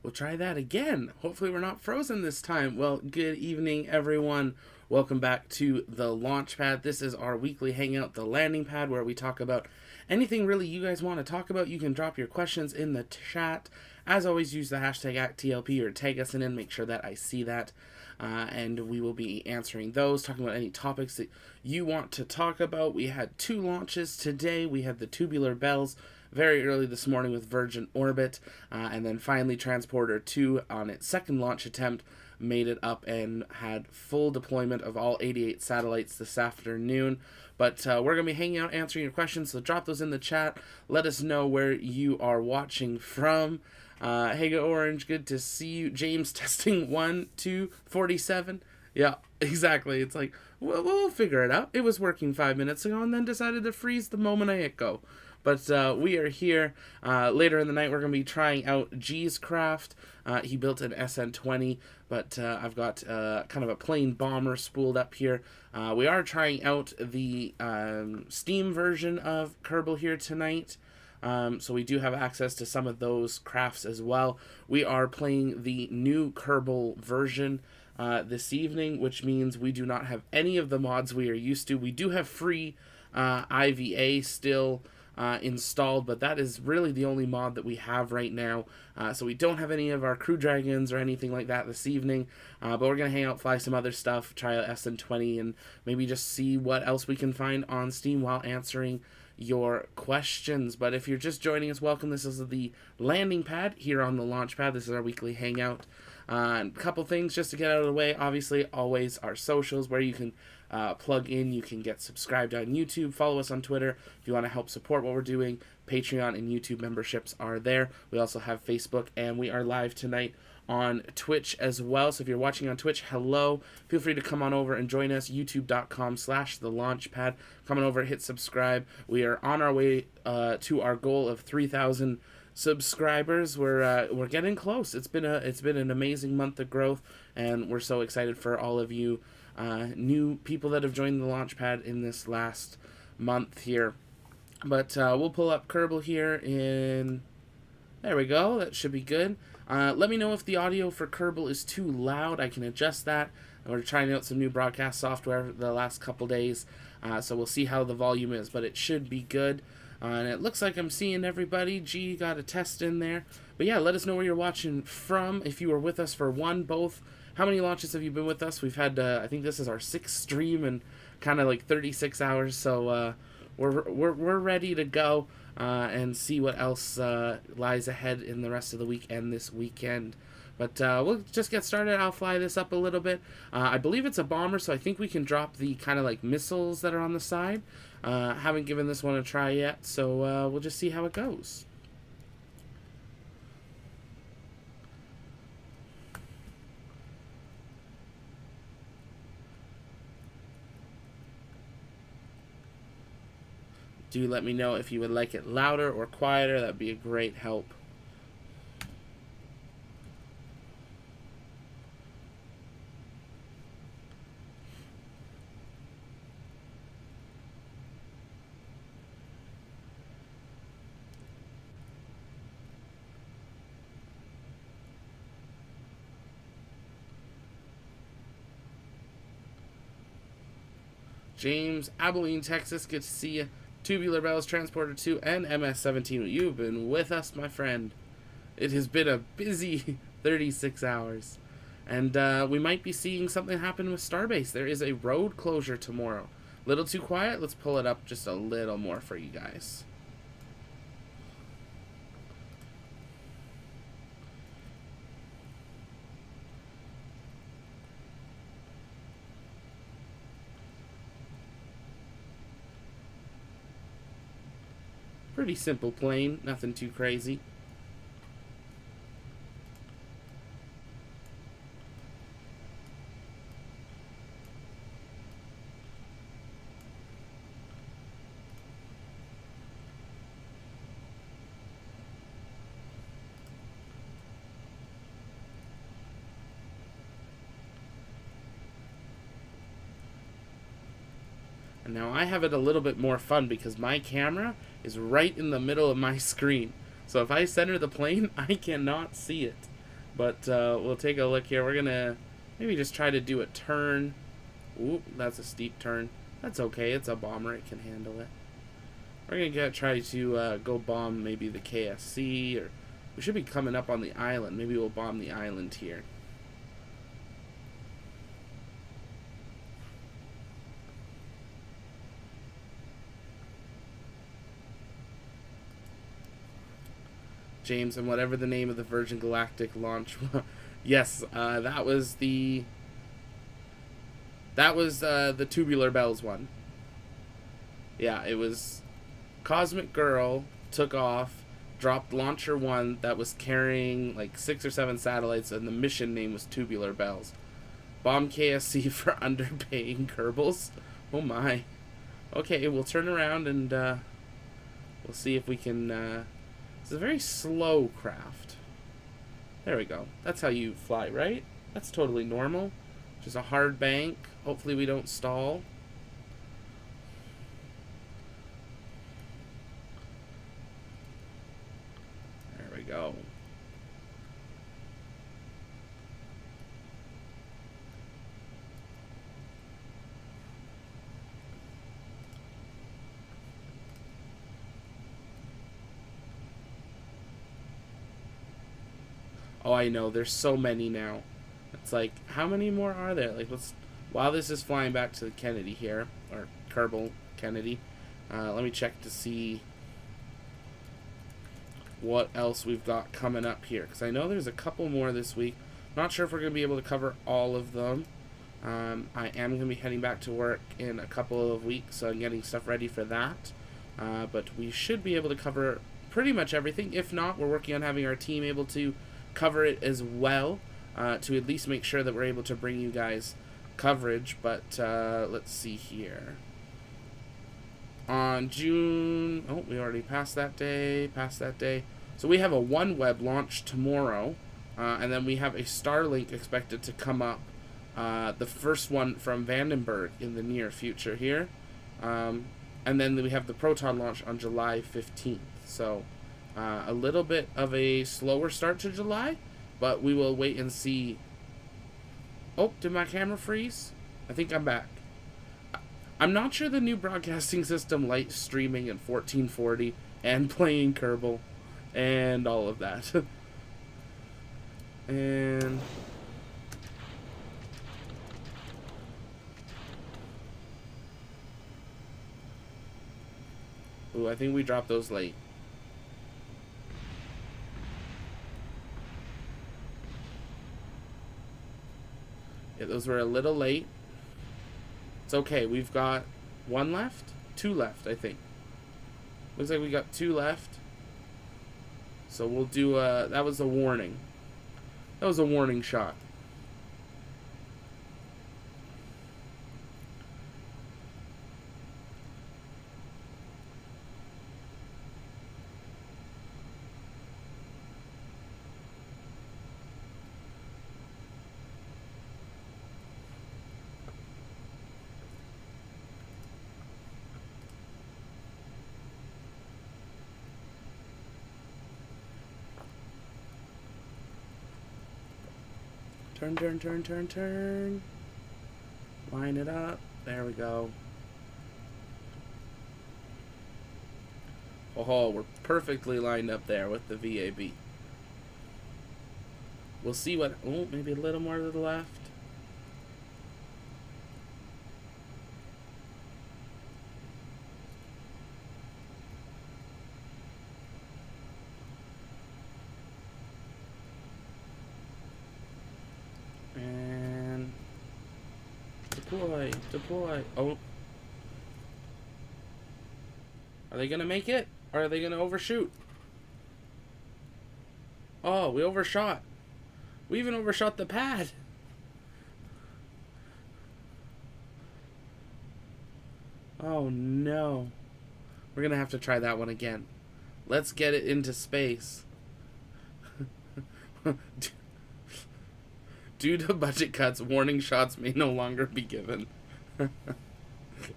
We'll try that again. Hopefully we're not frozen this time. Well, good evening, everyone. Welcome back to the Launchpad. This is our weekly hangout, the landing pad, where we talk about anything really you guys want to talk about. You can drop your questions in the chat. As always, use the hashtag ActTLP or tag us in, make sure that I see that. And we will be answering those, talking about any topics that you want to talk about. We had 2 launches today. We had the Tubular Bells very early this morning with Virgin Orbit, and then finally Transporter 2 on its second launch attempt made it up and had full deployment of all 88 satellites this afternoon. But we're going to be hanging out answering your questions, so drop those in the chat. Let us know where you are watching from. Hey, Orange, good to see you. James, testing 1, 2, 47. Yeah, exactly. It's like, we'll figure it out. It was working 5 minutes ago and then decided to freeze the moment I hit go. But we are here. Later in the night, we're going to be trying out G's craft. He built an SN20, but I've got kind of a plain bomber spooled up here. We are trying out the Steam version of Kerbal here tonight. So we do have access to some of those crafts as well. We are playing the new Kerbal version this evening, which means we do not have any of the mods we are used to. We do have free IVA still installed, but that is really the only mod that we have right now. So we don't have any of our Crew Dragons or anything like that this evening, but we're going to hang out, fly some other stuff, try out SN20, and maybe just see what else we can find on Steam while answering your questions. But if you're just joining us, welcome. This is the landing pad here on the launch pad. This is our weekly hangout. A couple things just to get out of the way. Obviously, always our socials where you can plug in. You can get subscribed on YouTube. Follow us on Twitter if you want to help support what we're doing. Patreon and YouTube memberships are there. We also have Facebook, and we are live tonight on Twitch as well. So if you're watching on Twitch, hello. Feel free to come on over and join us. YouTube.com/thelaunchpad. Come on over, hit subscribe. We are on our way to our goal of 3,000 subscribers. We're getting close. It's been an amazing month of growth, and we're so excited for all of you new people that have joined the Launchpad in this last month here. But we'll pull up Kerbal here in... There we go. That should be good. Let me know if the audio for Kerbal is too loud. I can adjust that. We're trying out some new broadcast software the last couple days, so we'll see how the volume is, but it should be good. And it looks like I'm seeing everybody. G got a test in there. But yeah, let us know where you're watching from. If you were with us for one, both. How many launches have you been with us? We've had, I think this is our 6th stream in kind of like 36 hours. So we're ready to go and see what else lies ahead in the rest of the week and this weekend. But we'll just get started. I'll fly this up a little bit. I believe it's a bomber, so I think we can drop the kind of like missiles that are on the side. Haven't given this one a try yet, so we'll just see how it goes. Do let me know if you would like it louder or quieter. That'd be a great help. James, Abilene, Texas, good to see you. Tubular Bells, Transporter 2, and MS-17. You've been with us, my friend. It has been a busy 36 hours. And we might be seeing something happen with Starbase. There is a road closure tomorrow. Little too quiet? Let's pull it up just a little more for you guys. Pretty simple plane, nothing too crazy. And now I have it a little bit more fun because my camera is right in the middle of my screen. So if I center the plane, I cannot see it. But we'll take a look here. We're going to maybe just try to do a turn. Oop, that's a steep turn. That's okay. It's a bomber. It can handle it. We're going to try to go bomb maybe the KSC, or we should be coming up on the island. Maybe we'll bomb the island here. James, and whatever the name of the Virgin Galactic launch was. Yes, that was the Tubular Bells one. Yeah, it was Cosmic Girl took off, dropped Launcher 1 that was carrying like 6 or 7 satellites, and the mission name was Tubular Bells. Bomb KSC for underpaying Kerbals. Oh my. Okay, we'll turn around and we'll see if we can... It's a very slow craft. There we go. That's how you fly, right? That's totally normal. Just a hard bank. Hopefully we don't stall. There we go. Oh, I know. There's so many now. It's like, how many more are there? Like, let's... While this is flying back to the Kennedy here, or Kerbal Kennedy, let me check to see what else we've got coming up here. Because I know there's a couple more this week. Not sure if we're going to be able to cover all of them. I am going to be heading back to work in a couple of weeks, so I'm getting stuff ready for that. But we should be able to cover pretty much everything. If not, we're working on having our team able to cover it as well, to at least make sure that we're able to bring you guys coverage. But let's see here. On June... Oh, we already passed that day. So we have a OneWeb launch tomorrow, and then we have a Starlink expected to come up, the first one from Vandenberg in the near future here. And then we have the Proton launch on July 15th. So a little bit of a slower start to July, but we will wait and see. Oh, did my camera freeze? I think I'm back. I'm not sure the new broadcasting system likes streaming in 1440 and playing Kerbal and all of that. And... ooh, I think we dropped those late. Yeah, those were a little late. It's okay. We've got 1 left? 2 left, I think. Looks like we got 2 left. So we'll do that was a warning. That was a warning shot. Turn. Line it up. There we go. Oh, we're perfectly lined up there with the VAB. We'll see what... oh, maybe a little more to the left. And... deploy. Oh. Are they gonna make it? Or are they gonna overshoot? Oh, we overshot. We even overshot the pad. Oh no. We're gonna have to try that one again. Let's get it into space. Due to budget cuts, warning shots may no longer be given.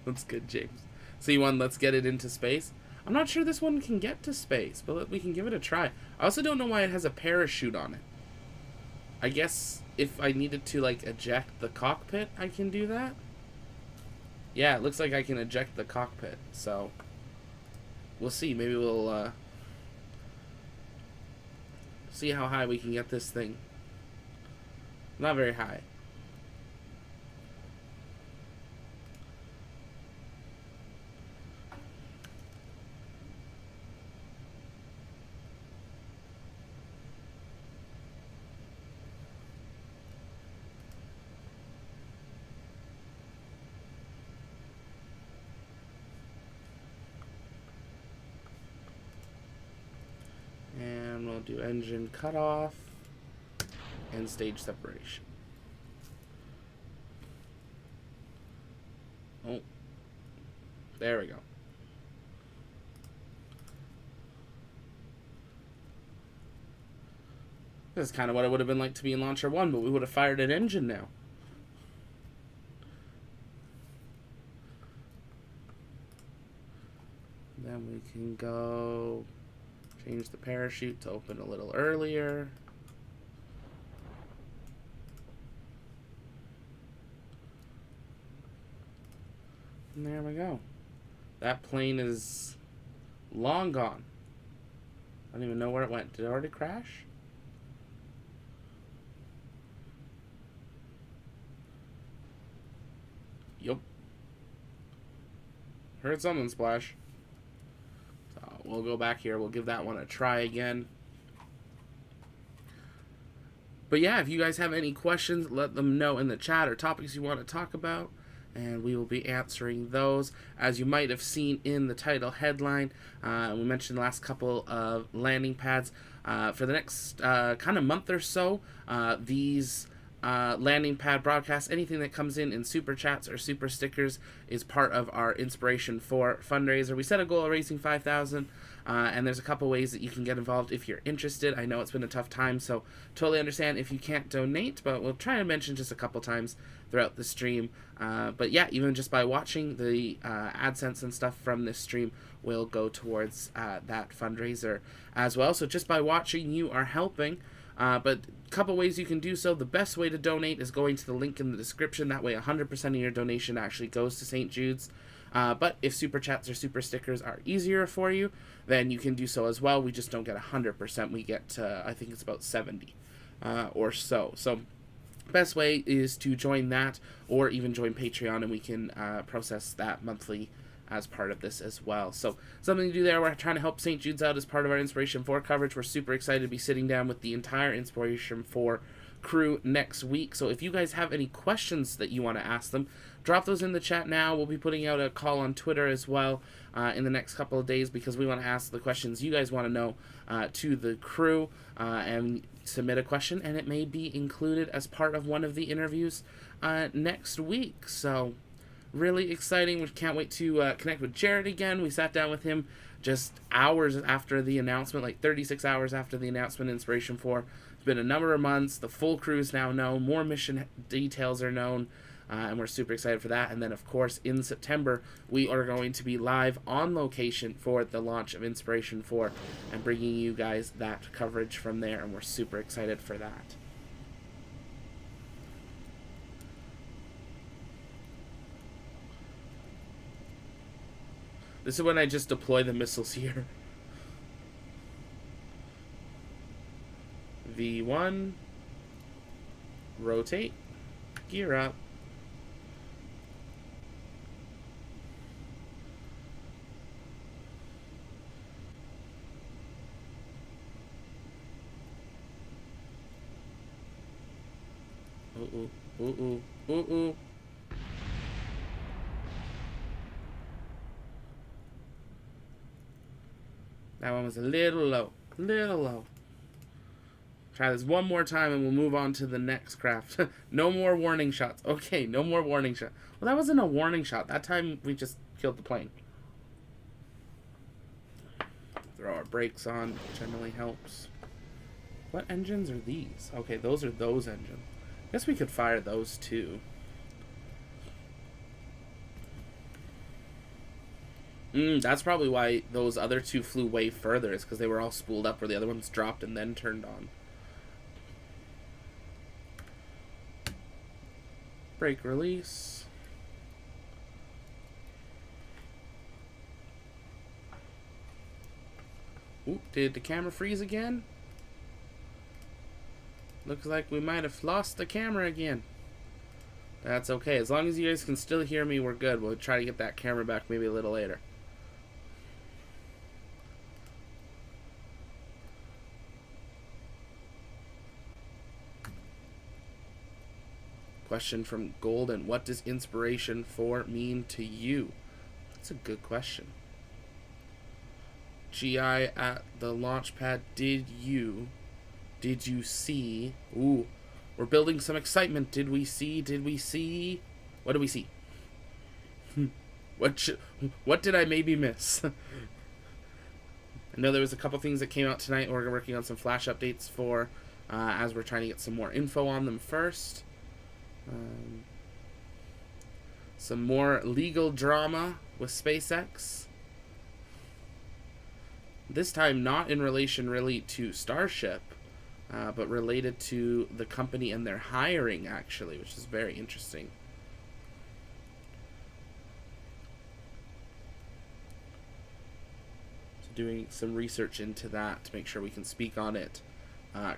That's good, James. C1, let's get it into space. I'm not sure this one can get to space, but we can give it a try. I also don't know why it has a parachute on it. I guess if I needed to, like, eject the cockpit, I can do that. Yeah, it looks like I can eject the cockpit, so we'll see. Maybe we'll see how high we can get this thing. Not very high. And we'll do engine cutoff and stage separation. Oh, there we go. This is kind of what it would have been like to be in Launcher 1, but we would have fired an engine now. Then we can go change the parachute to open a little earlier. And there we go. That plane is long gone. I don't even know where it went. Did it already crash? Yup. Heard something splash. So we'll go back here. We'll give that one a try again. But yeah, if you guys have any questions, let them know in the chat or topics you want to talk about, and we will be answering those. As you might have seen in the title headline, we mentioned the last couple of landing pads. For the next kind of month or so, these landing pad broadcasts, anything that comes in super chats or super stickers, is part of our Inspiration 4 fundraiser. We set a goal of raising $5,000, and there's a couple ways that you can get involved if you're interested. I know it's been a tough time, so totally understand if you can't donate, but we'll try to mention just a couple times throughout the stream. But yeah, even just by watching, the AdSense and stuff from this stream will go towards that fundraiser as well. So just by watching, you are helping. But a couple ways you can do so. The best way to donate is going to the link in the description. That way 100% of your donation actually goes to St. Jude's. But if super chats or super stickers are easier for you, then you can do so as well. We just don't get 100%. We get, I think it's about 70 or so. So best way is to join that, or even join Patreon, and we can process that monthly as part of this as well. So something to do there. We're trying to help St. Jude's out as part of our Inspiration 4 coverage. We're super excited to be sitting down with the entire Inspiration 4 crew next week. So if you guys have any questions that you want to ask them, drop those in the chat now. We'll be putting out a call on Twitter as well in the next couple of days, because we want to ask the questions you guys want to know to the crew, and submit a question, and it may be included as part of one of the interviews next week. So really exciting. We can't wait to connect with Jared again. We sat down with him just hours after the announcement, like 36 hours after the announcement, Inspiration 4. It's been a number of months. The full crew is now known. More mission details are known, and we're super excited for that. And then, of course, in September, we are going to be live on location for the launch of Inspiration 4 and bringing you guys that coverage from there, and we're super excited for that. This is when I just deploy the missiles here. V1. Rotate. Gear up. Ooh, ooh, ooh, ooh, ooh, ooh. That one was a little low. Little low. Try this one more time and we'll move on to the next craft. No more warning shots. Okay, no more warning shot. Well, that wasn't a warning shot. That time we just killed the plane. Throw our brakes on. Generally helps. What engines are these? Okay, those are those engines. Guess we could fire those too. That's probably why those other two flew way further, is because they were all spooled up where the other ones dropped and then turned on. Brake release. Oop, did the camera freeze again? Looks like we might have lost the camera again. That's okay. As long as you guys can still hear me, we're good. We'll try to get that camera back maybe a little later. Question from Golden. What does inspiration 4 mean to you? That's a good question. GI at the launch pad. Did you see? Ooh, we're building some excitement. Did we see? What did we see? What did I maybe miss? I know there was a couple things that came out tonight. We're working on some flash updates for, as we're trying to get some more info on them first. Some more legal drama with SpaceX. This time not in relation really to Starship, but related to the company and their hiring, actually, which is very interesting. So doing some research into that to make sure we can speak on it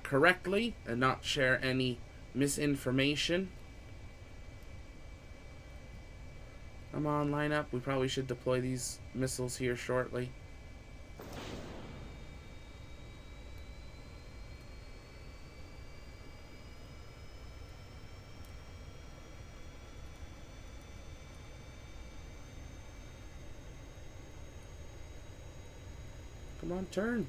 correctly and not share any misinformation. Come on, line up. We probably should deploy these missiles here shortly. Come on, turn.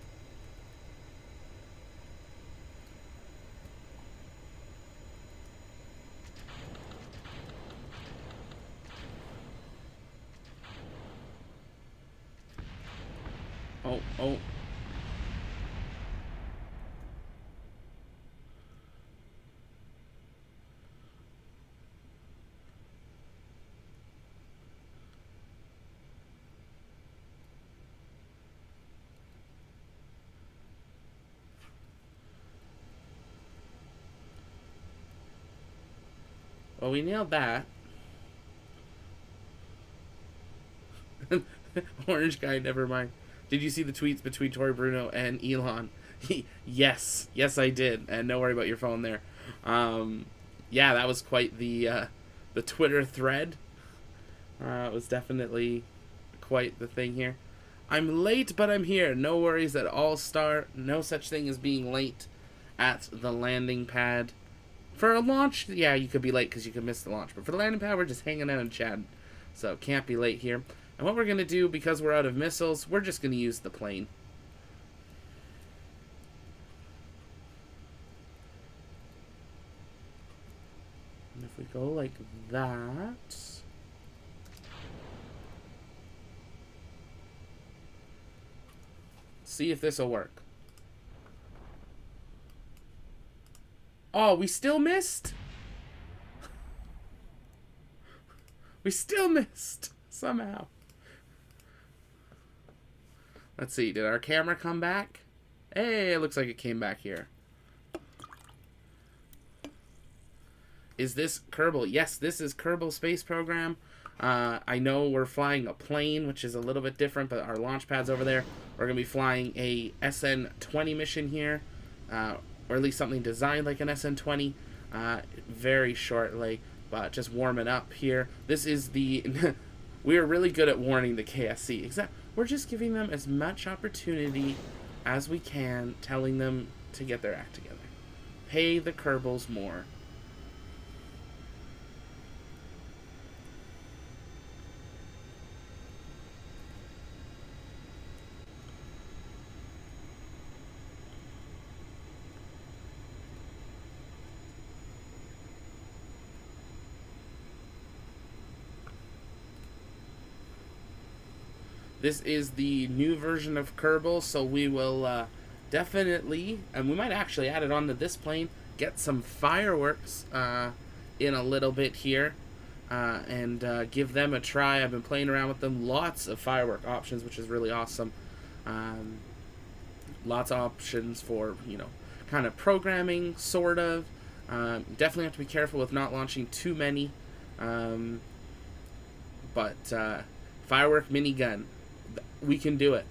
Oh. Well, we nailed that. Orange guy, never mind. Did you see the tweets between Tori Bruno and Elon? Yes, I did. And don't worry about your phone there. Yeah, that was quite the Twitter thread. It was definitely quite the thing here. I'm late, but I'm here. No worries at all, Star. No such thing as being late at the landing pad. For a launch, yeah, you could be late because you could miss the launch. But for the landing pad, we're just hanging out and chatting. So can't be late here. And what we're going to do, because we're out of missiles, we're just going to use the plane. And if we go like that... See if this will work. Oh, we still missed? We still missed somehow. Let's see, did our camera come back? Hey, it looks like it came back here. Is this Kerbal? Yes, this is Kerbal Space Program. I know we're flying a plane, which is a little bit different, but our launch pad's over there. We're going to be flying a SN20 mission here, or at least something designed like an SN20, very shortly, but just warming up here. This is the... We are really good at warning the KSC. We're just giving them as much opportunity as we can, telling them to get their act together. Pay the Kerbals more. This is the new version of Kerbal, so we will definitely, and we might actually add it onto this plane, get some fireworks in a little bit here, and give them a try. I've been playing around with them. Lots of firework options, which is really awesome. Lots of options for, you know, kind of programming, sort of. Definitely have to be careful with not launching too many Um, but firework minigun, we can do it.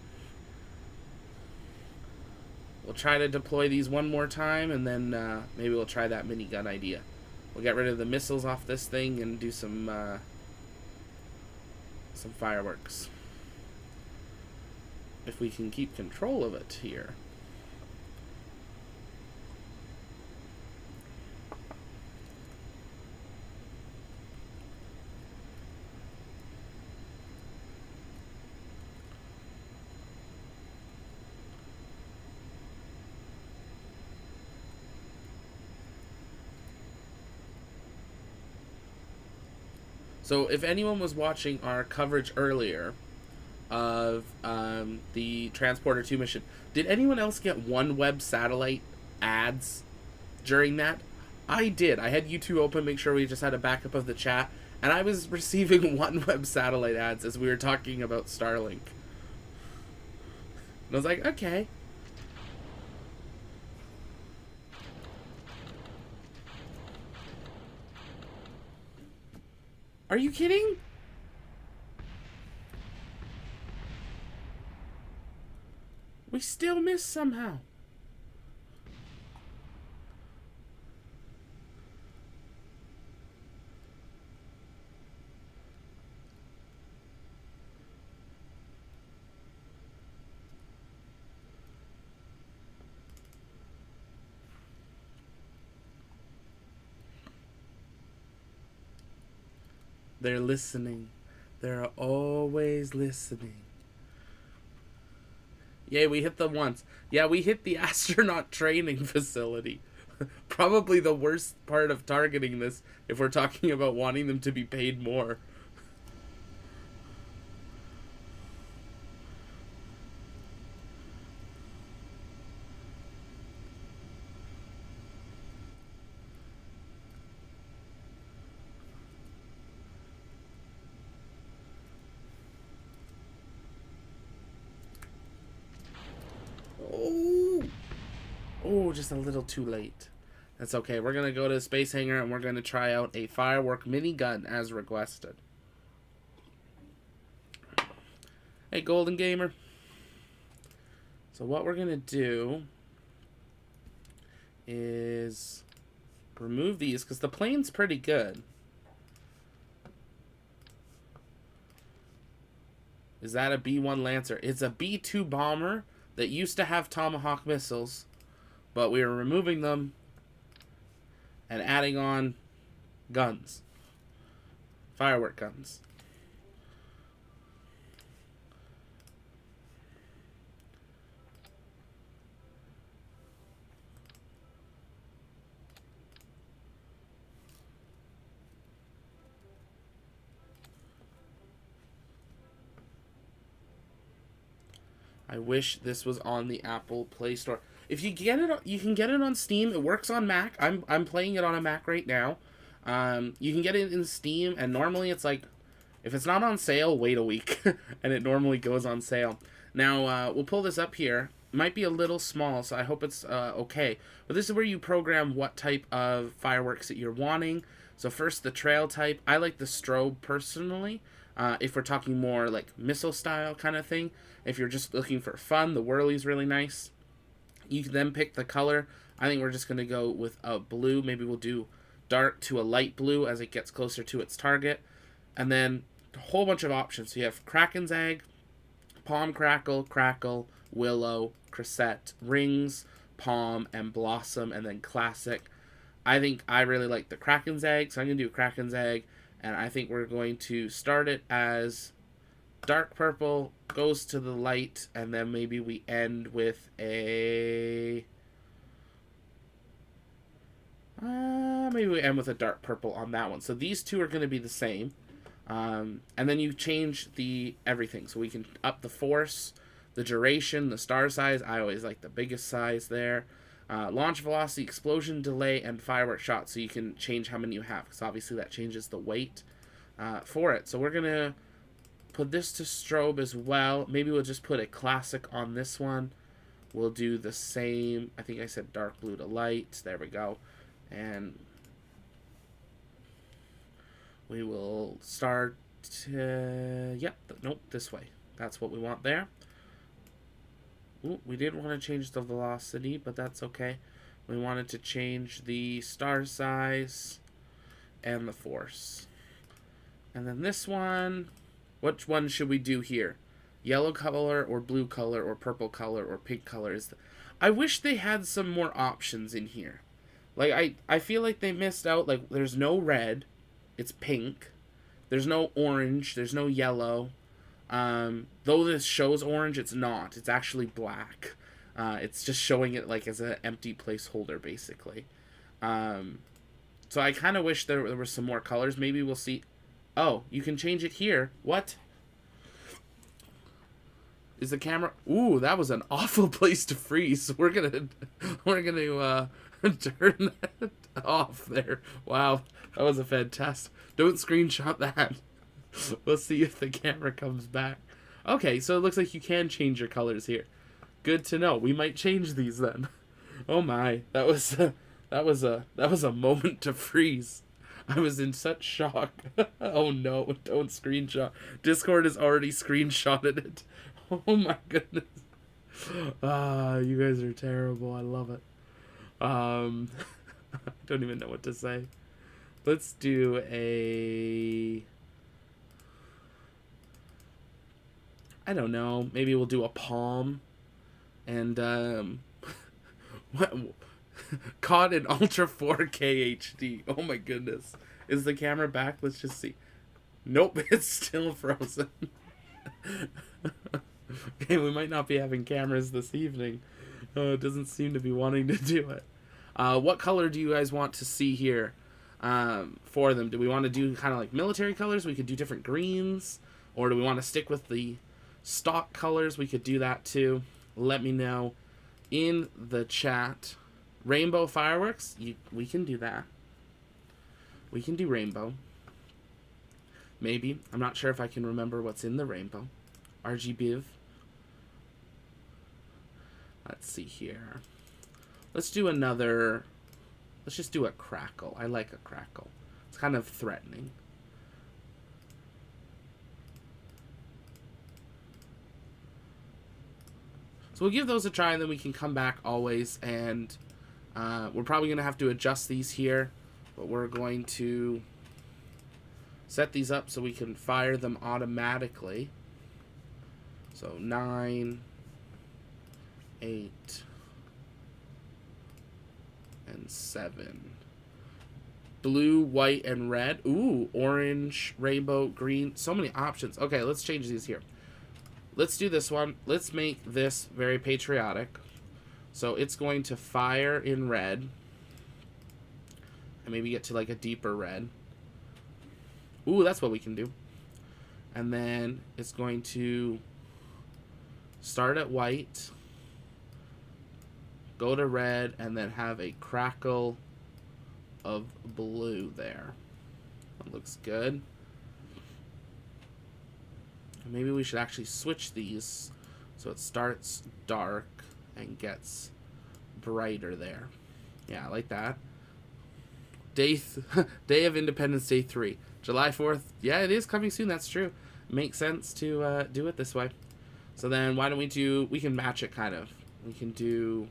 We'll try to deploy these one more time, and then maybe we'll try that minigun idea. We'll get rid of the missiles off this thing and do some fireworks. If we can keep control of it here. So if anyone was watching our coverage earlier of the Transporter 2 mission, did anyone else get OneWeb satellite ads during that? I did. I had YouTube open, make sure we just had a backup of the chat, and I was receiving OneWeb satellite ads as we were talking about Starlink. And I was like, okay. Are you kidding? We still missed somehow. They're listening. They're always listening. Yay, we hit them once. Yeah, we hit the astronaut training facility. Probably the worst part of targeting this if we're talking about wanting them to be paid more. Oh, just a little too late. That's okay. We're going to go to the space hangar and we're going to try out a firework minigun as requested. Hey, Golden Gamer. So what we're going to do is remove these because the plane's pretty good. Is that a B-1 Lancer? It's a B-2 bomber that used to have Tomahawk missiles, but we are removing them and adding on guns. Firework guns. I wish this was on the Apple Play Store. If you get it, you can get it on Steam. It works on Mac. I'm playing it on a Mac right now. You can get it in Steam, and normally it's like, if it's not on sale, wait a week, and it normally goes on sale. Now we'll pull this up here. It might be a little small, so I hope it's okay. But this is where you program what type of fireworks that you're wanting. So first, the trail type. I like the strobe personally. If we're talking more like missile style kind of thing. If you're just looking for fun, the whirly's really nice. You can then pick the color. I think we're just going to go with a blue. Maybe we'll do dark to a light blue as it gets closer to its target. And then a whole bunch of options. So you have Kraken's Egg, Palm Crackle, Crackle, Willow, Crescent, Rings, Palm, and Blossom, and then Classic. I think I really like the Kraken's Egg, so I'm going to do Kraken's Egg. And I think we're going to start it as dark purple, goes to the light, and then maybe we end with a... maybe we end with a dark purple on that one. So these two are going to be the same. And then you change the everything. So we can up the force, the duration, the star size. I always like the biggest size there. Launch velocity, explosion delay, and firework shot. So you can change how many you have, because obviously that changes the weight for it. So we're going to put this to strobe as well. Maybe we'll just put a classic on this one. We'll do the same. I think I said dark blue to light. There we go. And We will start, yep, nope, this way. That's what we want there. Ooh, we did want to change the velocity, but that's okay. We wanted to change the star size and the force. And then this one, which one should we do here? Yellow color or blue color or purple color or pink color? I wish they had some more options in here. Like, I feel like they missed out. Like, there's no red. It's pink. There's no orange. There's no yellow. Though this shows orange, it's not. It's actually black. It's just showing it like as an empty placeholder, basically. So I kind of wish there were some more colors. Maybe we'll see. Oh, you can change it here. What? Is the camera? Ooh, that was an awful place to freeze. We're gonna turn that off there. Wow, that was a fantastic. Don't screenshot that. We'll see if the camera comes back. Okay, so it looks like you can change your colors here. Good to know. We might change these then. Oh my, that was a moment to freeze. I was in such shock. Oh no, don't screenshot. Discord has already screenshotted it. Oh my goodness. You guys are terrible. I love it. I don't even know what to say. Let's do a... I don't know. Maybe we'll do a palm. And, what? Caught in Ultra 4K HD. Oh my goodness. Is the camera back? Let's just see. Nope, it's still frozen. Okay, we might not be having cameras this evening. It doesn't seem to be wanting to do it. What color do you guys want to see here for them? Do we want to do kind of like military colors? We could do different greens. Or do we want to stick with the stock colors? We could do that too. Let me know in the chat. Rainbow fireworks? We can do that. We can do rainbow. Maybe. I'm not sure if I can remember what's in the rainbow. RGB. Let's see here. Let's do another... Let's just do a crackle. I like a crackle. It's kind of threatening. So we'll give those a try, and then we can come back always, and we're probably going to have to adjust these here, but we're going to set these up so we can fire them automatically. So 9, 8, and 7. Blue, white, and red. Ooh, orange, rainbow, green. So many options. Okay, let's change these here. Let's do this one. Let's make this very patriotic. So it's going to fire in red. And maybe get to like a deeper red. Ooh, that's what we can do. And then it's going to start at white, go to red, and then have a crackle of blue there. That looks good. Maybe we should actually switch these so it starts dark and gets brighter there. Yeah, I like that. Day of Independence Day 3. July 4th. Yeah, it is coming soon. That's true. Makes sense to do it this way. So then why don't we can match it kind of. We can do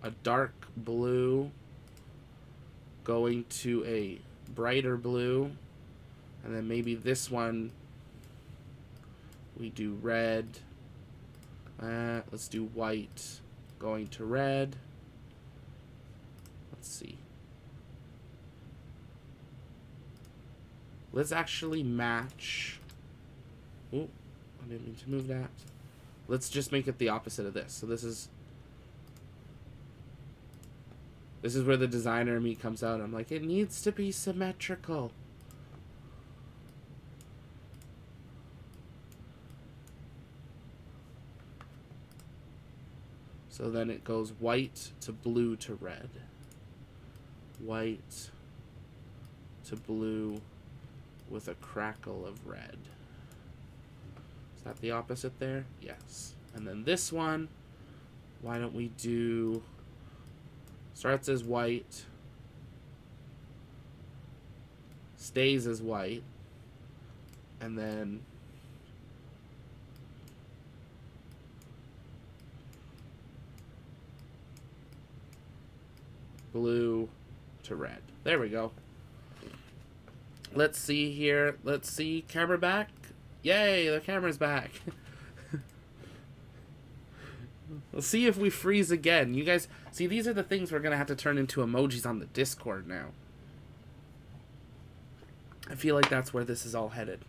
a dark blue going to a brighter blue. And then maybe this one we do red. Let's do white going to red. Let's see. Let's actually match. Oh, I didn't mean to move that. Let's just make it the opposite of this. So this is where the designer in me comes out. I'm like, it needs to be symmetrical. So then it goes white to blue to red. White to blue with a crackle of red. Is that the opposite there? Yes. And then this one, why don't we do... Starts as white. stays as white. And then blue to red. There we go. Let's see here. Let's see. Camera back. Yay, the camera's back. Let's see if we freeze again. You guys, see, these are the things we're going to have to turn into emojis on the Discord now. I feel like that's where this is all headed.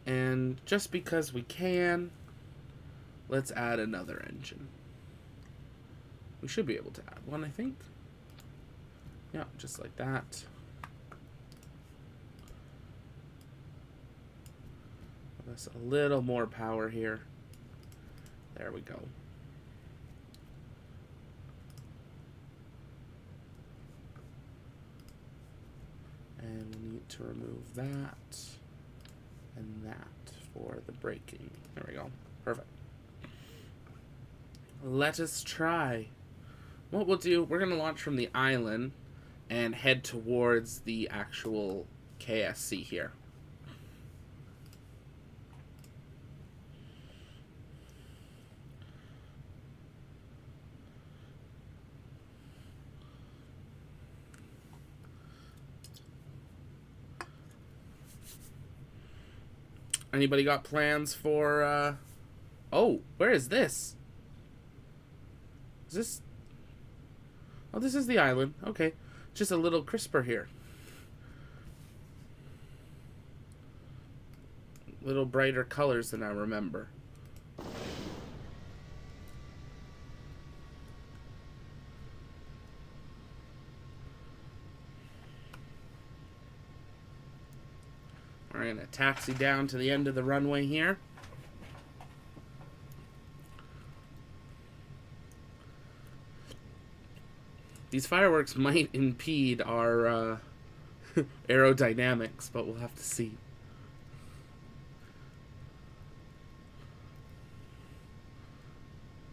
And just because we can, let's add another engine. We should be able to add one, I think. Yeah, just like that. That's a little more power here. There we go. And we need to remove that and that for the braking. There we go. Perfect. Let us try. What we'll do, we're going to launch from the island and head towards the actual KSC here. Anybody got plans for, oh, where is this? Is this... Oh, this is the island. Okay. Just a little crisper here. Little brighter colors than I remember. We're going to taxi down to the end of the runway here. These fireworks might impede our aerodynamics, but we'll have to see.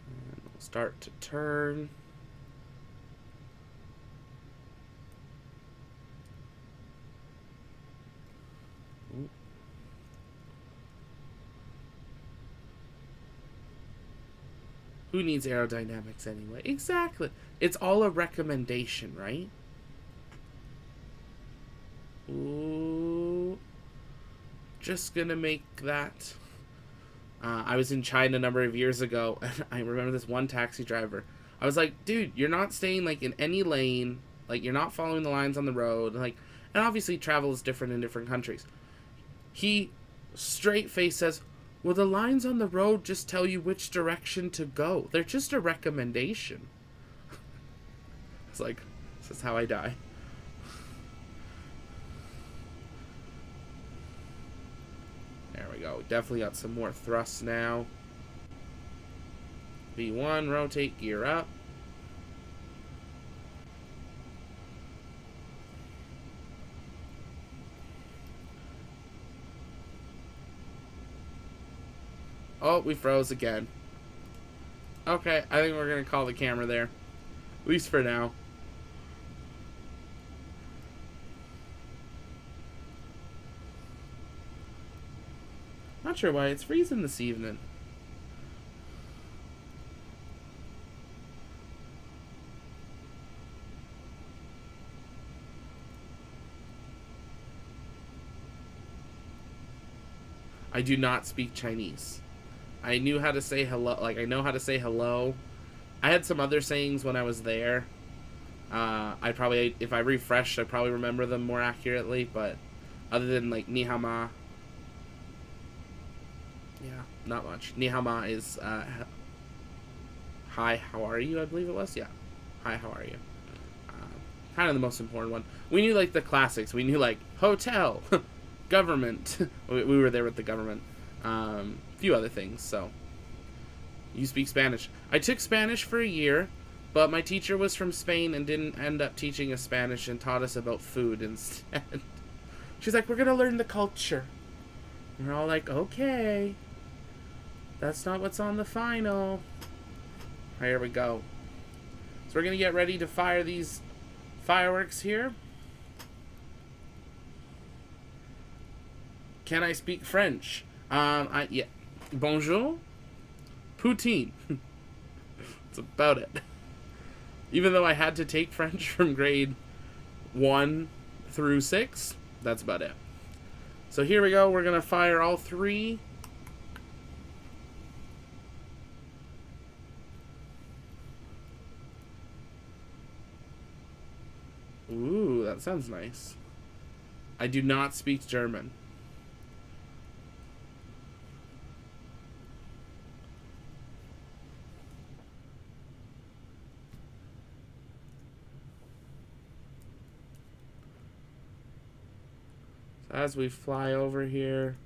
And we'll start to turn. Who needs aerodynamics anyway? Exactly. It's all a recommendation, right? Ooh. Just gonna make that. I was in China a number of years ago, and I remember this one taxi driver. I was like, dude, you're not staying like in any lane. Like, you're not following the lines on the road. Like, and obviously travel is different in different countries. He straight face says, well, the lines on the road just tell you which direction to go. They're just a recommendation. It's like, this is how I die. There we go. Definitely got some more thrust now. V1, rotate, gear up. Oh, we froze again. Okay, I think we're going to call the camera there. At least for now. Not sure why it's freezing this evening. I do not speak Chinese. I knew how to say hello. Like, I know how to say hello. I had some other sayings when I was there. I probably, if I refreshed, I probably remember them more accurately. But other than, like, ni hao ma. Yeah, not much. Ni hao ma is, hi, how are you, I believe it was. Yeah. Hi, how are you? Kind of the most important one. We knew, like, the classics. We knew, like, hotel, government. We were there with the government. Few other things, so. You speak Spanish. I took Spanish for a year, but my teacher was from Spain and didn't end up teaching us Spanish and taught us about food instead. She's like, we're going to learn the culture. And we're all like, okay. That's not what's on the final. Here we go. So we're going to get ready to fire these fireworks here. can I speak French? Yeah. Bonjour. Poutine. That's about it. Even though I had to take French from grade 1 through 6, that's about it. So here we go. We're going to fire all 3. Ooh, that sounds nice. I do not speak German. So as we fly over here,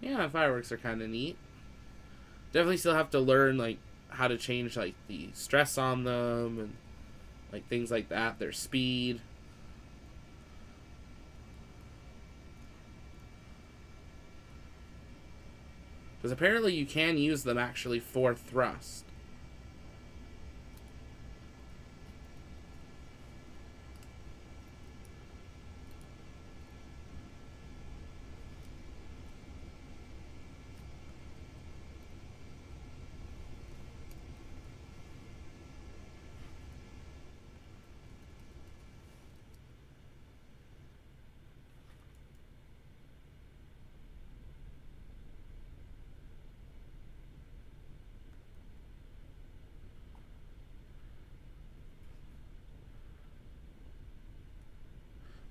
yeah, fireworks are kind of neat. Definitely still have to learn like how to change like the stress on them and like things like that, their speed. Because apparently you can use them actually for thrust.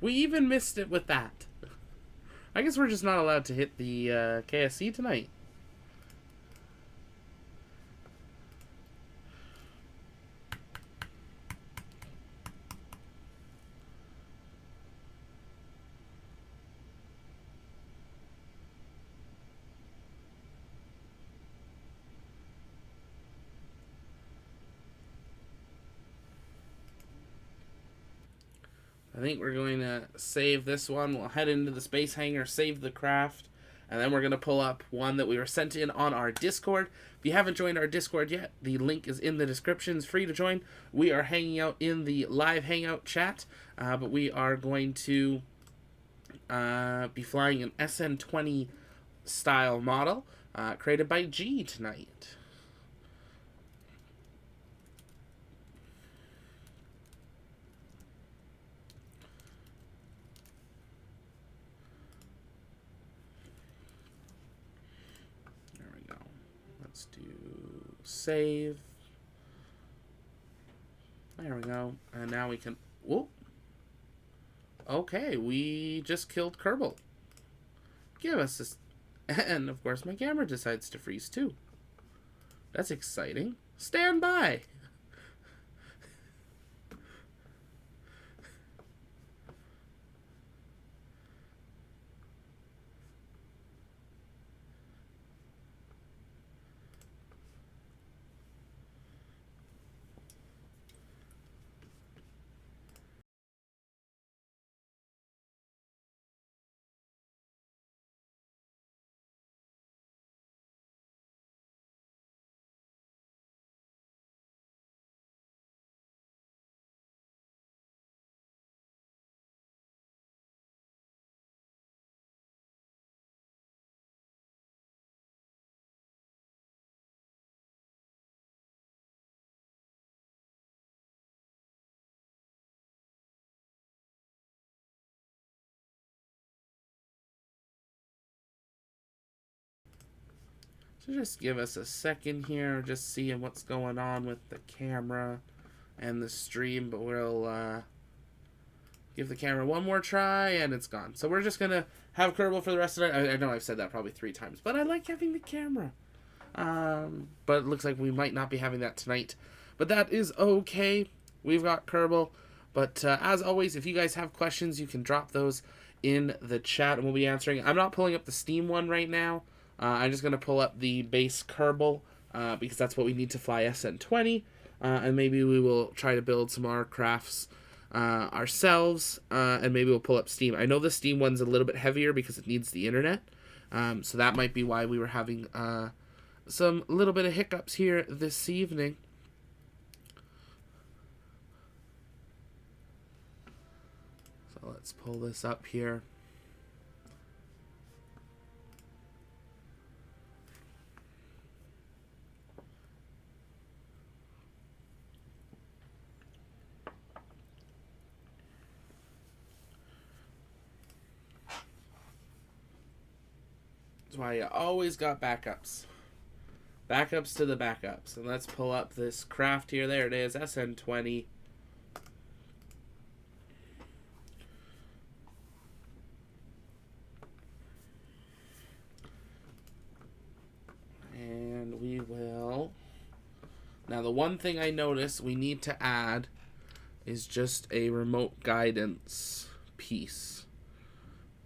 We even missed it with that. I guess we're just not allowed to hit the KSC tonight. I think we're going to save this one. We'll head into the space hangar, save the craft, and then we're going to pull up one that we were sent in on our Discord. If you haven't joined our Discord yet, the link is in the description. It's free to join. We are hanging out in the live Hangout chat, but we are going to be flying an SN20 style model created by G tonight. Let's do save. There we go. And now we can... Whoop. Okay, we just killed Kerbal. Give us this... And, of course, my camera decides to freeze, too. That's exciting. Stand by! So just give us a second here, just seeing what's going on with the camera and the stream, but we'll Give the camera one more try, and it's gone. So we're just going to have Kerbal for the rest of the night. I know I've said that probably 3 times, but I like having the camera. But it looks like we might not be having that tonight. But that is okay. We've got Kerbal. But as always, if you guys have questions, you can drop those in the chat, and we'll be answering. I'm not pulling up the Steam one right now. I'm just going to pull up the base Kerbal, because that's what we need to fly SN20. And maybe we will try to build some more crafts ourselves, and maybe we'll pull up Steam. I know the Steam one's a little bit heavier because it needs the internet, so that might be why we were having some little bit of hiccups here this evening. So let's pull this up here. That's why you always got backups. Backups to the backups. And let's pull up this craft here. There it is, SN20. And we will... Now the one thing I notice we need to add is just a remote guidance piece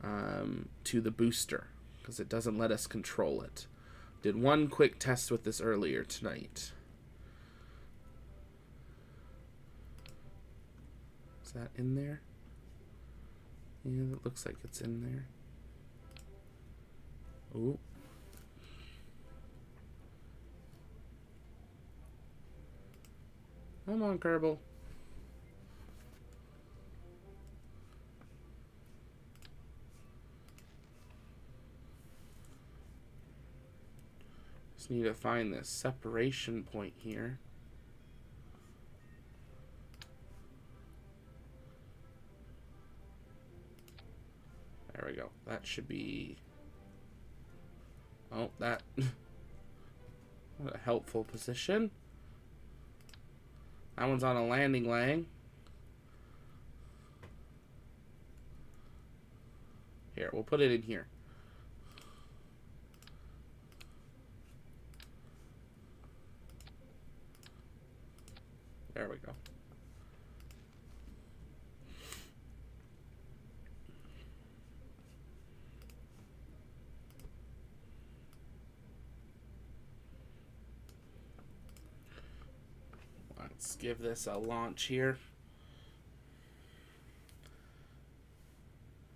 to the booster, because it doesn't let us control it. Did one quick test with this earlier tonight. Is that in there? Yeah, it looks like it's in there. Ooh. Come on, Kerbal. Just need to find this separation point here. There we go. That should be... Oh, that... What a helpful position. That one's on a landing leg. Here, we'll put it in here. There we go. Let's give this a launch here.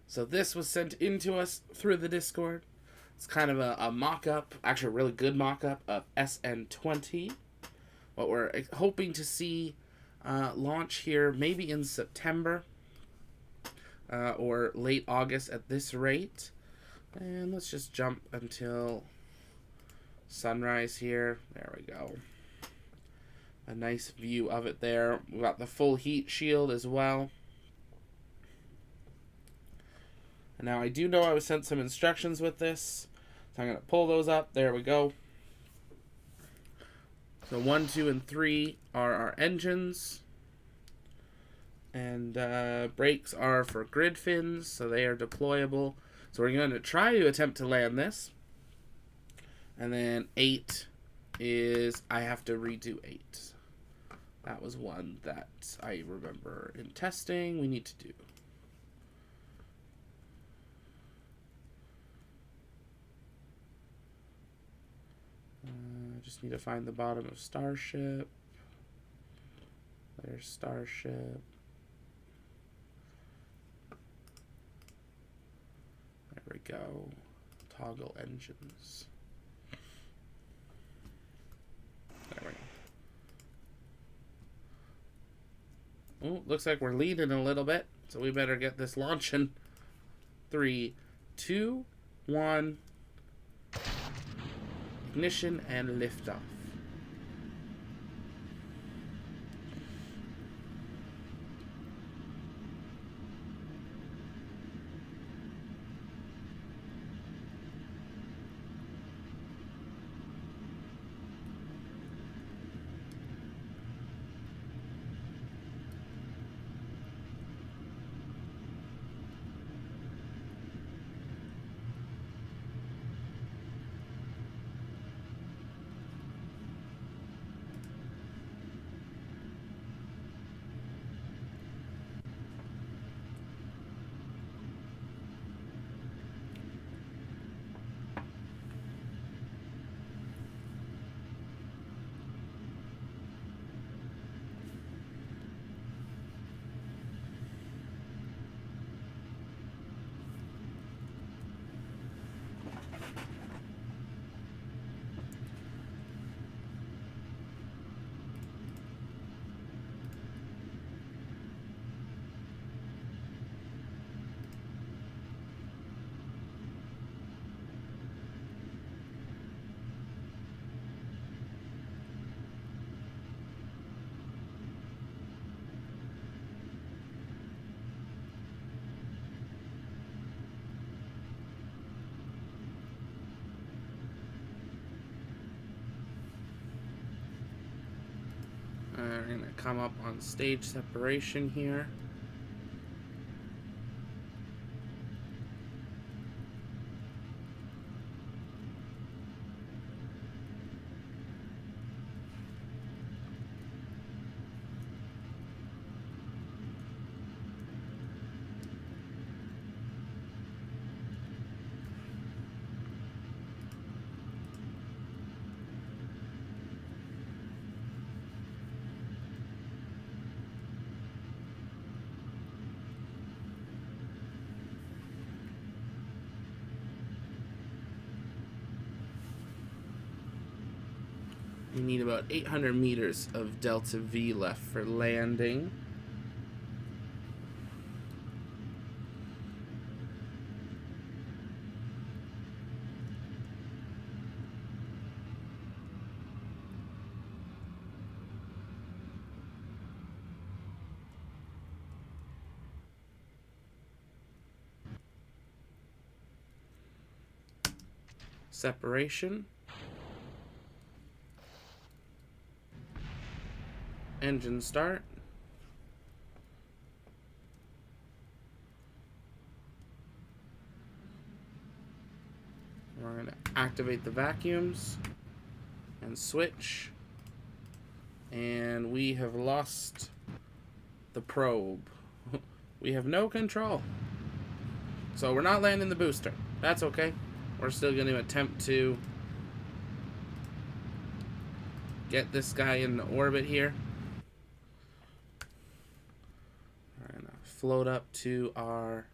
So this was sent into us through the Discord. It's kind of a mock-up, actually a really good mock-up of SN20. What we're hoping to see launch here maybe in September or late August at this rate. And let's just jump until sunrise here. There we go. A nice view of it there. We've got the full heat shield as well. And now I do know I was sent some instructions with this, so I'm going to pull those up. There we go. So 1, 2, and 3 are our engines. And brakes are for grid fins, so they are deployable. So we're going to try to attempt to land this. And then 8 is I have to redo 8. That was one that I remember in testing we need to do. Just need to find the bottom of Starship. There's Starship. There we go. Toggle engines. There we go. Oh, looks like we're leading a little bit, so we better get this launching. 3, 2, 1. Ignition and liftoff. We're going to come up on stage separation here. We need about 800 meters of Delta V left for landing. Separation. Engine start. We're going to activate the vacuums and switch. And we have lost the probe. We have no control. So we're not landing the booster. That's okay. We're still going to attempt to get this guy in orbit here. We're going to float up to our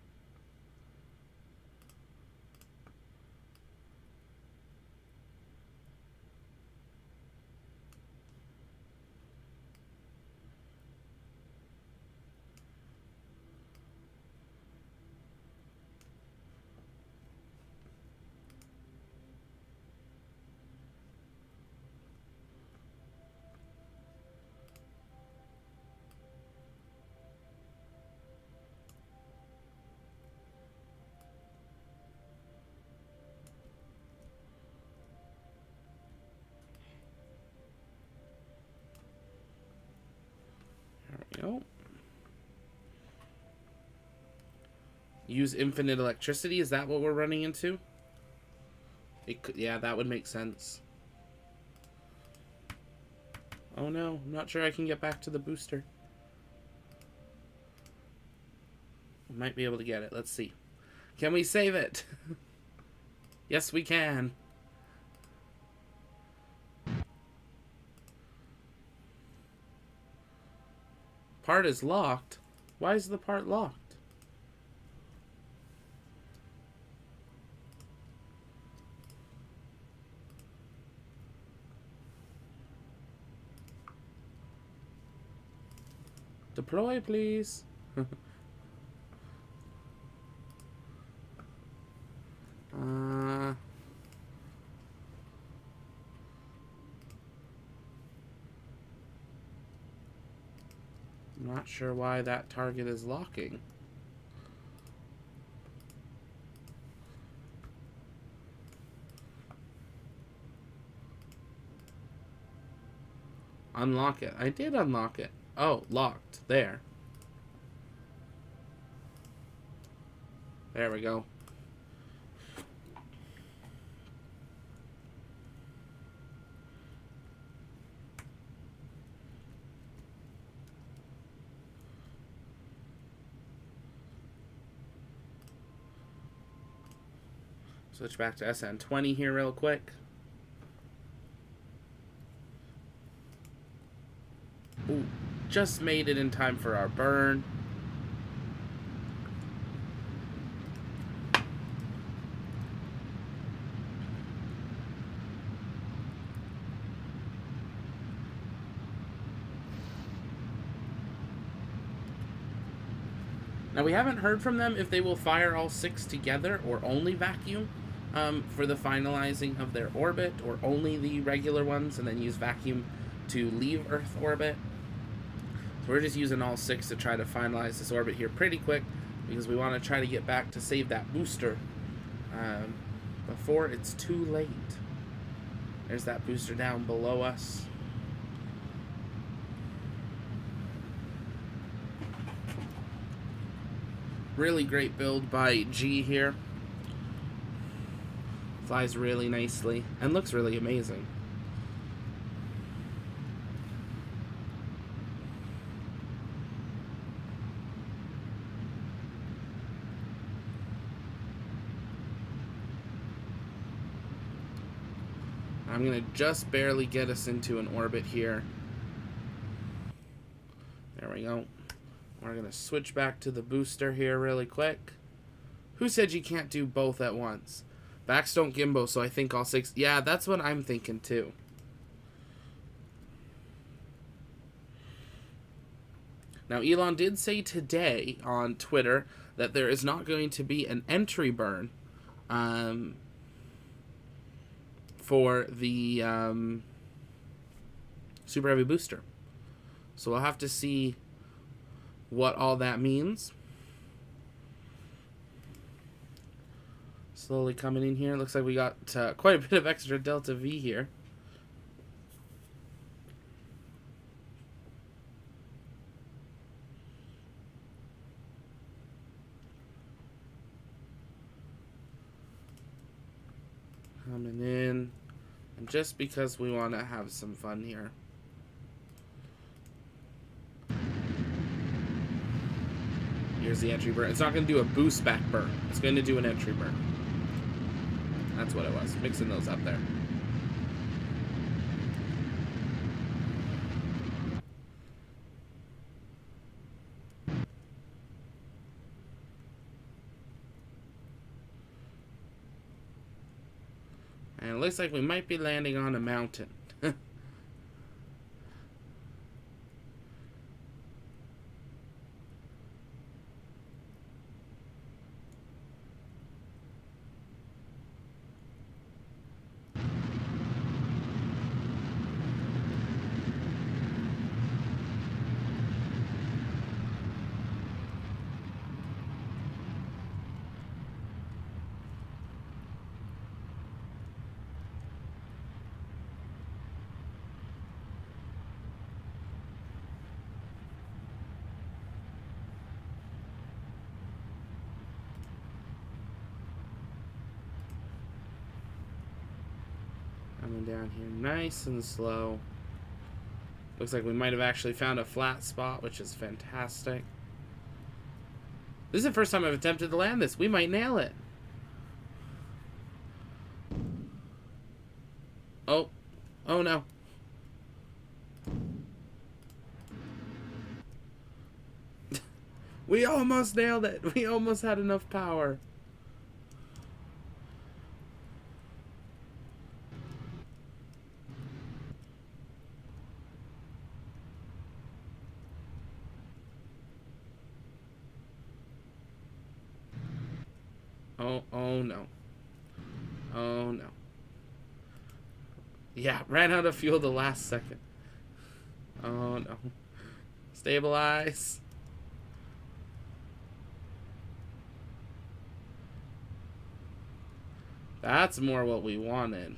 use infinite electricity. Is that what we're running into? It could, yeah, that would make sense. Oh no, I'm not sure I can get back to the booster. Might be able to get it. Let's see. Can we save it? Yes, we can. Part is locked. Why is the part locked? Deploy, please. I'm not sure why that target is locking. Unlock it. I did unlock it. Oh, locked. There. There we go. Switch back to SN20 here real quick. Ooh, just made it in time for our burn. Now, we haven't heard from them if they will fire all 6 together or only vacuum for the finalizing of their orbit, or only the regular ones and then use vacuum to leave Earth orbit. So we're just using all 6 to try to finalize this orbit here pretty quick, because we want to try to get back to save that booster before it's too late. There's that booster down below us. Really great build by G here. Flies really nicely and looks really amazing. I'm going to just barely get us into an orbit here. There we go. We're going to switch back to the booster here really quick. Who said you can't do both at once? Backs don't gimbal, so I think all 6... Yeah, that's what I'm thinking too. Now, Elon did say today on Twitter that there is not going to be an entry burn for the Super Heavy booster. So we'll have to see what all that means. Slowly coming in here. Looks like we got quite a bit of extra Delta V here. Coming in. And just because we want to have some fun here. Here's the entry burn. It's not going to do a boost back burn. It's going to do an entry burn. That's what it was. Mixing those up there. And it looks like we might be landing on a mountain. Coming down here nice and slow. Looks like we might have actually found a flat spot, which is fantastic. This is the first time I've attempted to land this. We might nail it. Oh. Oh no. We almost nailed it. We almost had enough power. Oh no. Oh no. Yeah, ran out of fuel the last second. Oh no. Stabilize. That's more what we wanted.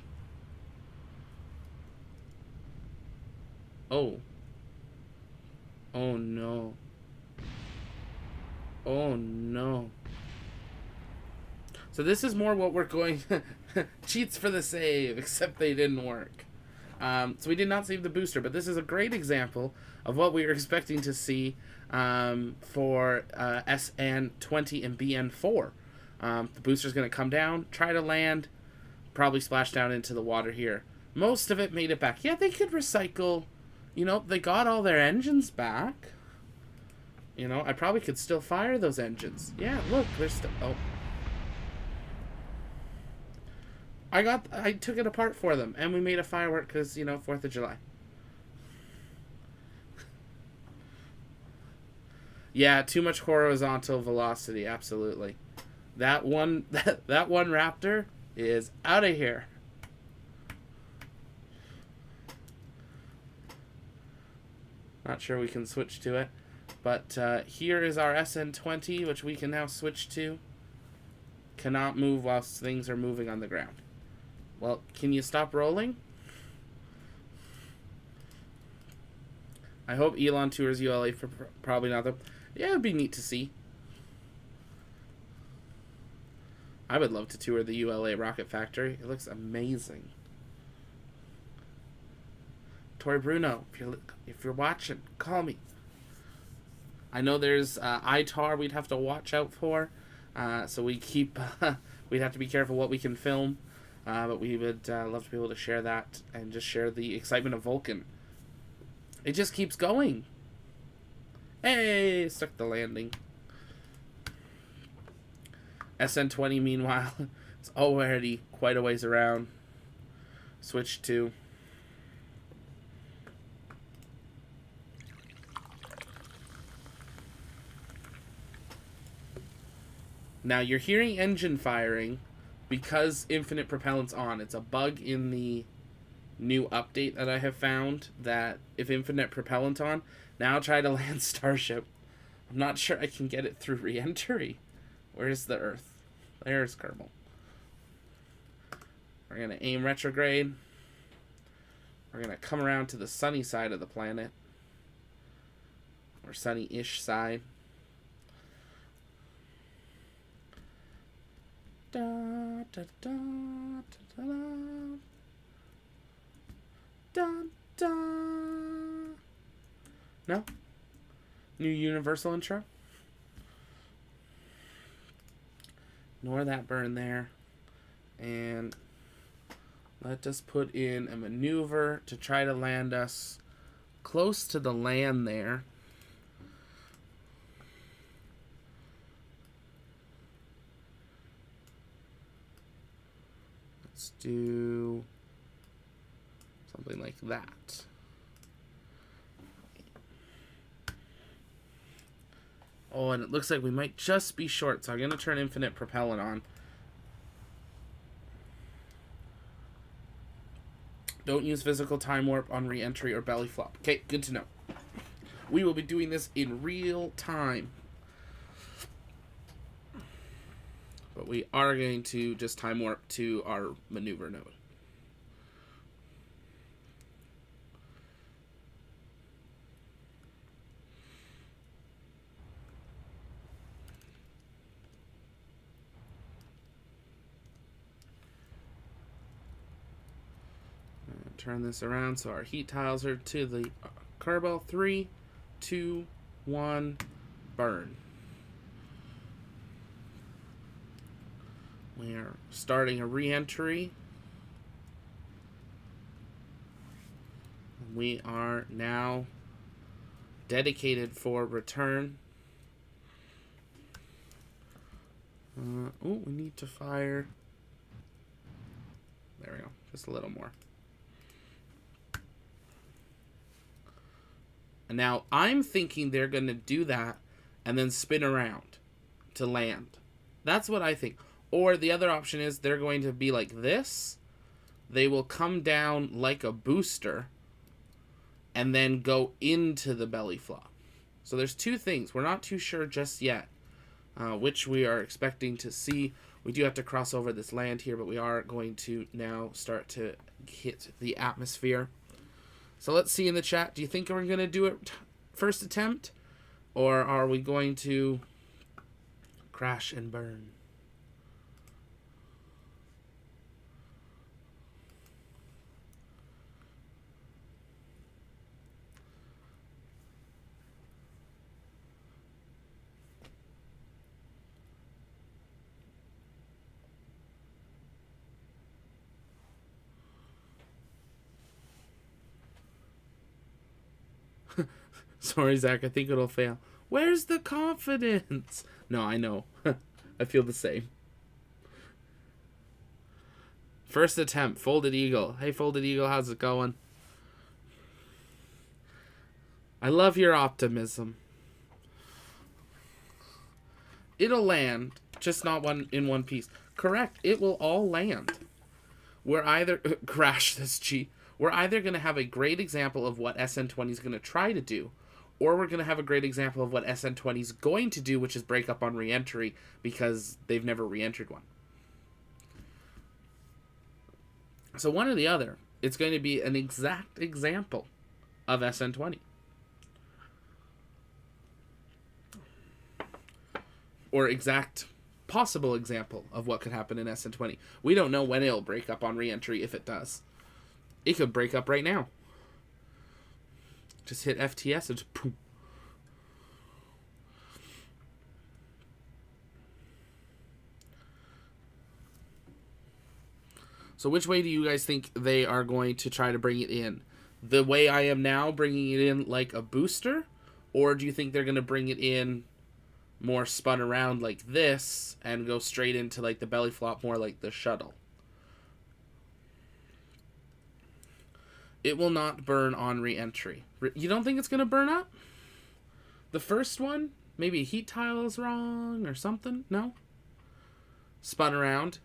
Oh. Oh no. Oh no. So this is more what we're going... Cheats for the save, except they didn't work. So we did not save the booster, but this is a great example of what we were expecting to see for SN20 and BN4. The booster's going to come down, try to land, probably splash down into the water here. Most of it made it back. Yeah, they could recycle. You know, they got all their engines back. You know, I probably could still fire those engines. Yeah, look, they're still... Oh. I took it apart for them, and we made a firework because, you know, 4th of July. Yeah, too much horizontal velocity, absolutely. That one Raptor is out of here. Not sure we can switch to it, but here is our SN20, which we can now switch to. Cannot move whilst things are moving on the ground. Well, can you stop rolling? I hope Elon tours ULA for probably not. Yeah, it would be neat to see. I would love to tour the ULA rocket factory. It looks amazing. Tori Bruno, if you're watching, call me. I know there's ITAR we'd have to watch out for, so we keep we'd have to be careful what we can film, but we would love to be able to share that and just share the excitement of Vulcan. It just keeps going. Hey, stuck the landing. SN20, meanwhile, it's already quite a ways around. Switch to. Now you're hearing engine firing because infinite propellant's on. It's a bug in the new update that I have found that if infinite propellant on, now try to land Starship. I'm not sure I can get it through re-entry. Where's the Earth? There's Kerbal. We're going to aim retrograde. We're going to come around to the sunny side of the planet. Or sunny-ish side. Da, da, da, da, da, da, da. No? New Universal intro? Ignore that burn there. And let us put in a maneuver to try to land us close to the land there. Let's do something like that. Oh, and it looks like we might just be short, so I'm going to turn infinite propellant on. Don't use physical time warp on re-entry or belly flop. Okay, good to know. We will be doing this in real time. But we are going to just time warp to our maneuver node. Turn this around so our heat tiles are to the Kerbal. 3, 2, 1, burn. We are starting a re-entry. We are now dedicated for return. Oh, we need to fire. There we go. Just a little more. And now I'm thinking they're going to do that and then spin around to land. That's what I think. Or the other option is they're going to be like this. They will come down like a booster and then go into the belly flop. So there's two things. We're not too sure just yet which we are expecting to see. We do have to cross over this land here, but we are going to now start to hit the atmosphere. So let's see in the chat. Do you think we're going to do it first attempt? Or are we going to crash and burn? Sorry, Zach, I think it'll fail. Where's the confidence? No, I know. I feel the same. First attempt, Folded Eagle. Hey, Folded Eagle, how's it going? I love your optimism. It'll land, just not in one piece. Correct, it will all land. We're either... crash this G. We're either going to have a great example of what SN20 is going to try to do, or we're going to have a great example of what SN20 is going to do, which is break up on re-entry, because they've never re-entered one. So one or the other, it's going to be an exact example of SN20. Or exact possible example of what could happen in SN20. We don't know when it'll break up on re-entry, if it does. It could break up right now. Just hit FTS and just boom. So which way do you guys think they are going to try to bring it in? The way I am now, bringing it in like a booster? Or do you think they're going to bring it in more spun around like this and go straight into like the belly flop more like the shuttle? It will not burn on re-entry. You don't think it's going to burn up? The first one? Maybe a heat tile is wrong or something? No? Spun around.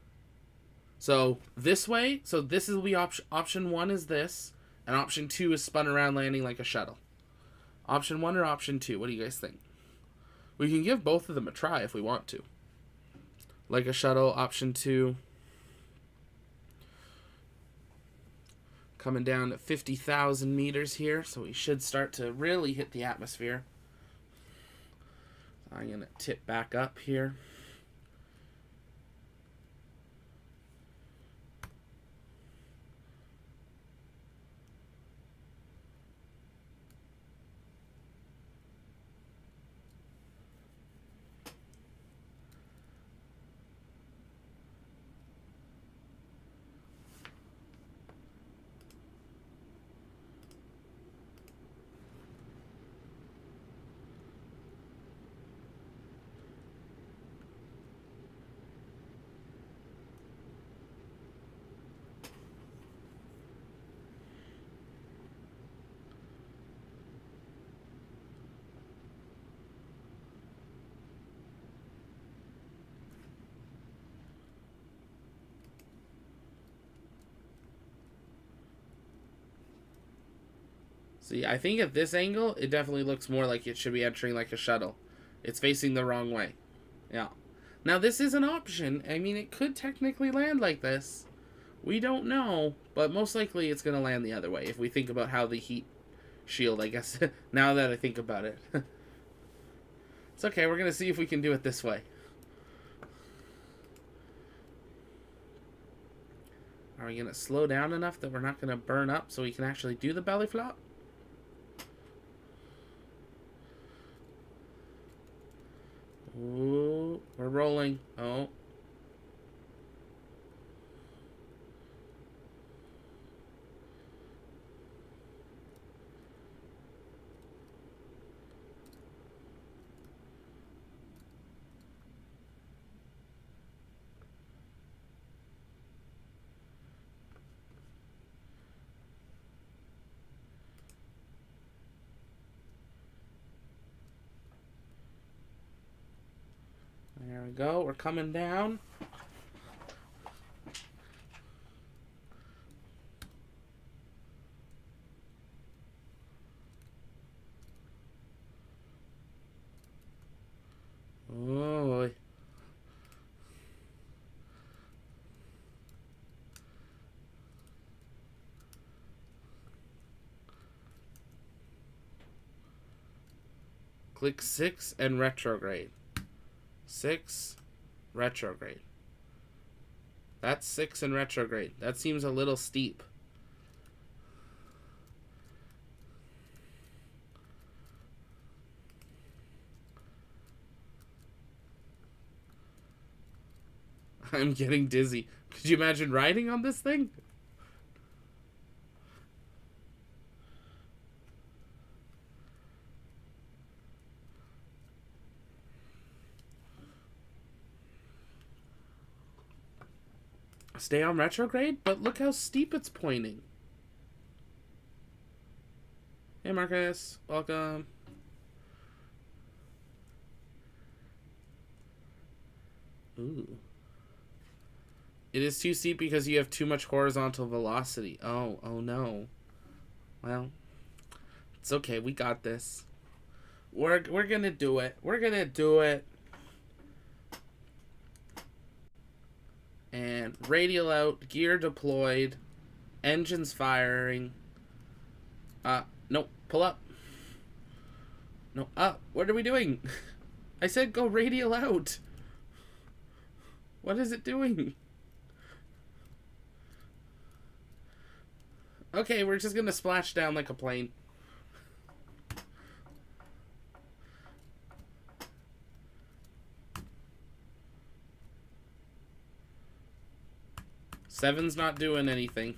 So this way, so this will be option 1 is this, and option 2 is spun around landing like a shuttle. Option 1 or option 2? What do you guys think? We can give both of them a try if we want to. Like a shuttle, option 2. Coming down at 50,000 meters here, so we should start to really hit the atmosphere. I'm going to tip back up here. See, I think at this angle, it definitely looks more like it should be entering like a shuttle. It's facing the wrong way. Yeah. Now, this is an option. I mean, it could technically land like this. We don't know, but most likely it's going to land the other way if we think about how the heat shield, I guess, now that I think about it. It's okay, we're going to see if we can do it this way. Are we going to slow down enough that we're not going to burn up so we can actually do the belly flop? Ooh, we're rolling. Oh. There we go. We're coming down. Oh. Click 6 and retrograde. 6, retrograde. That's 6 and retrograde. That seems a little steep. I'm getting dizzy. Could you imagine riding on this thing? Stay on retrograde, but look how steep it's pointing. Hey Marcus, welcome. Ooh. It is too steep because you have too much horizontal velocity. Oh no. Well, it's okay, we got this. We're gonna do it. We're gonna do it. And radial out, gear deployed, engines firing. No, pull up. No, up. What are we doing? I said go radial out. What is it doing? Okay, we're just gonna splash down like a plane. Seven's not doing anything.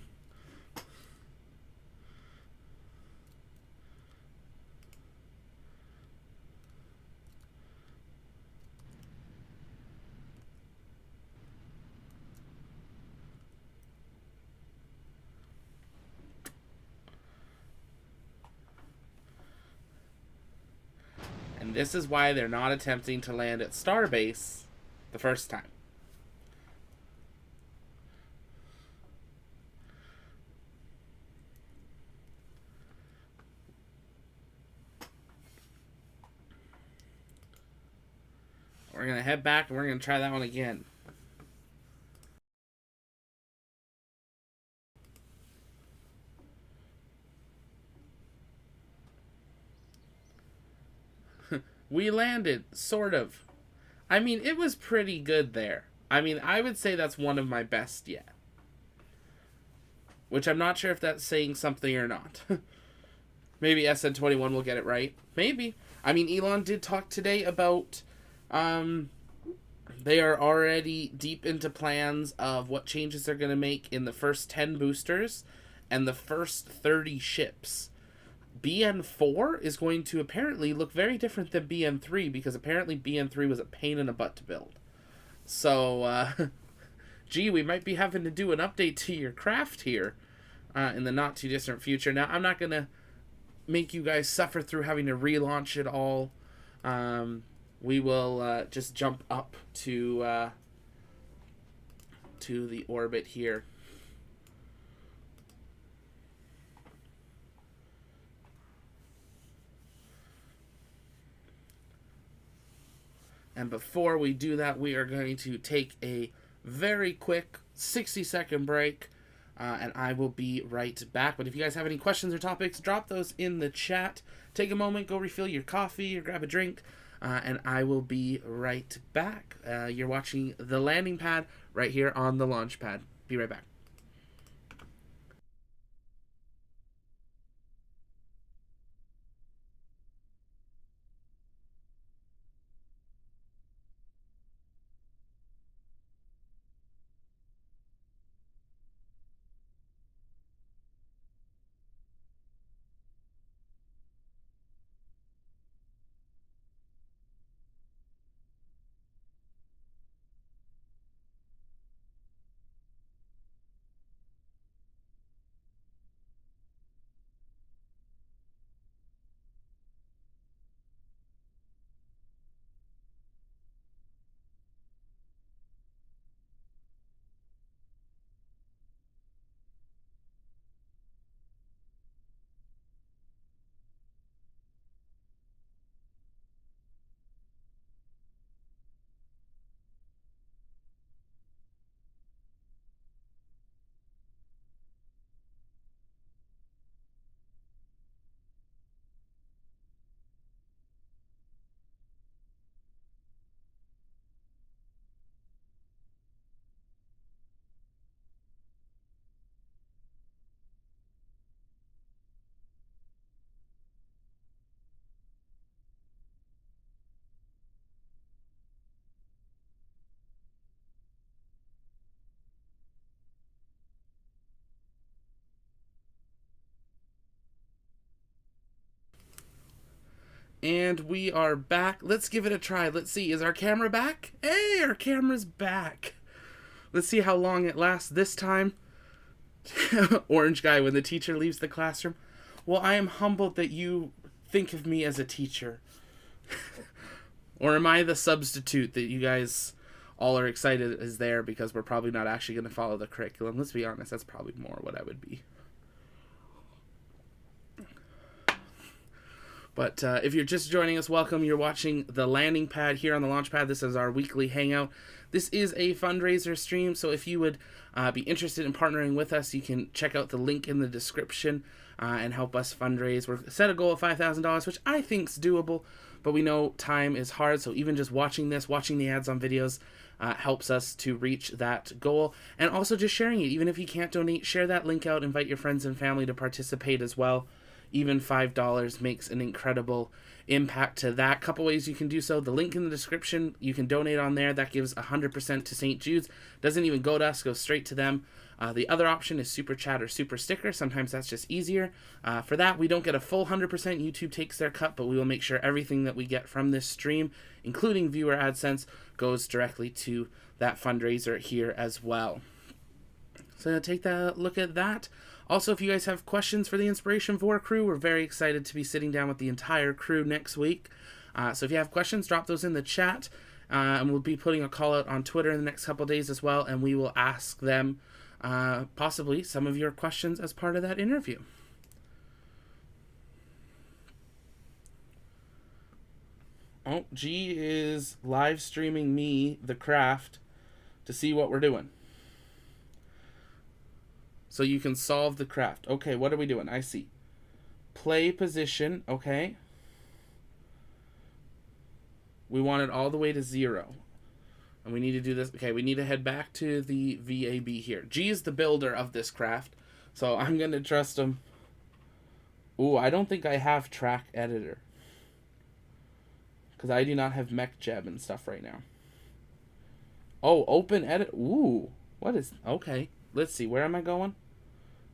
And this is why they're not attempting to land at Starbase the first time. We're going to head back and we're going to try that one again. We landed, sort of. I mean, it was pretty good there. I mean, I would say that's one of my best yet. Which I'm not sure if that's saying something or not. Maybe SN21 will get it right. Maybe. I mean, Elon did talk today about... they are already deep into plans of what changes they're going to make in the first 10 boosters and the first 30 ships. BN4 is going to apparently look very different than BN3 because apparently BN3 was a pain in the butt to build. So, gee, we might be having to do an update to your craft here in the not too distant future. Now, I'm not going to make you guys suffer through having to relaunch it all. We will just jump up to the orbit here. And before we do that, we are going to take a very quick 60-second break, and I will be right back. But if you guys have any questions or topics, drop those in the chat. Take a moment, go refill your coffee or grab a drink, and I will be right back. You're watching The Landing Pad right here on the launch pad. Be right back. And we are back. Let's give it a try. Let's see. Is our camera back? Hey, our camera's back. Let's see how long it lasts this time. Orange guy when the teacher leaves the classroom. Well, I am humbled that you think of me as a teacher. Or am I the substitute that you guys all are excited is there because we're probably not actually going to follow the curriculum? Let's be honest, that's probably more what I would be. But if you're just joining us, welcome. You're watching The Landing Pad here on the launch pad. This is our weekly hangout. This is a fundraiser stream, so if you would be interested in partnering with us, you can check out the link in the description and help us fundraise. We're set a goal of $5,000, which I think is doable, but we know time is hard, so even just watching this, watching the ads on videos, helps us to reach that goal. And also just sharing it. Even if you can't donate, share that link out. Invite your friends and family to participate as well. Even $5 makes an incredible impact to that. Couple ways you can do so. The link in the description, you can donate on there. That gives 100% to St. Jude's. Doesn't even go to us, goes straight to them. The other option is Super Chat or Super Sticker. Sometimes that's just easier. For that, we don't get a full 100%. YouTube takes their cut, but we will make sure everything that we get from this stream, including viewer AdSense, goes directly to that fundraiser here as well. So take a look at that. Also, if you guys have questions for the Inspiration 4 crew, we're very excited to be sitting down with the entire crew next week. So if you have questions, drop those in the chat. And we'll be putting a call out on Twitter in the next couple days as well, and we will ask them possibly some of your questions as part of that interview. Oh, G is live streaming me, the craft, to see what we're doing. So you can solve the craft. Okay, what are we doing? I see. Play position, okay. We want it all the way to 0. And we need to do this. Okay, we need to head back to the VAB here. G is the builder of this craft, so I'm going to trust him. Ooh, I don't think I have track editor, because I do not have mech jeb and stuff right now. Oh, open edit. Ooh, what is... Okay, let's see. Where am I going?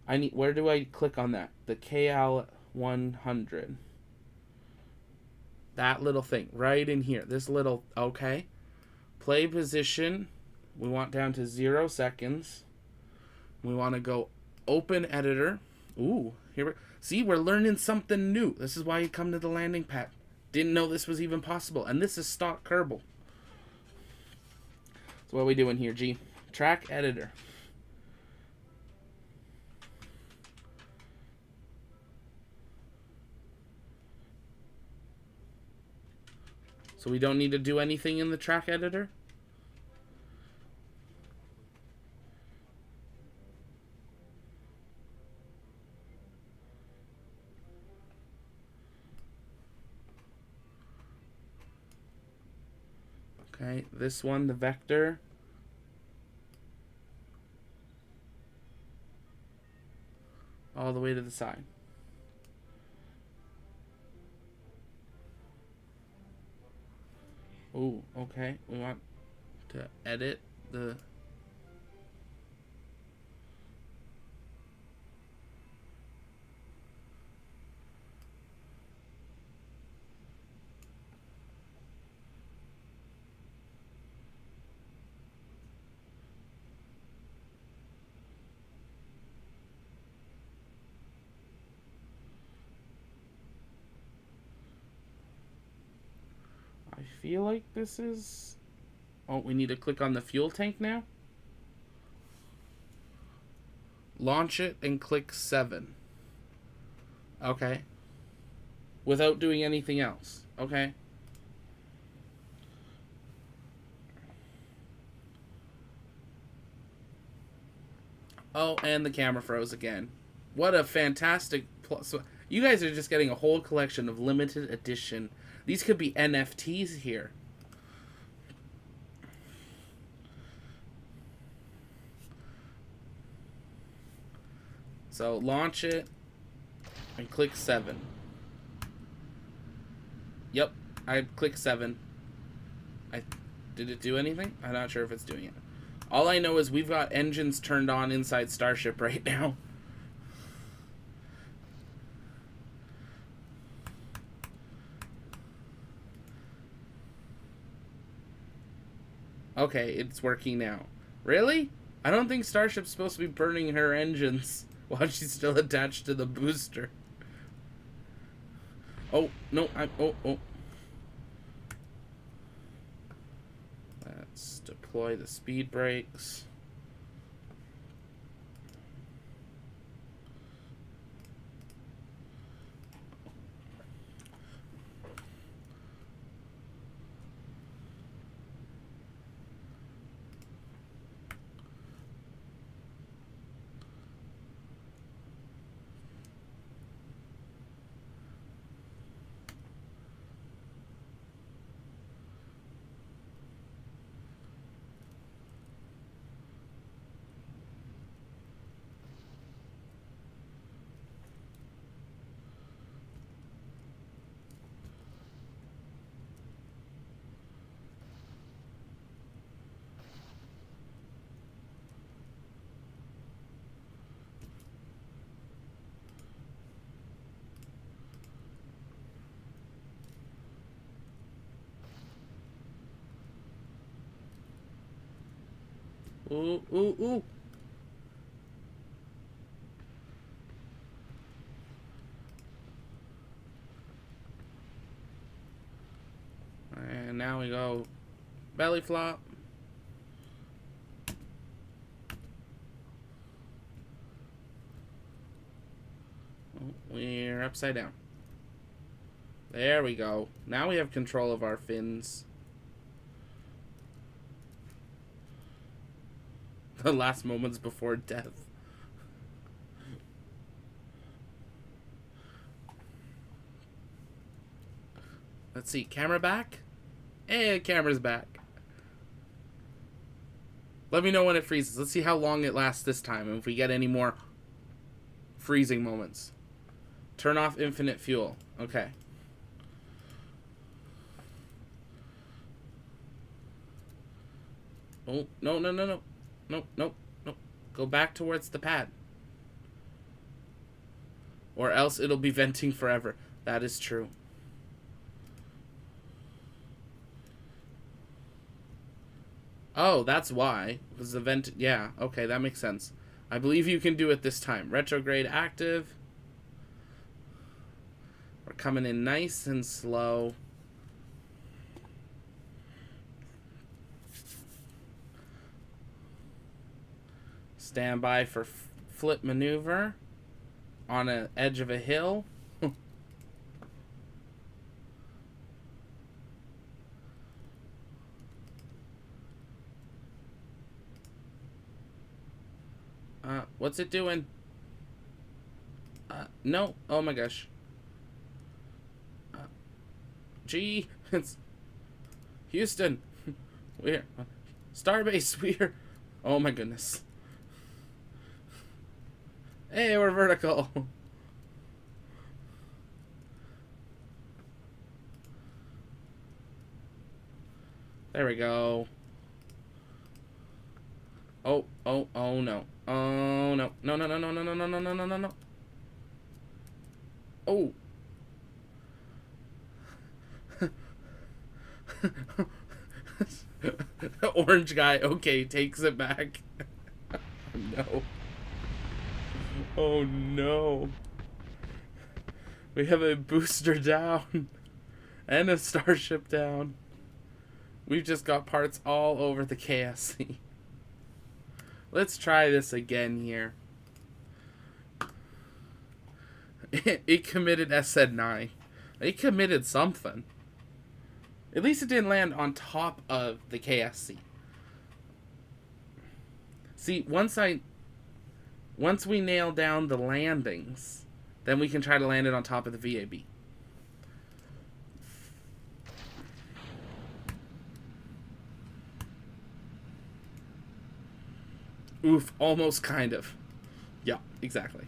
Where do I click on that? The KL 100. That little thing right in here. This little... Okay. Play position, we want down to 0 seconds. We want to go open editor. Ooh, see, we're learning something new. This is why you come to the landing pad. Didn't know this was even possible. And this is stock Kerbal. So what are we doing here, G? Track editor. So we don't need to do anything in the track editor? Okay, this one, the vector. All the way to the side. Oh, okay. We want to edit the... I feel like this is... Oh, we need to click on the fuel tank now? Launch it and click 7. Okay. Without doing anything else. Okay. Oh, and the camera froze again. What a fantastic... So you guys are just getting a whole collection of limited edition. These could be NFTs here. So launch it and click 7. Yep, I clicked 7. Did it do anything? I'm not sure if it's doing it. All I know is we've got engines turned on inside Starship right now. Okay, it's working now. Really? I don't think Starship's supposed to be burning her engines while she's still attached to the booster. Oh, no, oh. Let's deploy the speed brakes. Ooh, ooh, ooh. And now we go belly flop. Oh, we're upside down. There we go. Now we have control of our fins. The last moments before death. Let's see. Camera back? Hey, camera's back. Let me know when it freezes. Let's see how long it lasts this time and if we get any more freezing moments. Turn off infinite fuel. Okay. Oh, no, no, no, no. Nope, nope, nope. Go back towards the pad. Or else it'll be venting forever. That is true. Oh, that's why. Because the vent... Yeah, okay, that makes sense. I believe you can do it this time. Retrograde active. We're coming in nice and slow. Stand by for flip maneuver on an edge of a hill. What's it doing? No. Oh my gosh. Gee, it's Houston. We're Starbase. We're. Oh my goodness. Hey, we're vertical. There we go. Oh, oh, oh no. Oh no. No, no, no, no, no, no, no, no, no, no, no, no. Oh. The orange guy, okay, takes it back. No. Oh no. We have a booster down. And a starship down. We've just got parts all over the KSC. Let's try this again here. It committed SN9. It committed something. At least it didn't land on top of the KSC. See, once we nail down the landings, then we can try to land it on top of the VAB. Oof, almost kind of. Yeah, exactly.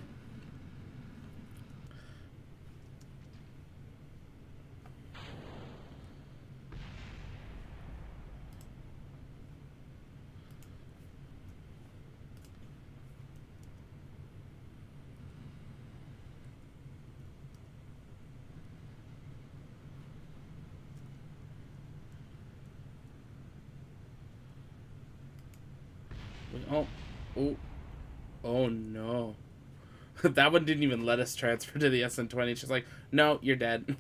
Oh, oh, oh no. That one didn't even let us transfer to the SN20. She's like, no, you're dead.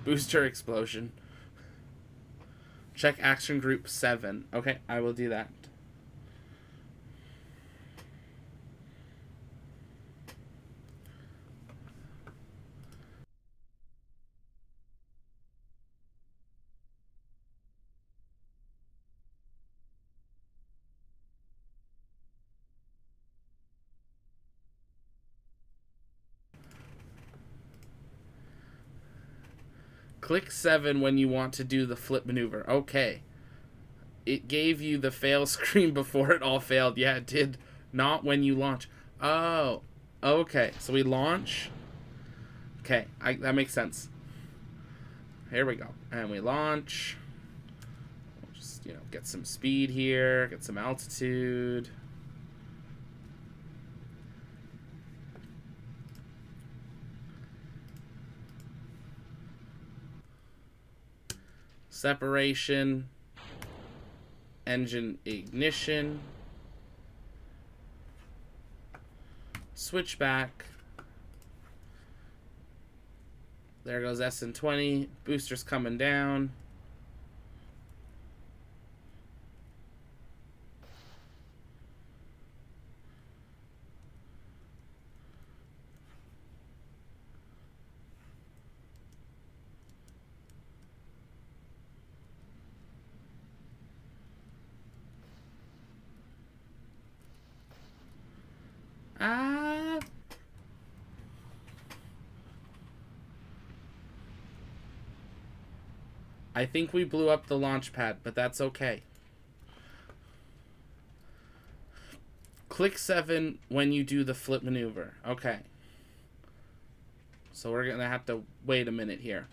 Booster explosion. Check action group 7. Okay, I will do that. Click 7 when you want to do the flip maneuver. Okay. It gave you the fail screen before it all failed. Yeah, it did. Not when you launch. Oh. Okay. So we launch. Okay. That makes sense. Here we go. And we launch. We'll just, get some speed here. Get some altitude. Separation. Engine ignition. switch back. There goes SN20. Booster's coming down. I think we blew up the launch pad, but that's okay. Click 7 when you do the flip maneuver. Okay. So we're going to have to wait a minute here.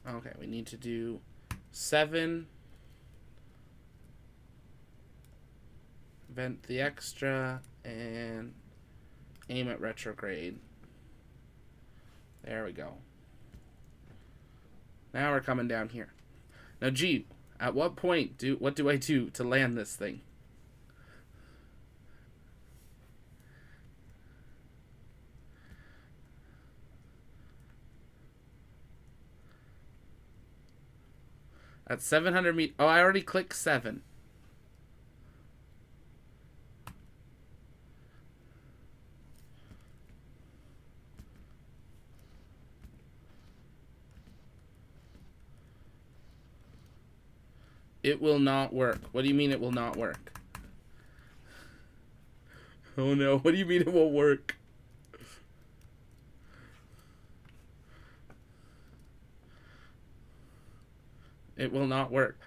Okay, we need to do 7. Vent the extra and aim at retrograde. There we go. Now we're coming down here. Now, G, at what point what do I do to land this thing? At 700 meters. Oh, I already clicked 7. It will not work. What do you mean it will not work? Oh no, what do you mean it won't work? It will not work.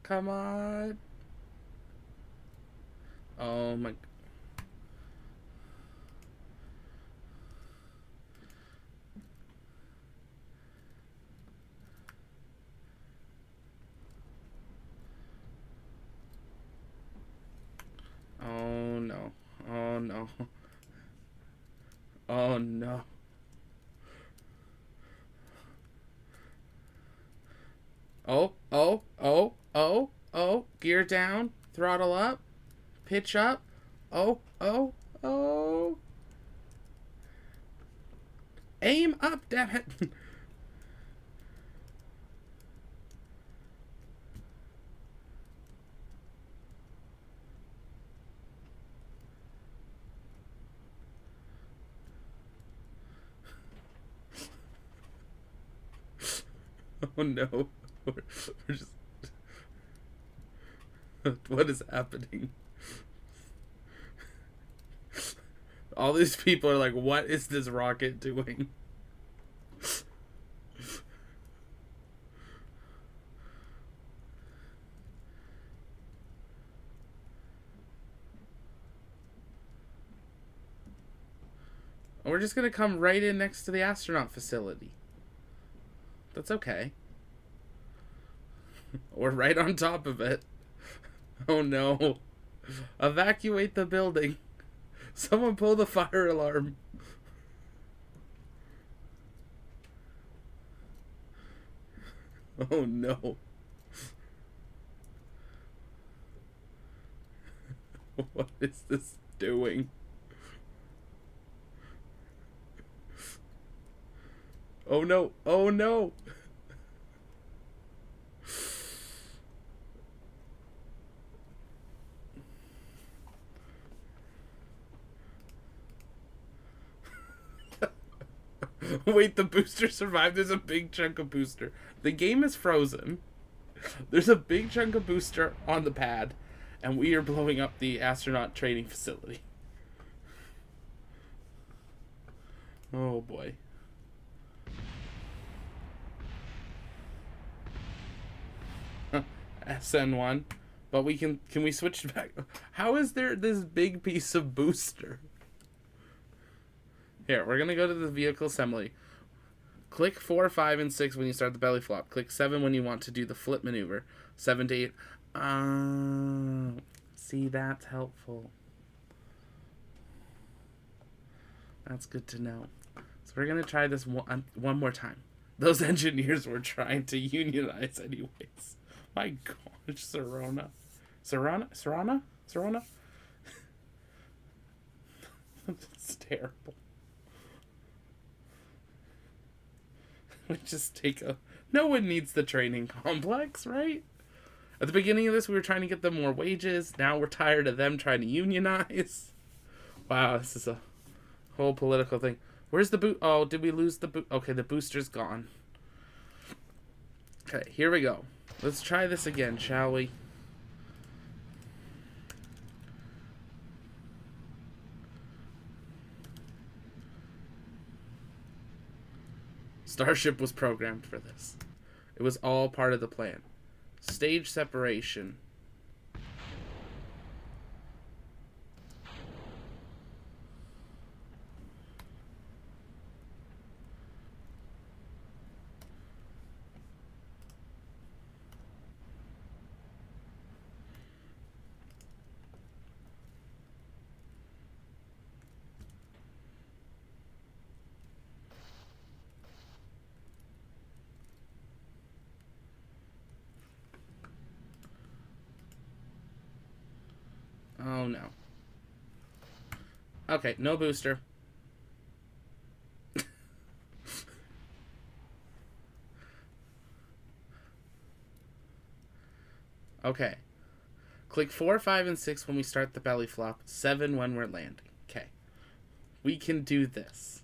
Come on. Oh my. Oh no. Oh no. Oh no. Oh, oh, oh, oh, oh. Gear down. Throttle up. Pitch up. Oh, oh, oh. Aim up, damn it. Oh no. We're just... What is happening? All these people are like, what is this rocket doing? We're just gonna come right in next to the astronaut facility. That's okay. We're right on top of it. Oh no. Evacuate the building. Someone pull the fire alarm. Oh no. What is this doing? Oh no. Oh no. Wait, the booster survived. There's a big chunk of booster. The game is frozen. There's a big chunk of booster on the pad, and we are blowing up the astronaut training facility. Oh boy. SN1. But we can we switch back? How is there this big piece of booster? Here, we're gonna go to the vehicle assembly. Click 4, 5, and 6 when you start the belly flop. Click 7 when you want to do the flip maneuver. 7 to 8. See, that's helpful. That's good to know. So we're gonna try this one more time. Those engineers were trying to unionize anyways. My gosh, Serona. It's terrible. We just take a... No one needs the training complex, right? At the beginning of this, we were trying to get them more wages. Now we're tired of them trying to unionize. Wow, this is a whole political thing. Where's the boot? Oh, did we lose the boot? Okay, the booster's gone. Okay, here we go. Let's try this again, shall we? Starship was programmed for this. It was all part of the plan. Stage separation. Oh no. Okay, no booster. Okay. Click 4, 5, and 6 when we start the belly flop. 7 when we're landing. Okay. We can do this.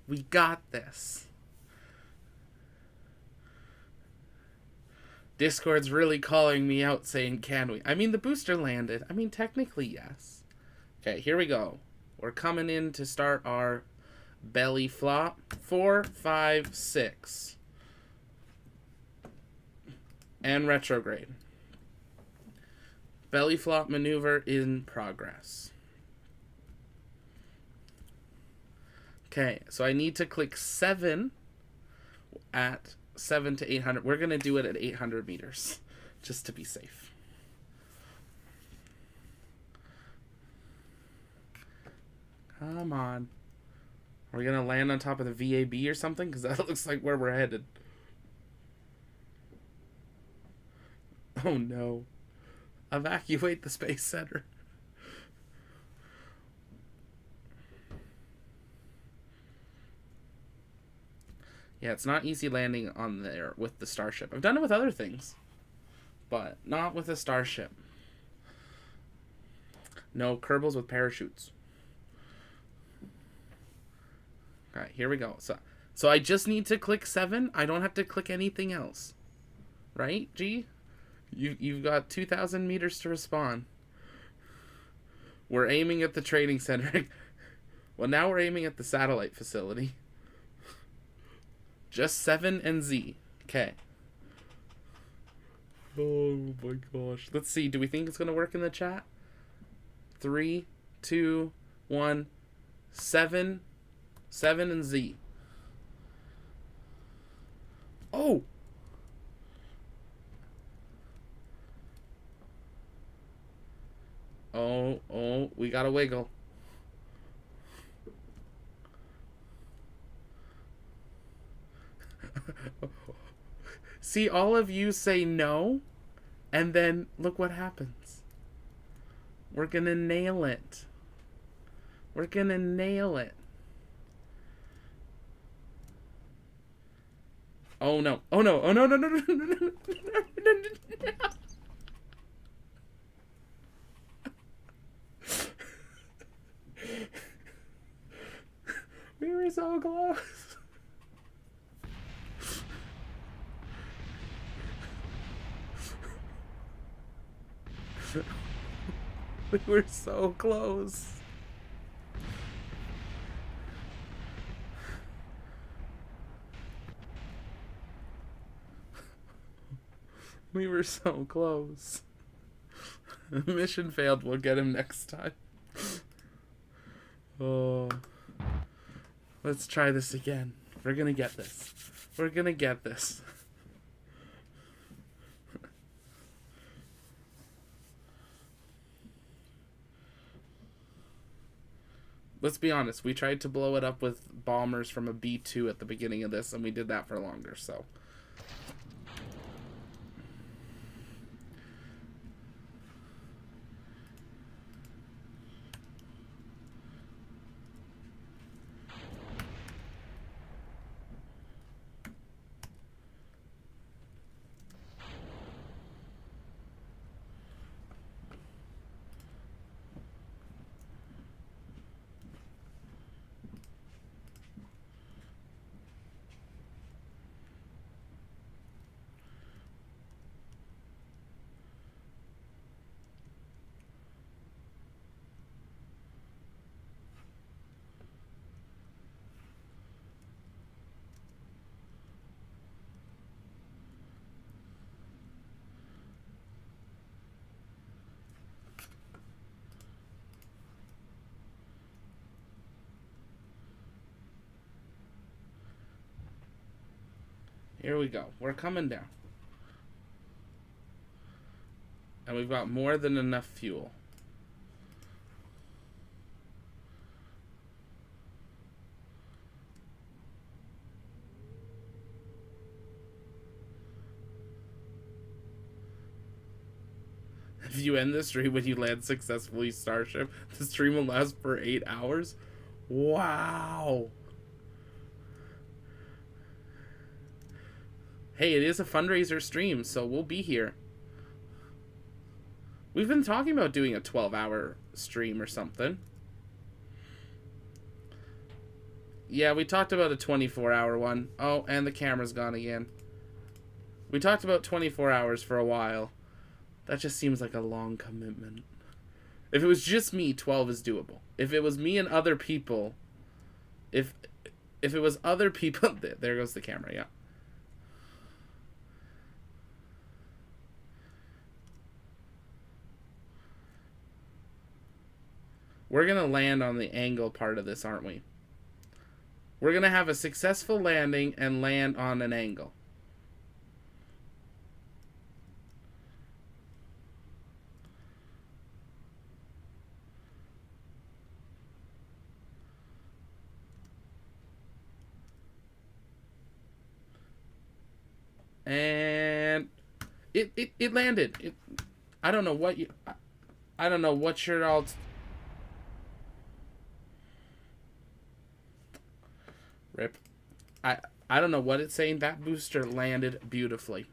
We got this. Discord's really calling me out saying, can we? I mean, the booster landed. I mean, technically, yes. Okay, here we go. We're coming in to start our belly flop. 4, 5, 6. And retrograde. Belly flop maneuver in progress. Okay, so I need to click 7 at 7 to 800. We're going to do it at 800 meters, just to be safe. Come on. Are we going to land on top of the VAB or something? Because that looks like where we're headed. Oh no. Evacuate the space center. Yeah, it's not easy landing on there with the Starship. I've done it with other things, but not with a Starship. No Kerbals with parachutes. Alright, here we go. So I just need to click 7. I don't have to click anything else. Right, G? You've got 2,000 meters to respawn. We're aiming at the training center. Well, now we're aiming at the satellite facility. Just 7 and Z. Okay. Oh my gosh. Let's see. Do we think it's going to work in the chat? 3, 2, 1. 7. 7 and Z. Oh! Oh, we got to wiggle. See, all of you say no, and then look what happens. We're gonna nail it. We're gonna nail it. Oh no. Oh no. Oh no, no, no, no, no, no, no, no. We were so close. We were so close. We were so close. Mission failed. We'll get him next time. Oh. Let's try this again. We're gonna get this. We're gonna get this. Let's be honest. We tried to blow it up with bombers from a B-2 at the beginning of this, and we did that for longer, so... Here we go. We're coming down. And we've got more than enough fuel. If you end the stream when you land successfully Starship, the stream will last for 8 hours. Wow. Hey, it is a fundraiser stream, so we'll be here. We've been talking about doing a 12-hour stream or something. Yeah, we talked about a 24-hour one. Oh, and the camera's gone again. We talked about 24 hours for a while. That just seems like a long commitment. If it was just me, 12 is doable. If it was me and other people... If it was other people... There goes the camera, yeah. We're going to land on the angle part of this, aren't we? We're going to have a successful landing and land on an angle. And it landed. I don't know what you... I don't know what you're all... Rip. I don't know what it's saying. That booster landed beautifully.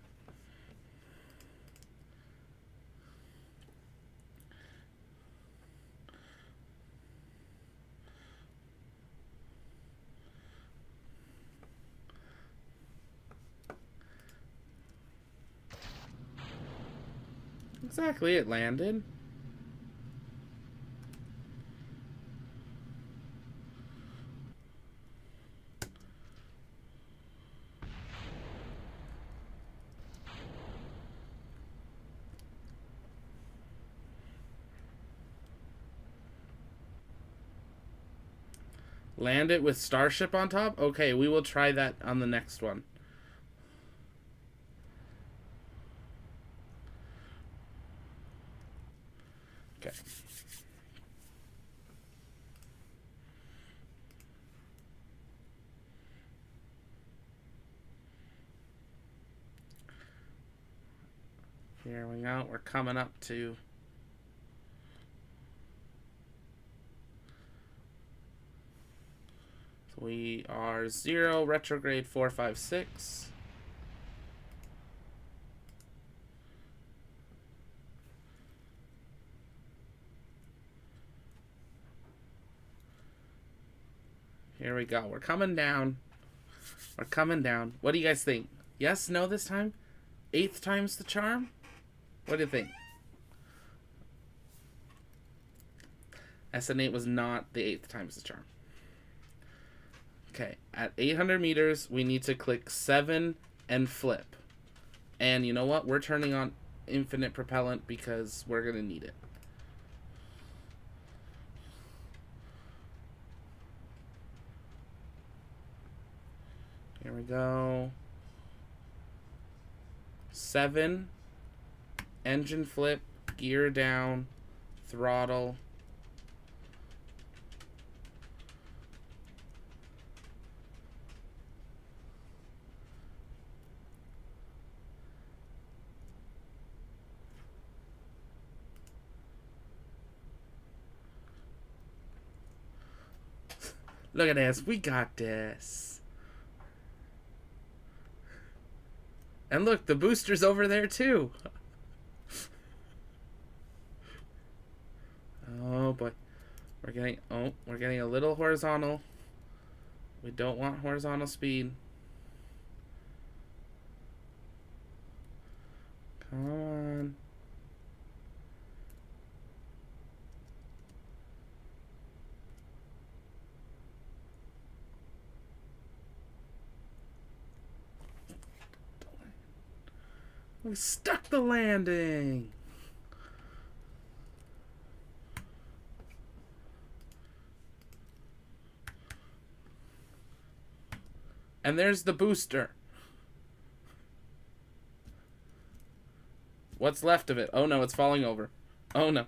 Exactly, it landed. Land it with Starship on top? Okay, we will try that on the next one. Okay. Here we go. We're coming up to... We are 0, retrograde 456. Here we go. We're coming down. We're coming down. What do you guys think? Yes? No this time? 8th time's the charm? What do you think? SN8 was not the 8th times the charm. Okay, at 800 meters, we need to click 7 and flip. And you know what? We're turning on infinite propellant because we're going to need it. Here we go. 7, engine flip, gear down, throttle. Look at this. We got this. And look, the booster's over there too. Oh boy. We're getting a little horizontal. We don't want horizontal speed. Come on. We stuck the landing. And there's the booster. What's left of it? Oh no, it's falling over. Oh no.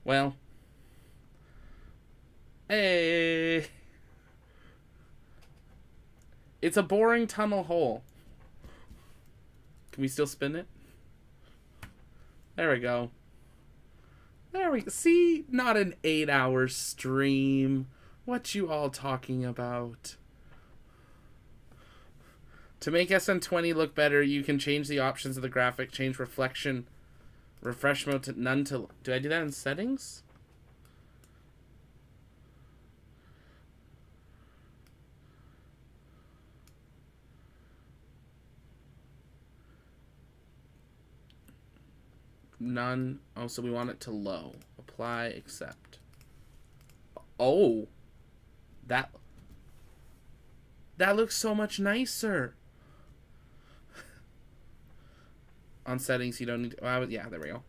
Well. Hey. It's a boring tunnel hole. Can we still spin it? There we go. There we go. See? Not an 8-hour stream. What you all talking about? To make SN20 look better, you can change the options of the graphic. Change reflection. Refresh mode to none to... Do I do that in settings? None. Oh, so we want it to low. Apply, accept. Oh. That looks so much nicer. On settings, you don't need to... yeah, there we go.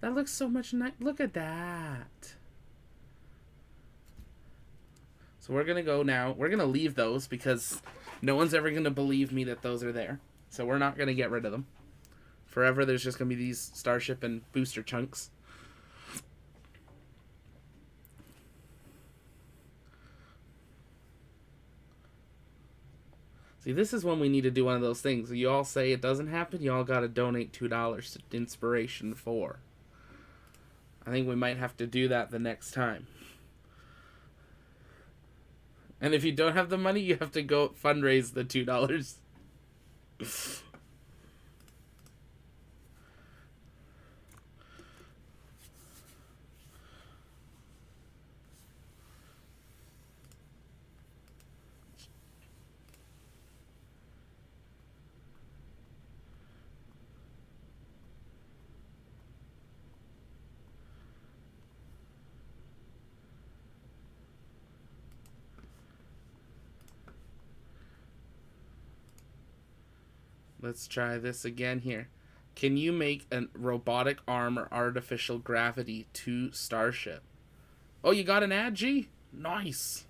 That looks so much nice. Look at that. So we're going to go now. We're going to leave those because no one's ever going to believe me that those are there. So we're not going to get rid of them. Forever, there's just going to be these Starship and booster chunks. See, this is when we need to do one of those things. You all say it doesn't happen, you all got to donate $2 to Inspiration 4. I think we might have to do that the next time. And if you don't have the money, you have to go fundraise the $2. Let's try this again here. Can you make a robotic arm or artificial gravity to Starship? Oh, you got an ad, G? Nice.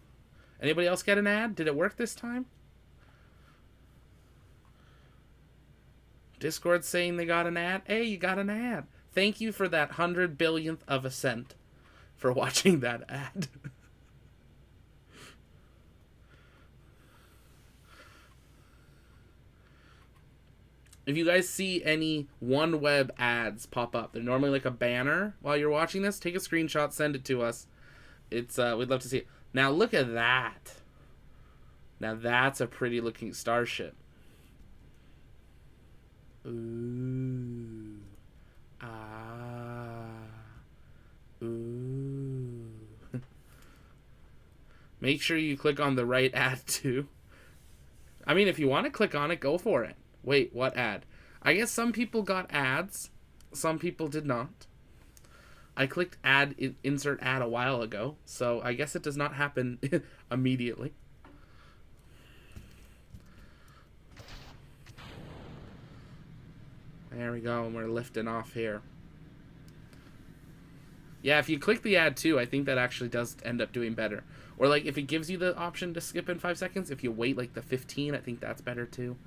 Anybody else get an ad? Did it work this time? Discord saying they got an ad. Hey, you got an ad. Thank you for that 100 billionth of a cent for watching that ad. If you guys see any OneWeb ads pop up, they're normally like a banner while you're watching this, take a screenshot, send it to us. It's we'd love to see it. Now look at that. Now that's a pretty looking Starship. Ooh. Ah. Ooh. Make sure you click on the right ad too. I mean, if you want to click on it, go for it. Wait, what ad? I guess some people got ads. Some people did not. I clicked insert ad a while ago, so I guess it does not happen immediately. There we go, and we're lifting off here. Yeah, if you click the ad too, I think that actually does end up doing better. Or like if it gives you the option to skip in 5 seconds, if you wait like the 15, I think that's better too.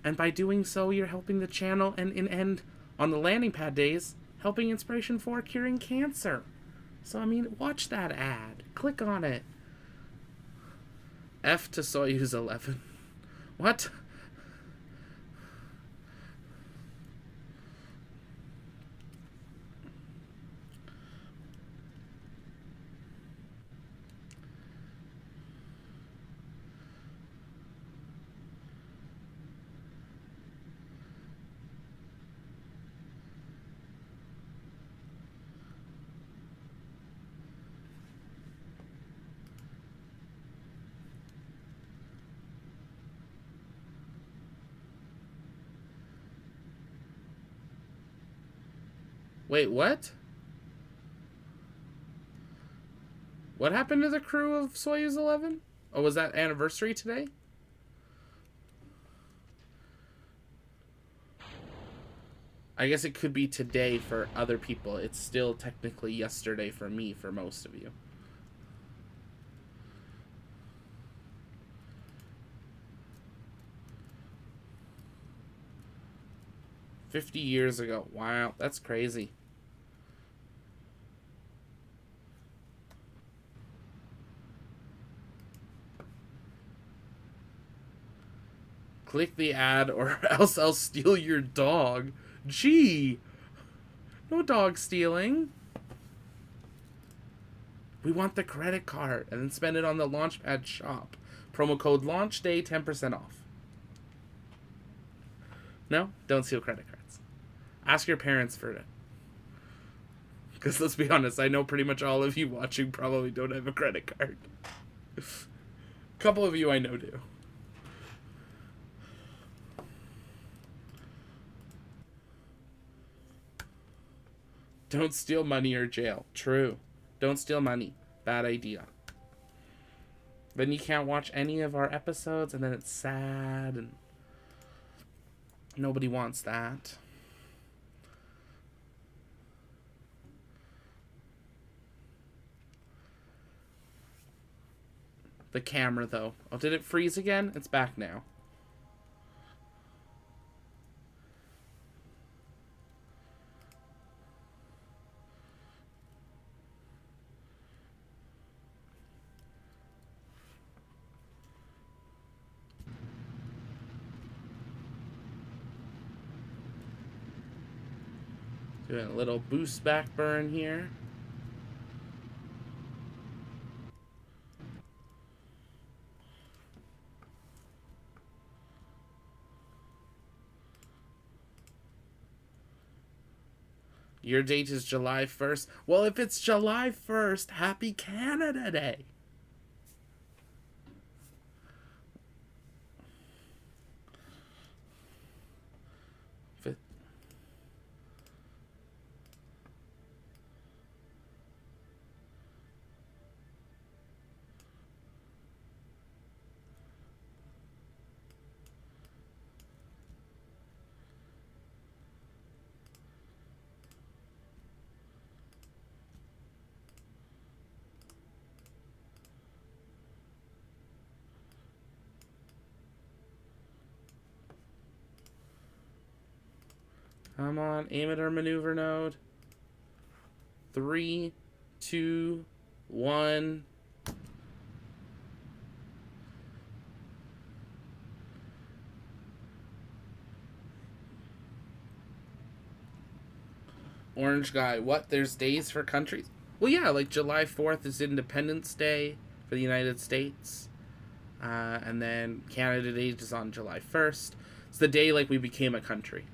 And by doing so, you're helping the channel and end on the landing pad days, helping Inspiration 4 curing cancer. So I mean, watch that ad. Click on it. F to Soyuz 11. What? Wait, what? What happened to the crew of Soyuz 11? Oh, was that anniversary today? I guess it could be today for other people. It's still technically yesterday for me, for most of you. $50 ago. Wow, that's crazy. Click the ad or else I'll steal your dog. Gee, no dog stealing. We want the credit card and then spend it on the Launchpad shop. Promo code LAUNCHDAY, 10% off. No, don't steal credit cards. Ask your parents for it. Because let's be honest, I know pretty much all of you watching probably don't have a credit card. A couple of you I know do. Don't steal money or jail. True. Don't steal money. Bad idea. Then you can't watch any of our episodes, and then it's sad, and nobody wants that. The camera, though. Oh, did it freeze again? It's back now. Doing a little boost back burn here. Your date is July 1st. Well, if it's July 1st, happy Canada Day. Come on, aim at our maneuver node. 3, 2, 1. Orange guy, what? There's days for countries? Well, yeah, like July 4th is Independence Day for the United States. And then Canada Day is on July 1st. It's the day like we became a country.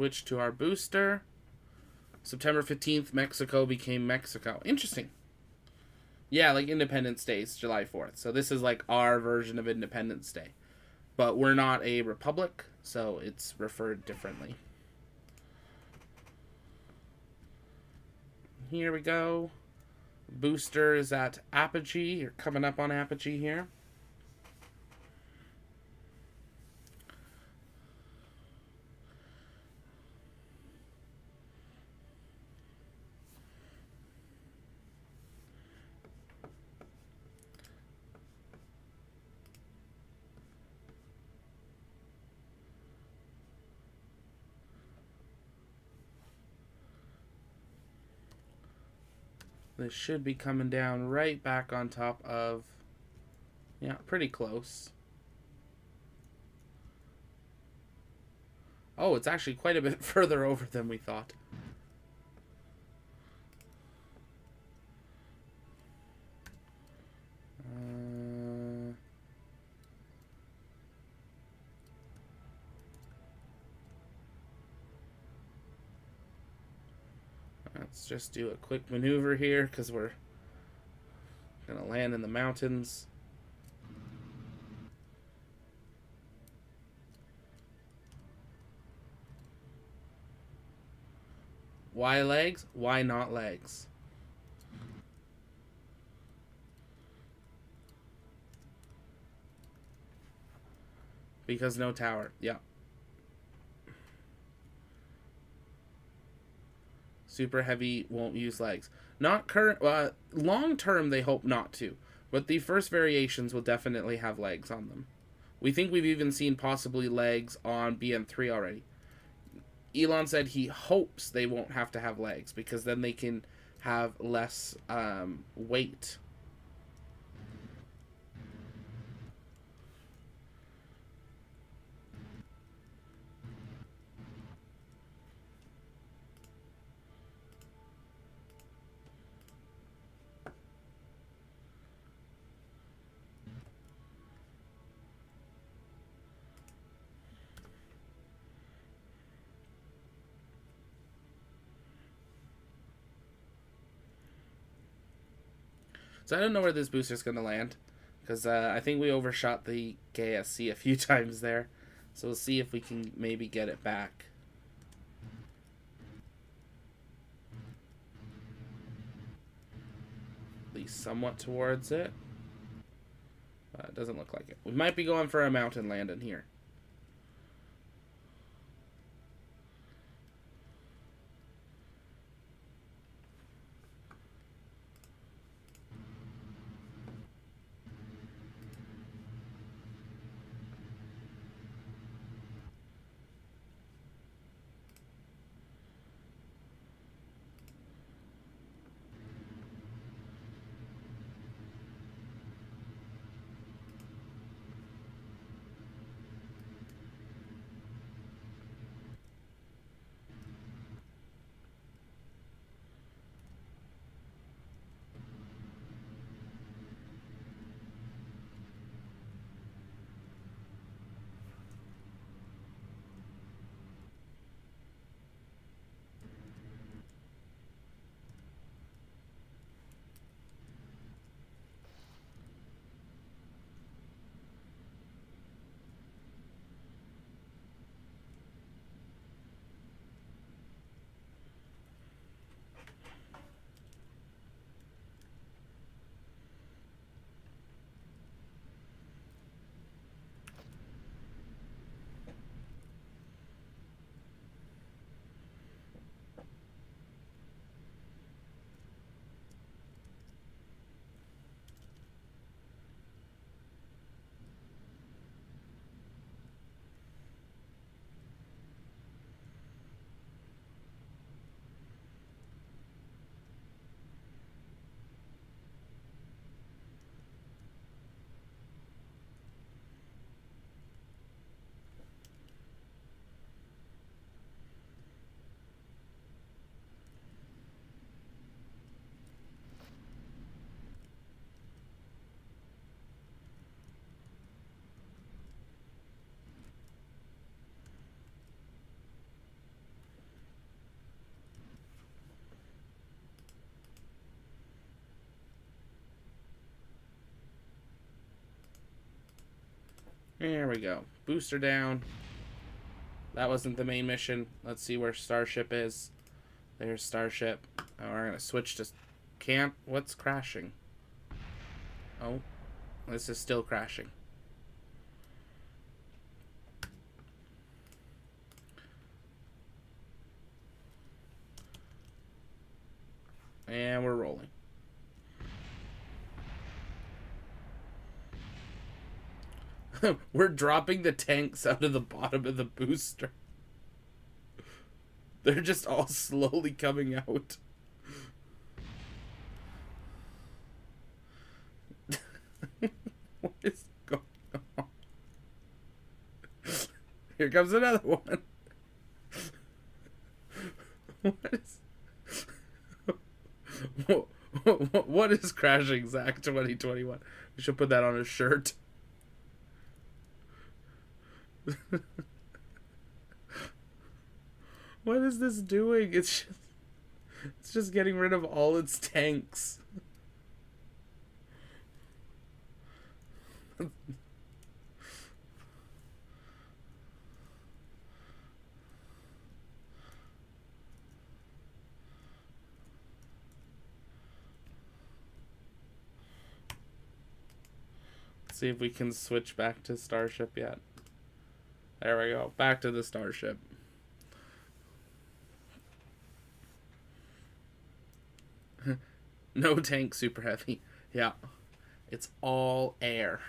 switch to our booster. September 15th, Mexico became Mexico. Interesting. Yeah, like Independence Day is July 4th. So this is like our version of Independence Day. But we're not a republic, so it's referred differently. Here we go. Booster is at Apogee. You're coming up on Apogee here. This should be coming down right back on top of, yeah, pretty close. Oh, it's actually quite a bit further over than we thought. Let's just do a quick maneuver here because we're going to land in the mountains. Why legs? Why not legs? Because no tower. Yeah. Super Heavy won't use legs. Not current. Long term, they hope not to. But the first variations will definitely have legs on them. We think we've even seen possibly legs on BN3 already. Elon said he hopes they won't have to have legs because then they can have less weight. So I don't know where this booster's going to land because I think we overshot the KSC a few times there. So we'll see if we can maybe get it back. At least somewhat towards it. It doesn't look like it. We might be going for a mountain landing here. There we go. Booster down. That wasn't the main mission. Let's see where Starship is. There's Starship. Oh, we're going to switch to camp. What's crashing? Oh, this is still crashing. And we're rolling. We're dropping the tanks out of the bottom of the booster. They're just all slowly coming out. What is going on? Here comes another one. What is crashing, Zach 2021? We should put that on a shirt. What is this doing? It's just getting rid of all its tanks. See if we can switch back to Starship yet. There we go. Back to the Starship. No tank super heavy. Yeah. It's all air.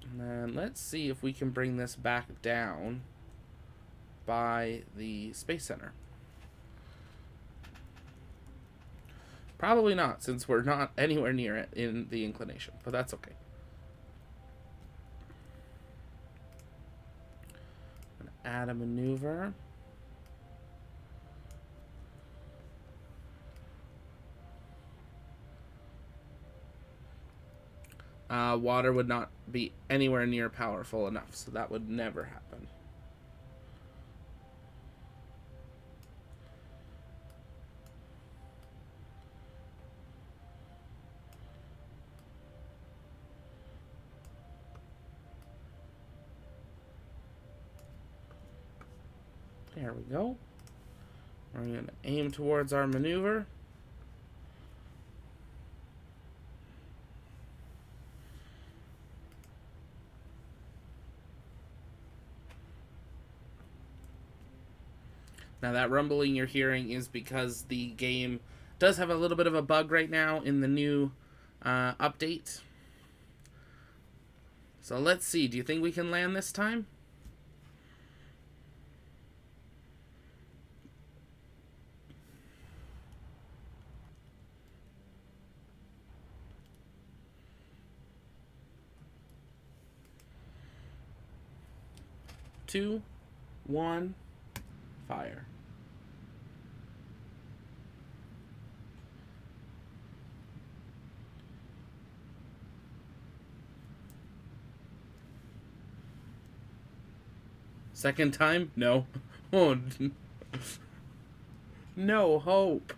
And then let's see if we can bring this back down by the Space Center. Probably not, since we're not anywhere near it in the inclination, but that's okay. I'm gonna add a maneuver. Water would not be anywhere near powerful enough, so that would never happen. There we go. We're going to aim towards our maneuver. Now that rumbling you're hearing is because the game does have a little bit of a bug right now in the new update. So let's see. Do you think we can land this time? Two, one, fire. Second time? No. Oh, no hope.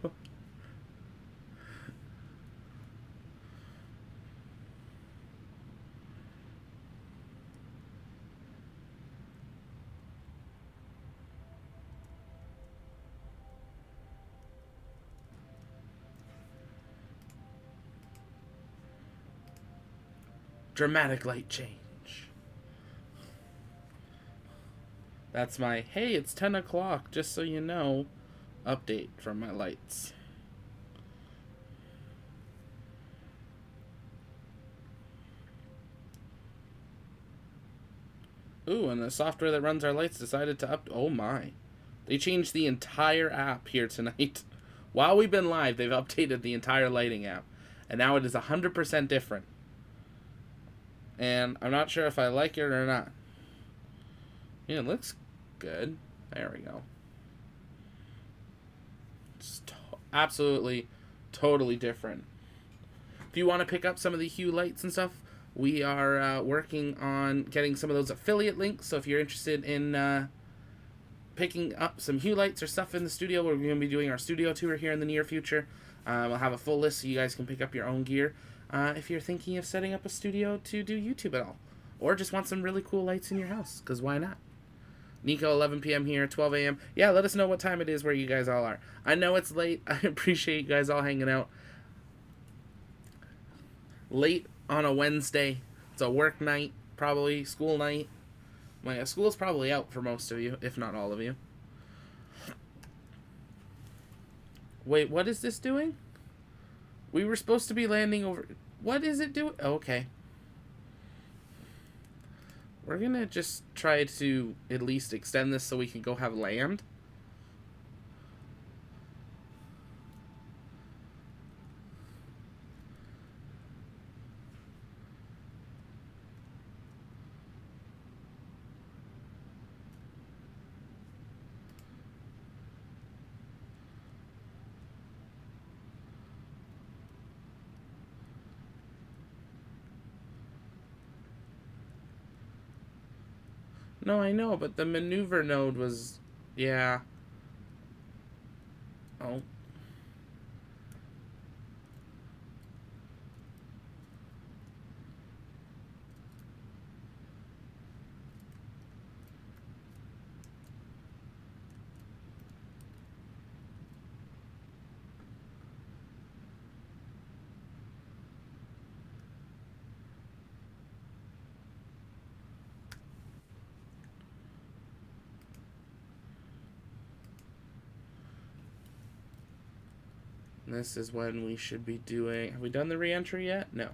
Dramatic light change. That's my, hey, it's 10 o'clock, just so you know, update from my lights. Ooh, and the software that runs our lights decided to oh my. They changed the entire app here tonight. While we've been live, they've updated the entire lighting app. And now it is 100% different. And I'm not sure if I like it or not. Yeah, it looks good. There we go. It's absolutely, totally different. If you want to pick up some of the Hue lights and stuff, we are working on getting some of those affiliate links. So if you're interested in picking up some Hue lights or stuff in the studio, we're going to be doing our studio tour here in the near future. We'll have a full list so you guys can pick up your own gear. if you're thinking of setting up a studio to do YouTube at all. Or just want some really cool lights in your house, because why not? Nico, 11 p.m. here, 12 a.m. Yeah, let us know what time it is where you guys all are. I know it's late. I appreciate you guys all hanging out. Late on a Wednesday. It's a work night, probably school night. Well, school's probably out for most of you, if not all of you. Wait, what is this doing? We were supposed to be landing over... What is it doing? Oh, okay. We're gonna just try to at least extend this so we can go have land. No, I know, but the maneuver node was... Yeah. Oh. This is when we should be doing... Have we done the re-entry yet? No.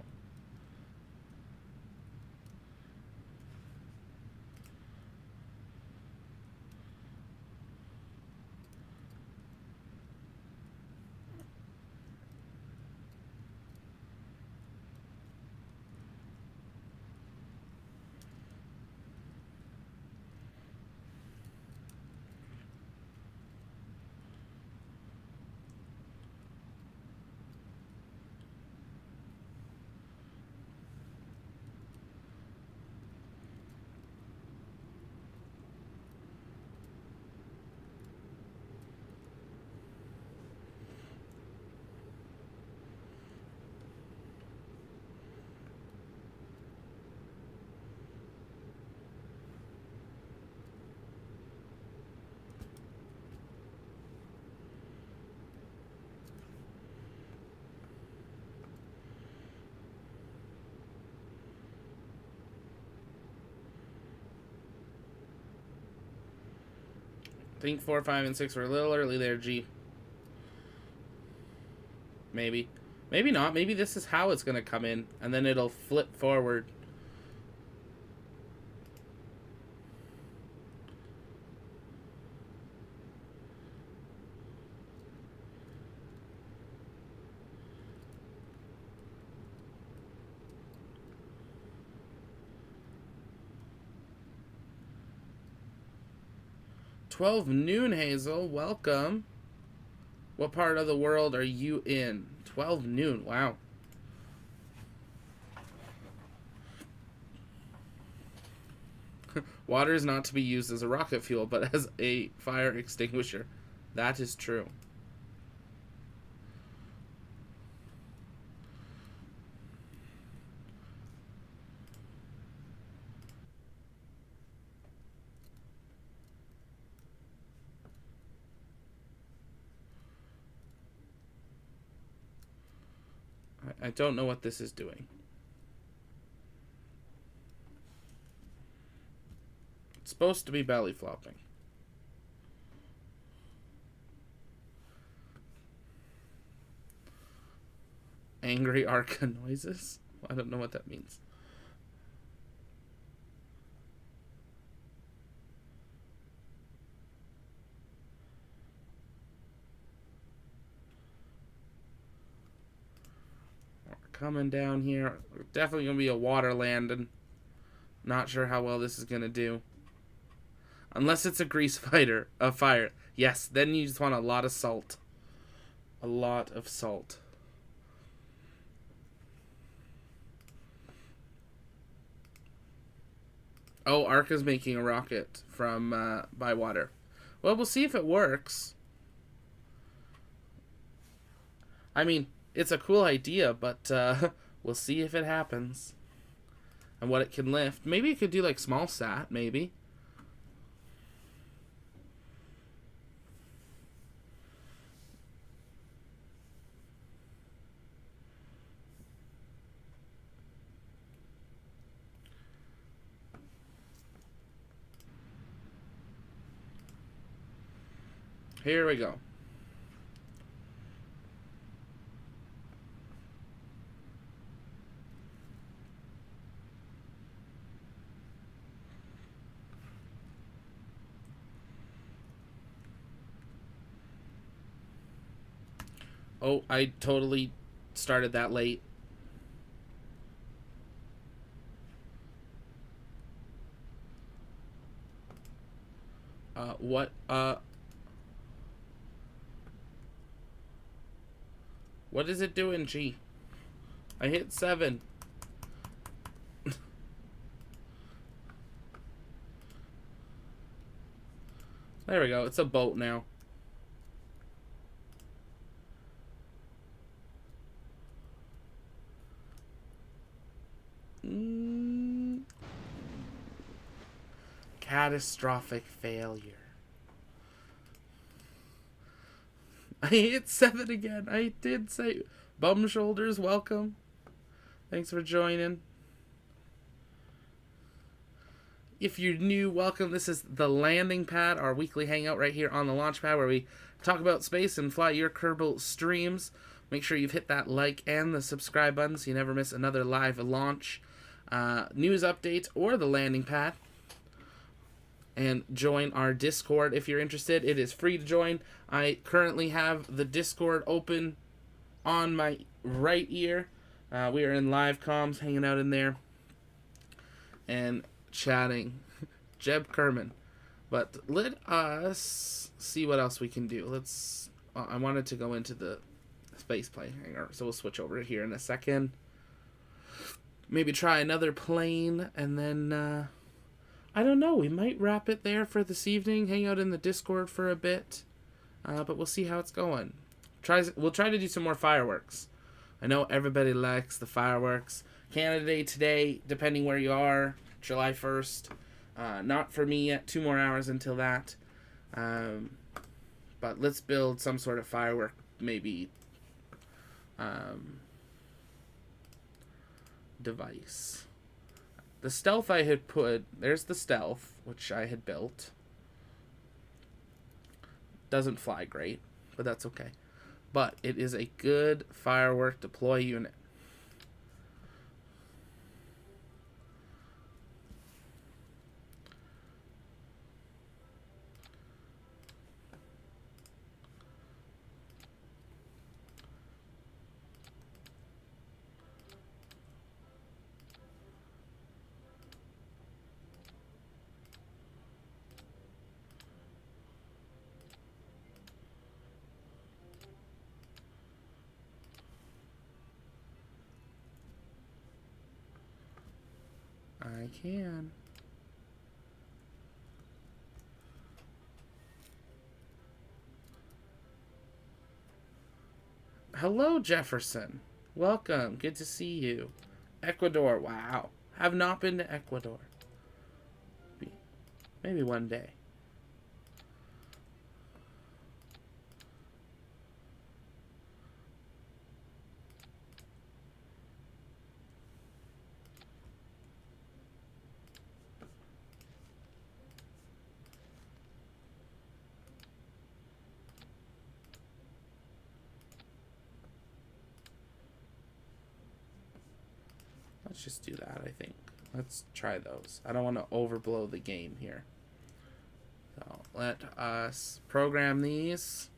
I think 4, 5, and 6 were a little early there, G. Maybe. Maybe not. Maybe this is how it's going to come in, and then it'll flip forward. £12 Hazel. Welcome. What part of the world are you in? 12 noon. Wow. Water is not to be used as a rocket fuel, but as a fire extinguisher. That is true. I don't know what this is doing. It's supposed to be belly flopping. Angry Arca noises? I don't know what that means. Coming down here. Definitely going to be a water landing. Not sure how well this is going to do. Unless it's a grease fighter. A fire. Yes, then you just want a lot of salt. A lot of salt. Oh, Arca's making a rocket from by water. Well, we'll see if it works. I mean... It's a cool idea, but We'll see if it happens. And what it can lift. Maybe it could do like small sat, maybe. Here we go. Oh, I totally started that late. What is it doing, G? I hit 7. There we go. It's a boat now. Catastrophic failure. I hit 7 again. I did say bum shoulders, welcome. Thanks for joining. If you're new, welcome. This is the landing pad, our weekly hangout right here on the launch pad where we talk about space and fly your Kerbal streams. Make sure you've hit that like and the subscribe button so you never miss another live launch, news updates, or the landing pad. And join our Discord if you're interested. It is free to join. I currently have the Discord open on my right ear. We are in live comms, hanging out in there and chatting. Jeb Kerman. But let us see what else we can do. Let's. I wanted to go into the space plane hangar, so we'll switch over here in a second. Maybe try another plane, and then I don't know. We might wrap it there for this evening. Hang out in the Discord for a bit, but we'll see how it's going. We'll try to do some more fireworks. I know everybody likes the fireworks. Canada Day today, depending where you are, July 1st. Not for me yet. 2 more hours until that. But let's build some sort of firework, maybe. Device. The stealth I had put... There's the stealth, which I had built. Doesn't fly great, but that's okay. But it is a good firework deploy unit. I can. Hello, Jefferson. Welcome. Good to see you. Ecuador. Wow. Have not been to Ecuador. Maybe one day. Let's just do that, I think. Let's try those. I don't want to overblow the game here. So let us program these.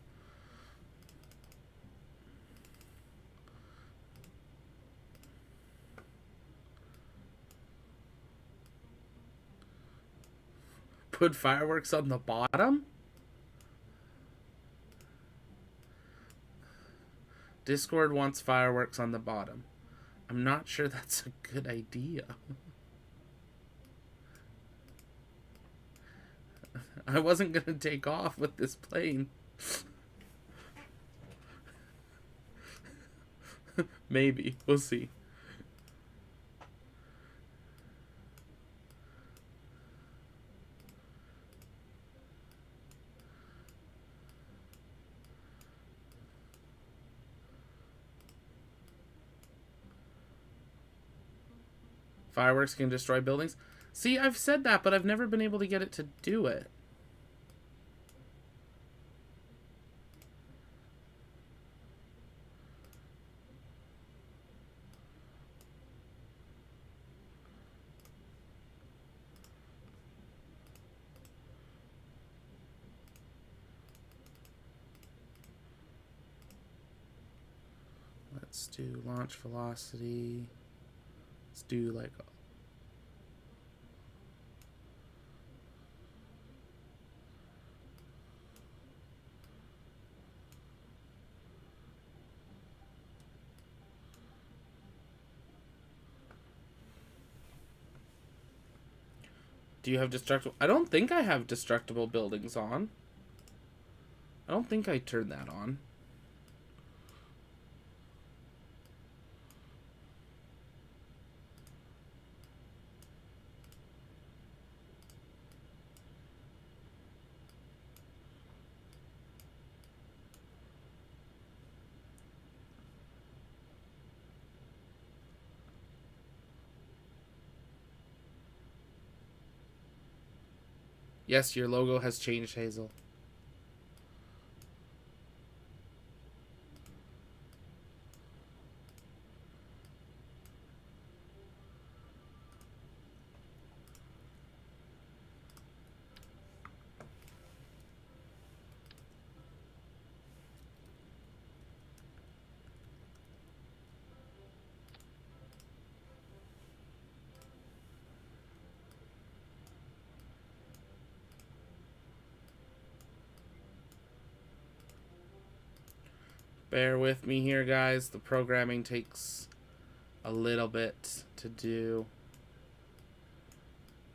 Put fireworks on the bottom? Discord wants fireworks on the bottom. I'm not sure that's a good idea. I wasn't going to take off with this plane. Maybe. We'll see. Fireworks can destroy buildings. See, I've said that, but I've never been able to get it to do it. Let's do launch velocity. Let's do like... Do you have destructible... I don't think I have destructible buildings on. I don't think I turned that on. Yes, your logo has changed, Hazel. Bear with me here, guys. The programming takes a little bit to do.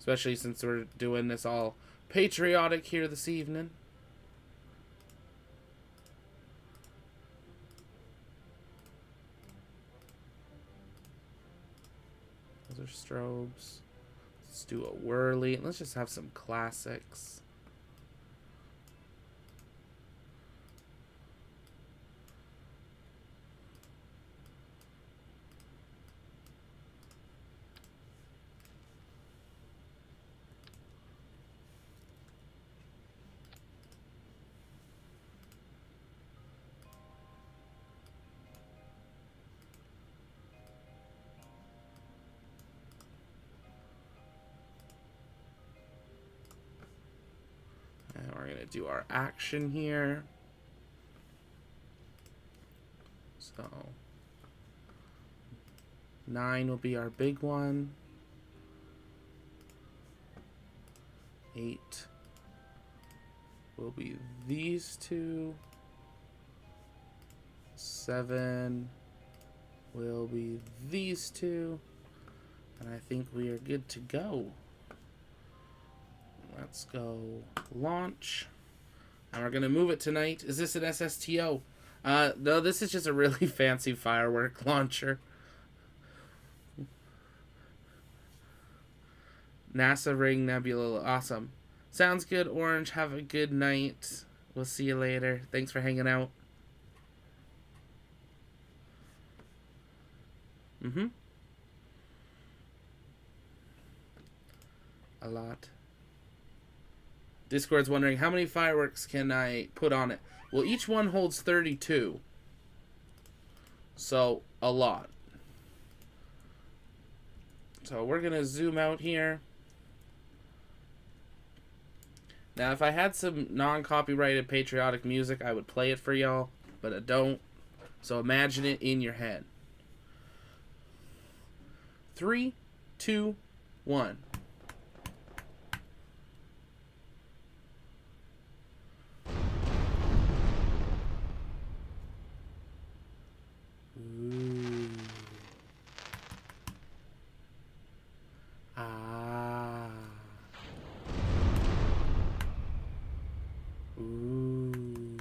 Especially since we're doing this all patriotic here this evening. Those are strobes. Let's do a whirly. Let's just have some classics. And we're going to do our action here. So 9 will be our big one. 8 will be these two. 7 will be these two. And I think we are good to go. Let's go launch. And we're going to move it tonight. Is this an SSTO? No, this is just a really fancy firework launcher. NASA Ring Nebula. Awesome. Sounds good, Orange. Have a good night. We'll see you later. Thanks for hanging out. A lot. Discord's wondering, how many fireworks can I put on it? Well, each one holds 32. So, a lot. So, we're going to zoom out here. Now, if I had some non-copyrighted patriotic music, I would play it for y'all. But I don't. So, imagine it in your head. 3, 2, 1. Ooh. Ah. Ooh.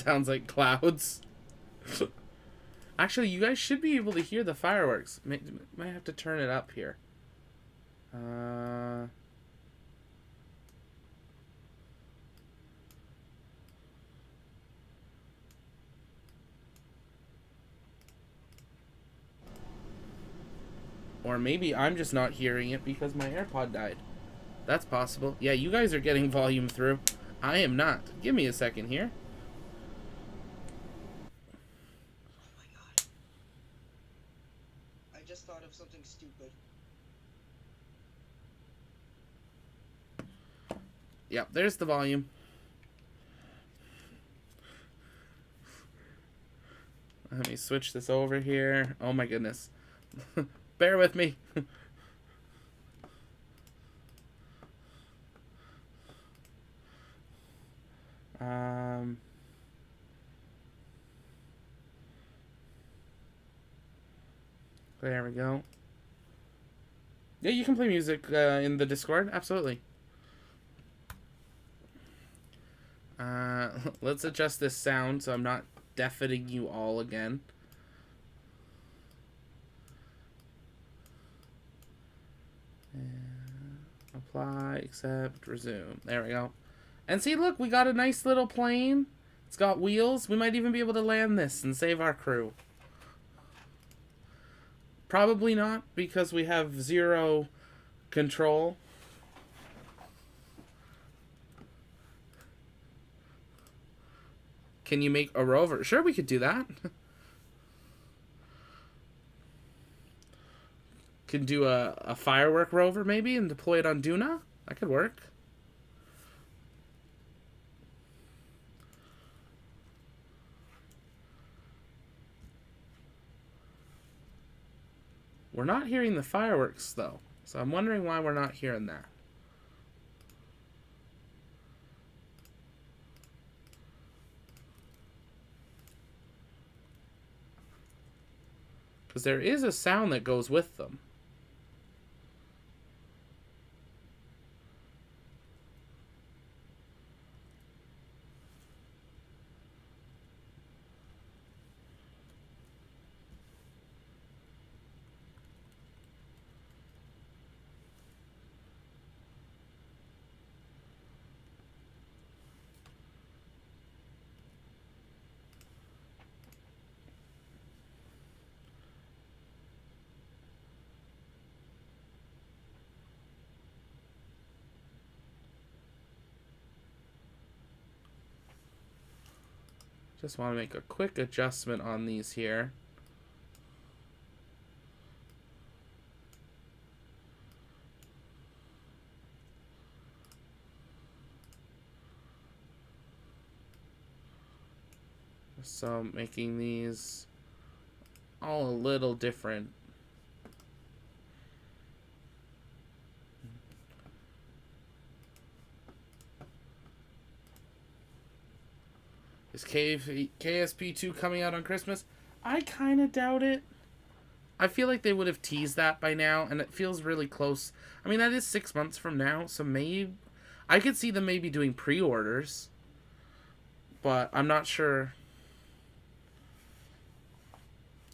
sounds like clouds. Actually, you guys should be able to hear the fireworks. Might have to turn it up here. Or maybe I'm just not hearing it because my AirPod died. That's possible. Yeah, you guys are getting volume through. I am not. Give me a second here. Oh my god. I just thought of something stupid. Yep, there's the volume. Let me switch this over here. Oh my goodness. Bear with me. There we go. Yeah, you can play music in the Discord. Absolutely. Let's adjust this sound so I'm not deafening you all again. Apply, accept, resume. There we go. And see, look, we got a nice little plane. It's got wheels. We might even be able to land this and save our crew. Probably not, because we have 0 control. Can you make a rover? Sure, we could do that. Can do a firework rover, maybe, and deploy it on Duna? That could work. We're not hearing the fireworks, though. So I'm wondering why we're not hearing that. Because there is a sound that goes with them. Just want to make a quick adjustment on these here. So making these all a little different. Is KSP2 coming out on Christmas? I kind of doubt it. I feel like they would have teased that by now, and it feels really close. I mean, that is 6 months from now, so maybe I could see them maybe doing pre-orders, but I'm not sure.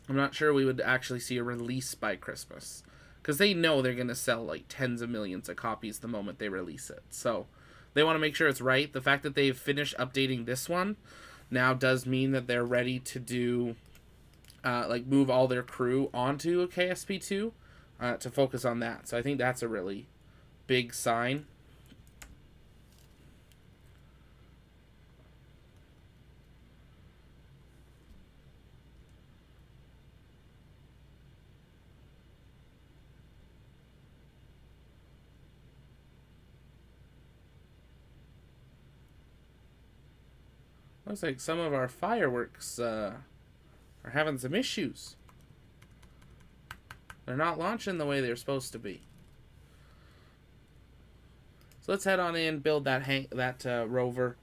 I'm not sure we would actually see a release by Christmas, because they know they're going to sell like tens of millions of copies the moment they release it. So they want to make sure it's right. The fact that they've finished updating this one now does mean that they're ready to do, like, move all their crew onto a KSP2 to focus on that. So I think that's a really big sign. Looks like some of our fireworks are having some issues. They're not launching the way they're supposed to be. So let's head on in, build that rover.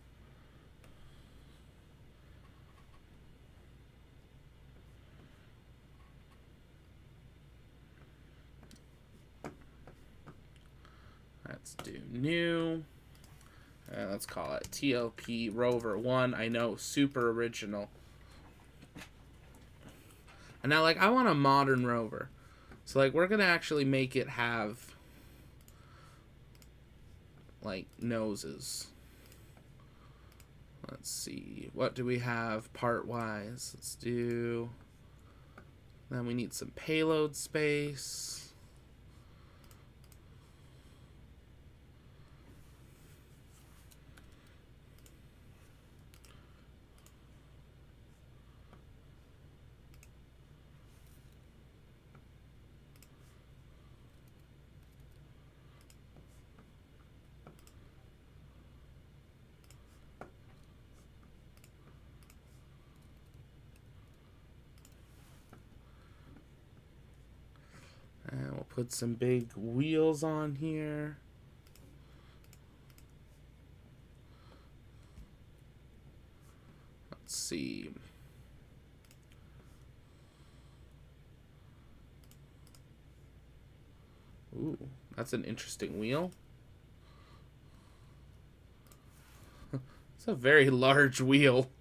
Let's do new. Let's call it TLP Rover 1. I know, super original. And now, like, I want a modern rover. So, like, we're going to actually make it have, like, noses. Let's see. What do we have part-wise? Let's do... Then we need some payload space. And we'll put some big wheels on here. Let's see. Ooh, that's an interesting wheel. It's a very large wheel.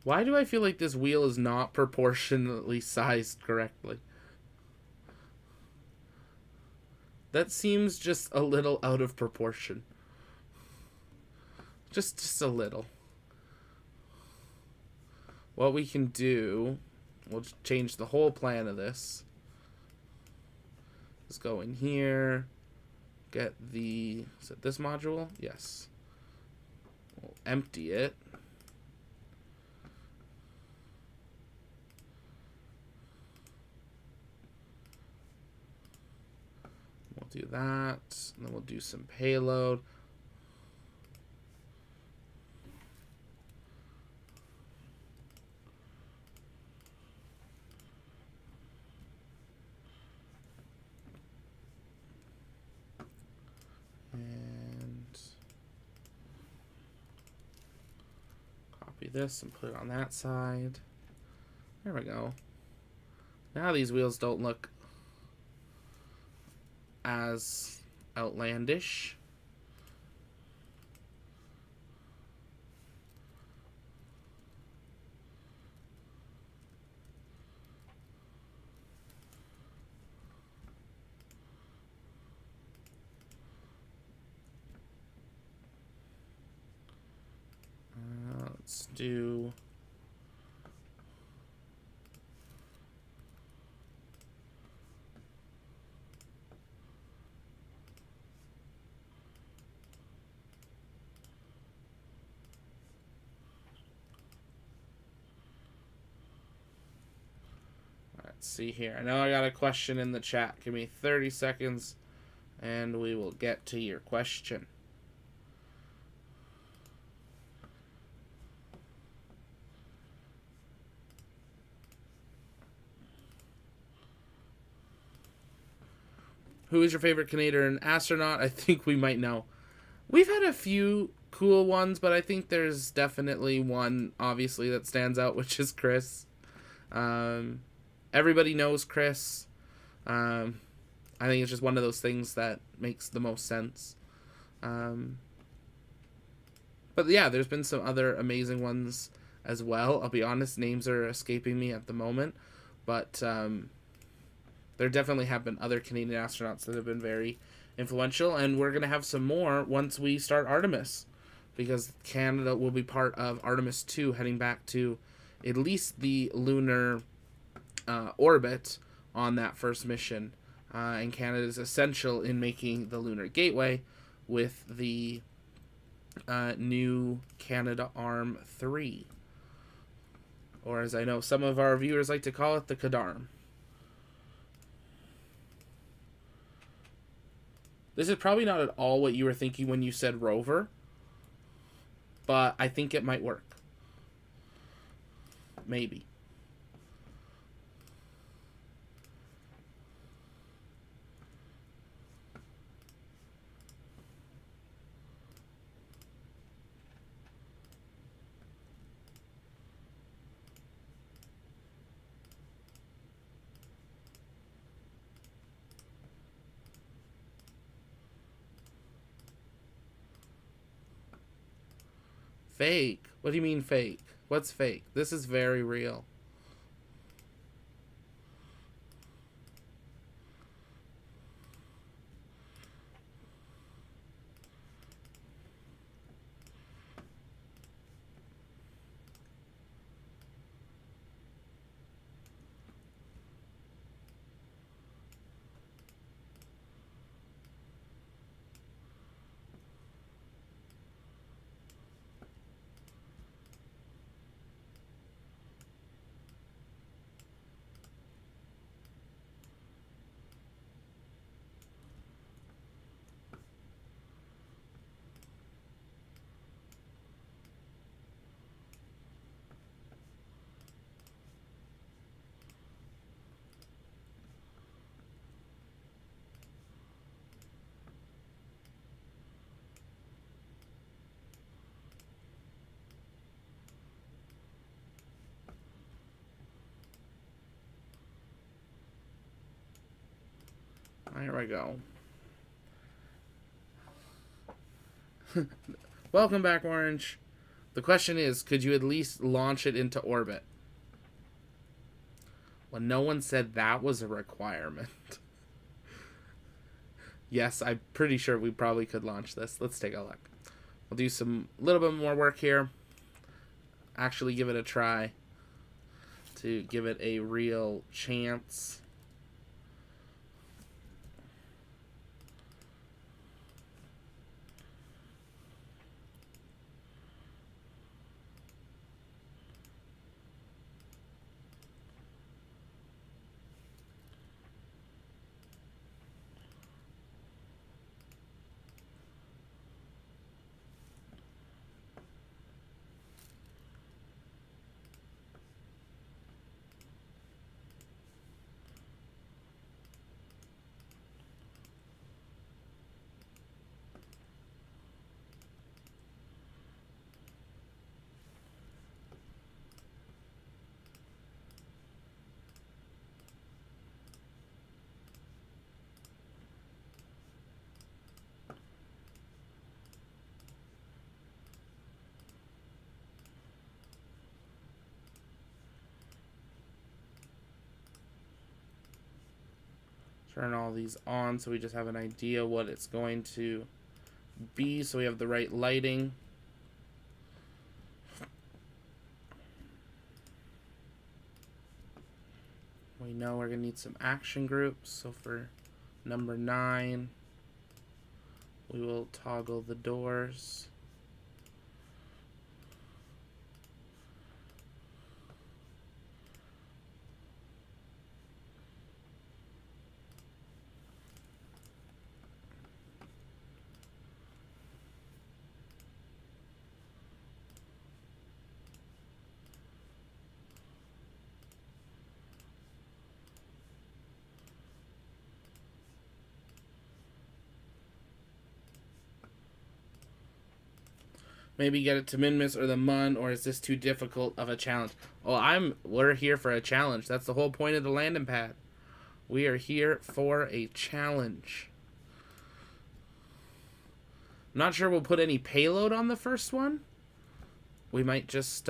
Why do I feel like this wheel is not proportionately sized correctly? That seems just a little out of proportion. Just a little. What we can do, we'll change the whole plan of this. Let's go in here, get the, is it this module? Yes. We'll empty it. We'll do that, and then we'll do some payload. And copy this and put it on that side. There we go. Now these wheels don't look as outlandish. Let's do let's see here. I know I got a question in the chat. Give me 30 seconds and we will get to your question. Who is your favorite Canadian astronaut? I think we might know. We've had a few cool ones, but I think there's definitely one, obviously, that stands out, which is Chris. Everybody knows Chris. I think it's just one of those things that makes the most sense. But yeah, there's been some other amazing ones as well. I'll be honest, names are escaping me at the moment. But there definitely have been other Canadian astronauts that have been very influential, and we're going to have some more once we start Artemis, because Canada will be part of Artemis 2, heading back to at least the lunar orbit on that first mission, and Canada is essential in making the Lunar Gateway with the new Canadarm3, or as I know some of our viewers like to call it, the Cadarm. This is probably not at all what you were thinking when you said rover, but I think it might work. Maybe. Fake? What do you mean fake? What's fake? This is very real. Here we go. Welcome back, Orange. The question is, could you at least launch it into orbit? Well, no one said that was a requirement. Yes, I'm pretty sure we probably could launch this. Let's take a look. We'll do some little bit more work here. Actually give it a try to give it a real chance. Turn all these on so we just have an idea what it's going to be, so we have the right lighting. We know we're going to need some action groups, so for number 9, we will toggle the doors. Maybe get it to Minmus or the Mun, or is this too difficult of a challenge? Well, we're here for a challenge. That's the whole point of the landing pad. We are here for a challenge. I'm not sure we'll put any payload on the first one. We might just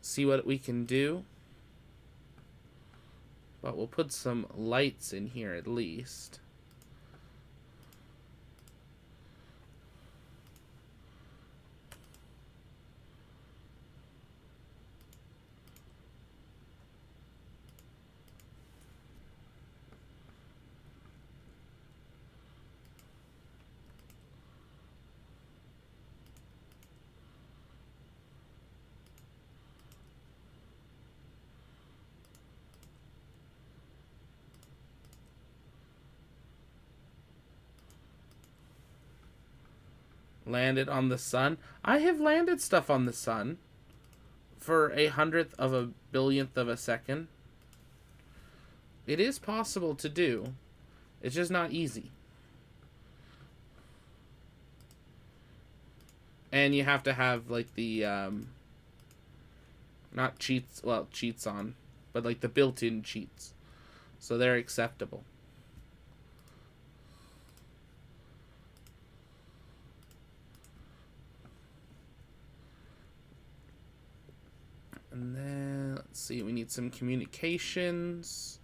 see what we can do. But we'll put some lights in here at least. Landed on the sun. I have landed stuff on the sun for 1/100th of a billionth of a second. It is possible to do. It's just not easy. And you have to have like the not cheats, well, cheats on, but like the built-in cheats. So they're acceptable. see, we need some communications.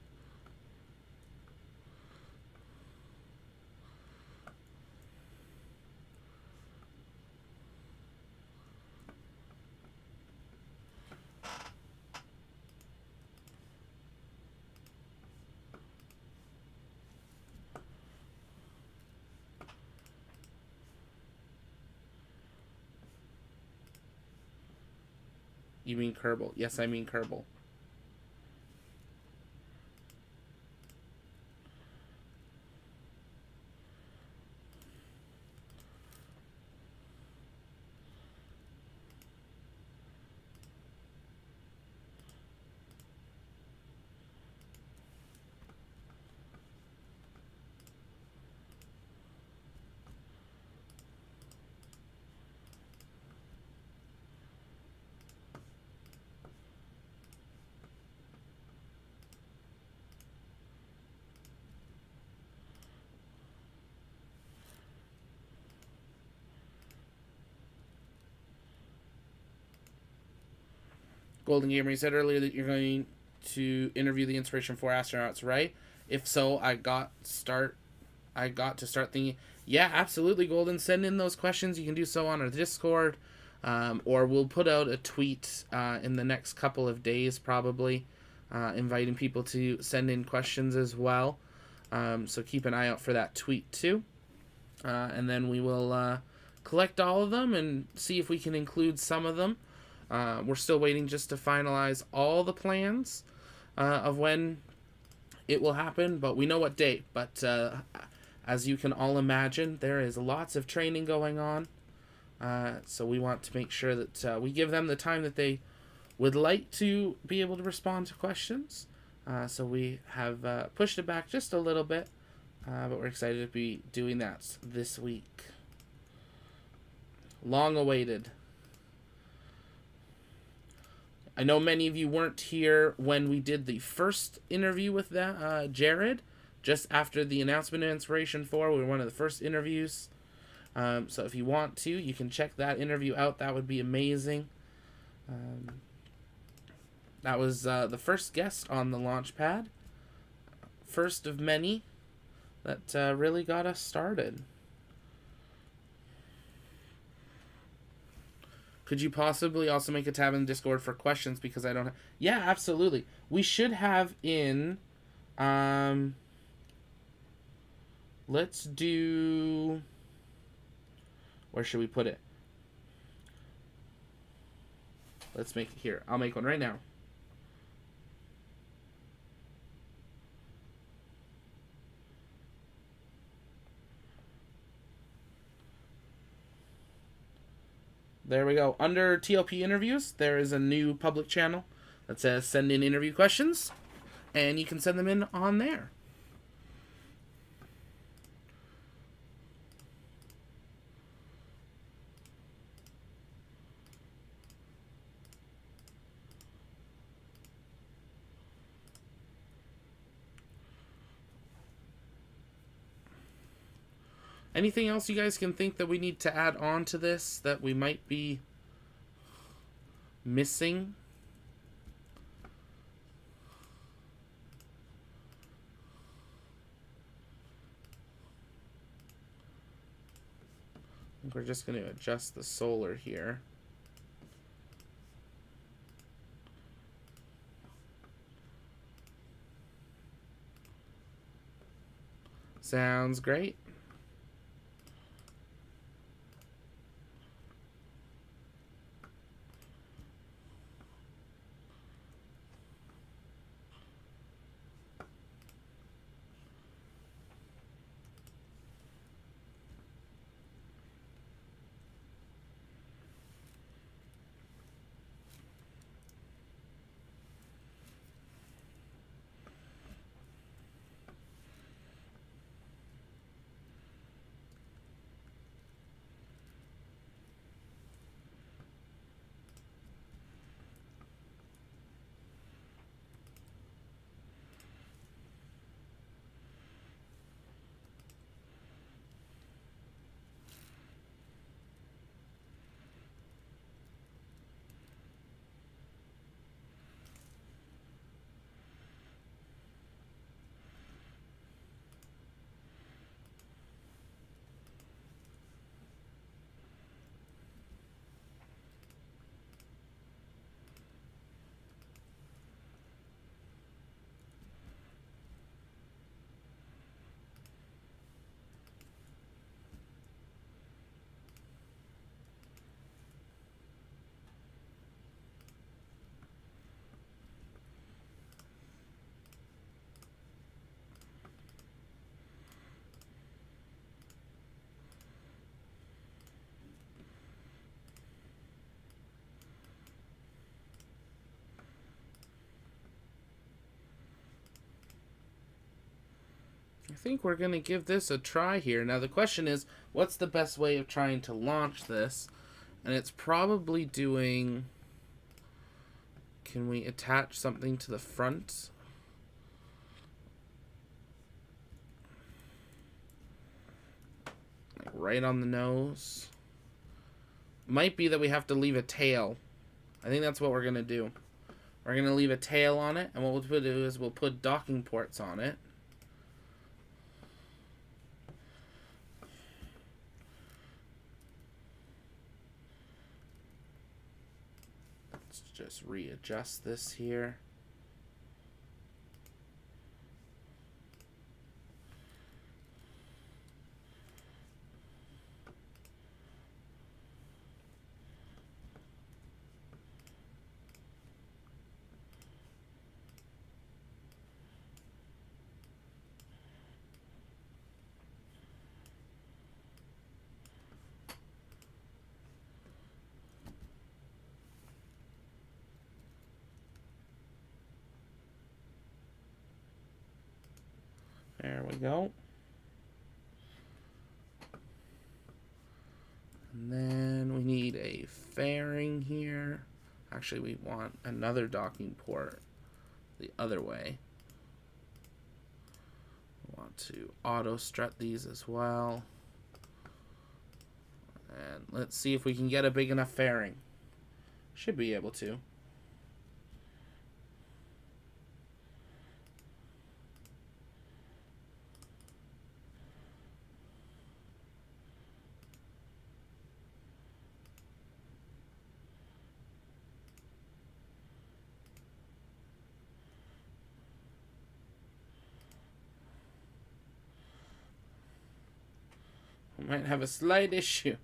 You mean Kerbal? Yes, I mean Kerbal. Golden Gamer, you said earlier that you're going to interview the Inspiration 4 astronauts, right? If so, I got to start thinking, yeah, absolutely, Golden. Send in those questions. You can do so on our Discord, or we'll put out a tweet in the next couple of days, probably, inviting people to send in questions as well. So keep an eye out for that tweet too. And then we will collect all of them and see if we can include some of them. We're still waiting just to finalize all the plans of when it will happen, but we know what date. But as you can all imagine, there is lots of training going on. So we want to make sure that we give them the time that they would like to be able to respond to questions. So we have pushed it back just a little bit, but we're excited to be doing that this week. Long awaited. I know many of you weren't here when we did the first interview with Jared, just after the announcement of Inspiration 4. We were one of the first interviews. So if you want to, you can check that interview out. That would be amazing. That was the first guest on the Launchpad. First of many that really got us started. Could you possibly also make a tab in Discord for questions, because I don't have... Yeah, absolutely. We should have in... let's do... Where should we put it? Let's make it here. I'll make one right now. There we go. Under TLP interviews, there is a new public channel that says send in interview questions, and you can send them in on there. Anything else you guys can think that we need to add on to this that we might be missing? I think we're just going to adjust the solar here. Sounds great. think we're going to give this a try here. Now the question is, what's the best way of trying to launch this? And it's probably doing... Can we attach something to the front? Like right on the nose. Might be that we have to leave a tail. I think that's what we're going to do. We're going to leave a tail on it, and what we'll do is we'll put docking ports on it. Let's just readjust this here. There we go. And then we need a fairing here. Actually, we want another docking port the other way. We want to auto strut these as well. And let's see if we can get a big enough fairing. Should be able to. Might have a slight issue.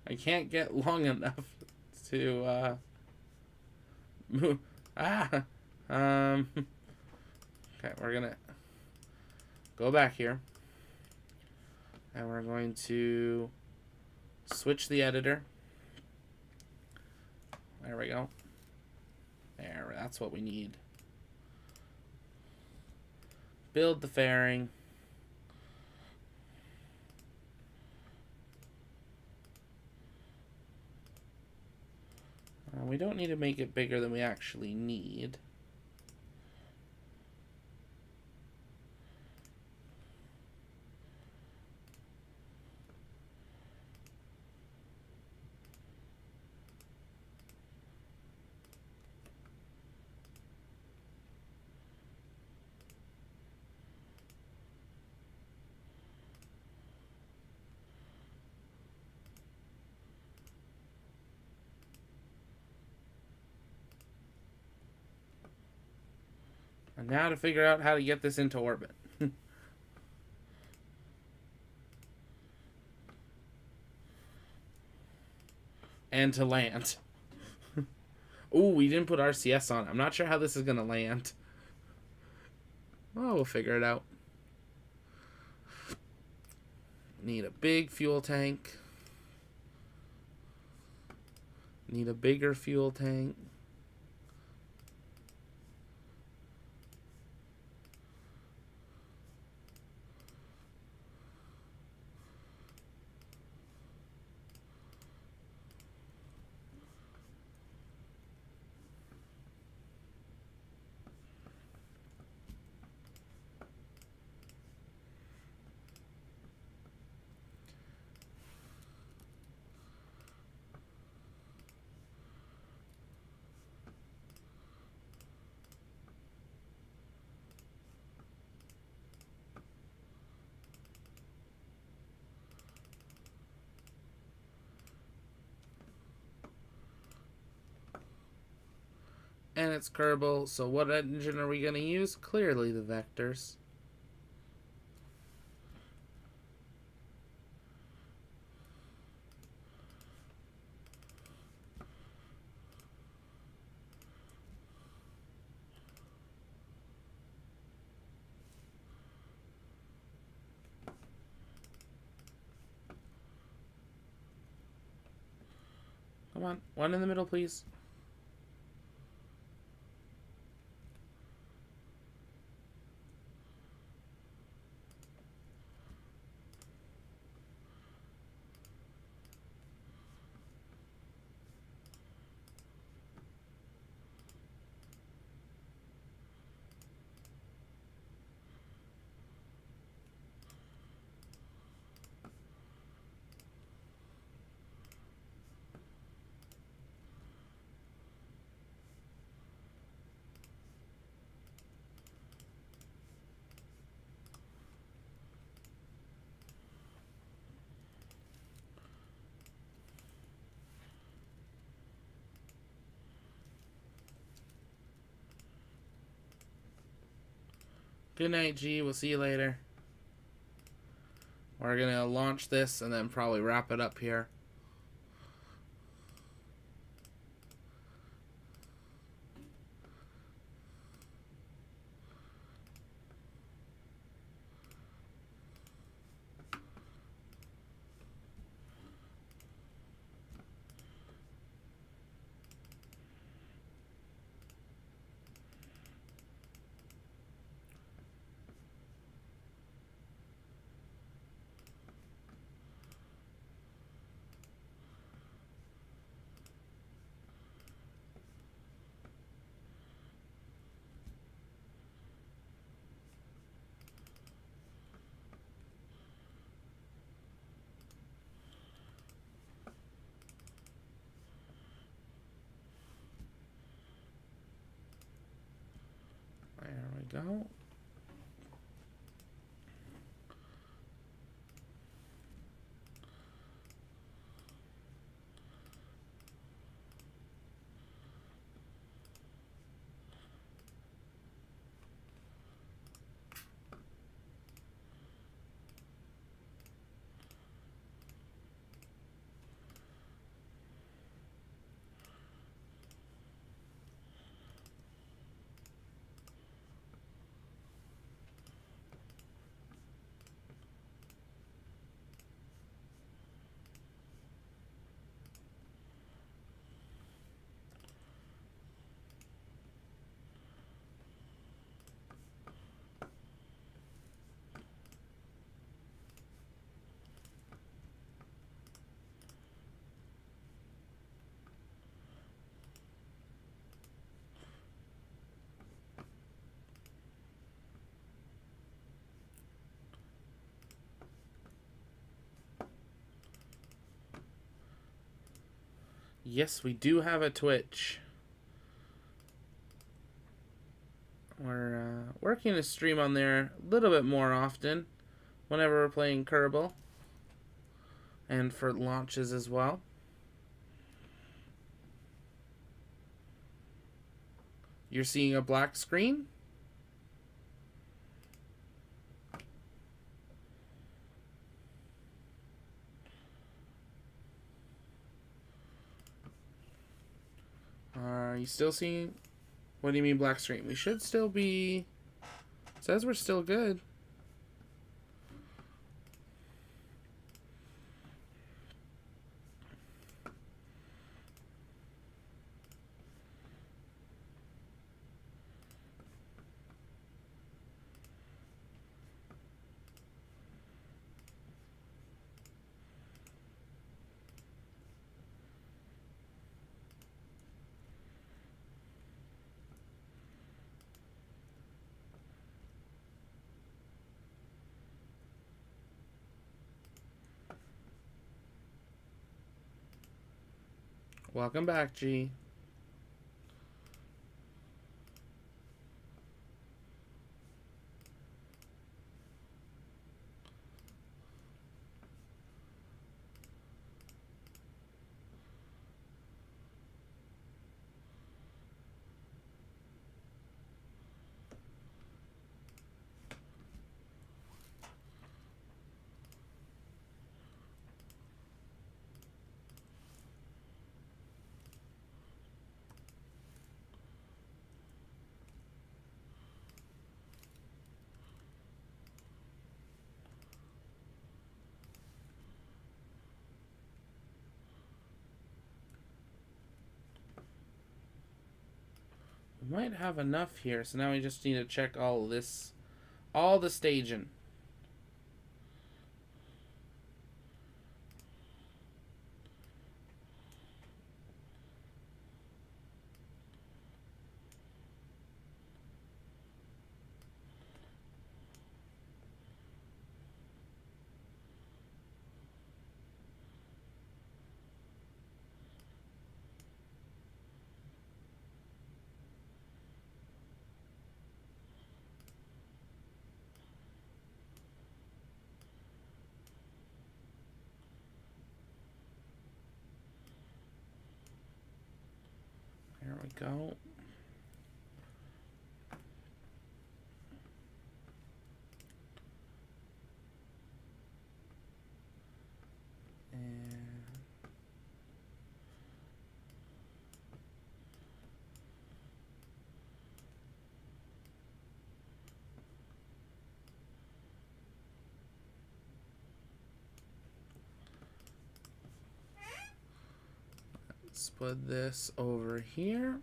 I can't get long enough to move. Okay, we're gonna go back here, and we're going to switch the editor. There we go. There, that's what we need. Build the fairing. We don't need to make it bigger than we actually need. And now to figure out how to get this into orbit. And to land. Ooh, we didn't put RCS on. I'm not sure how this is going to land. Oh, we'll figure it out. Need a big fuel tank. Need a bigger fuel tank. And it's Kerbal, so what engine are we going to use? Clearly the vectors. Come on, one in the middle, please. Good night, G. We'll see you later. We're going to launch this and then probably wrap it up here. There we go. Yes, we do have a Twitch. We're working to stream on there a little bit more often whenever we're playing Kerbal. And for launches as well. You're seeing a black screen? Are you still seeing? What do you mean black screen? We should still be. It says we're still good. Welcome back, G. We might have enough here, so now we just need to check all this, all the staging. There we go. let's put this over here.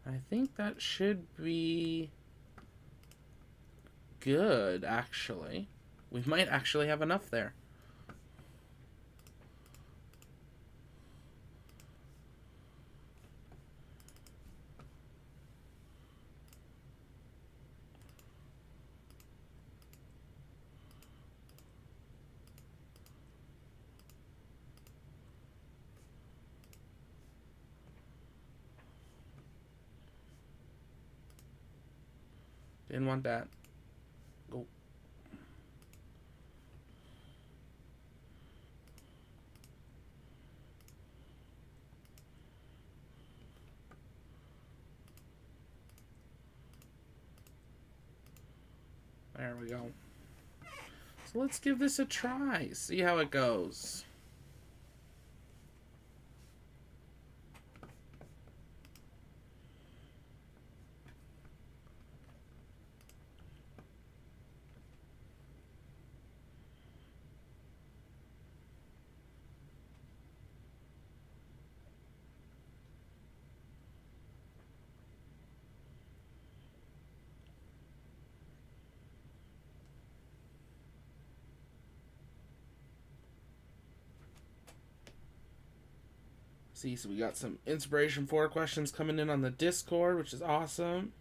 I think that should be good, actually. We might actually have enough there. Didn't want that. Go. There we go. So let's give this a try. See how it goes. See, so we got some Inspiration 4 questions coming in on the Discord, which is awesome.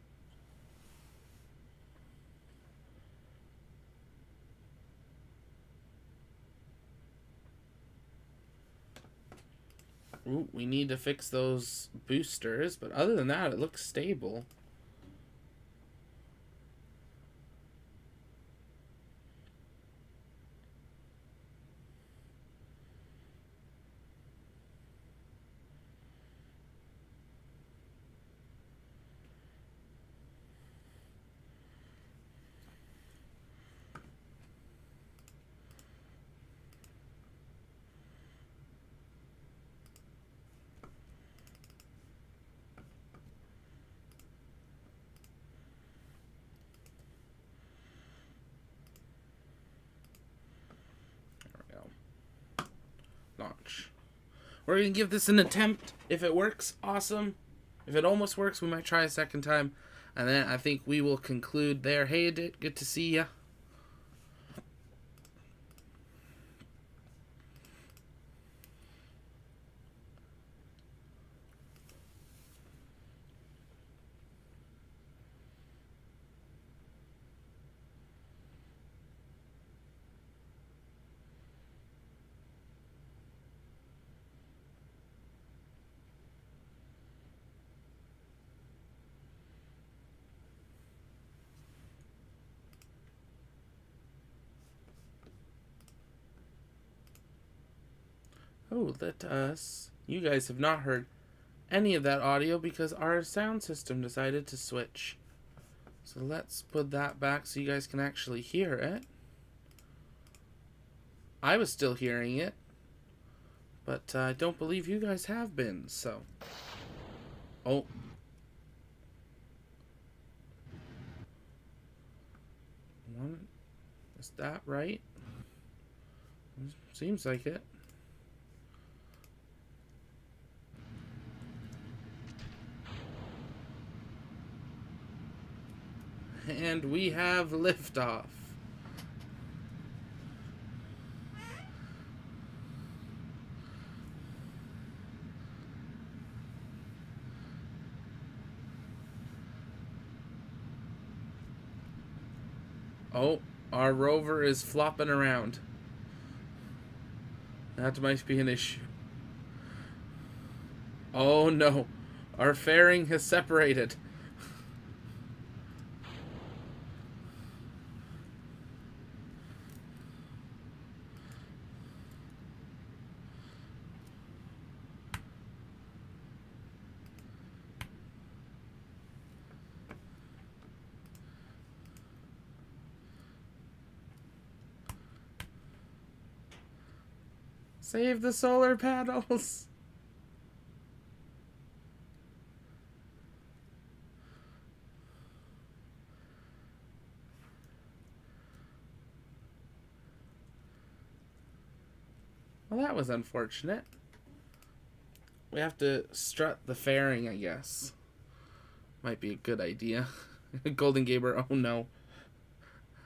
Ooh, we need to fix those boosters, but other than that, it looks stable. Launch. We're going to give this an attempt. If it works, awesome. If it almost works, we might try a second time. And then I think we will conclude there. Hey, Edit, good to see ya. Oh, let us. You guys have not heard any of that audio because our sound system decided to switch. So let's put that back so you guys can actually hear it. I was still hearing it, but I don't believe you guys have been, so. Oh. Is that right? Seems like it. And we have liftoff. Oh, our rover is flopping around. That might be an issue. Oh no, our fairing has separated. Save the solar panels. Well, that was unfortunate. We have to strut the fairing, I guess. Might be a good idea. Golden Gaber, oh no.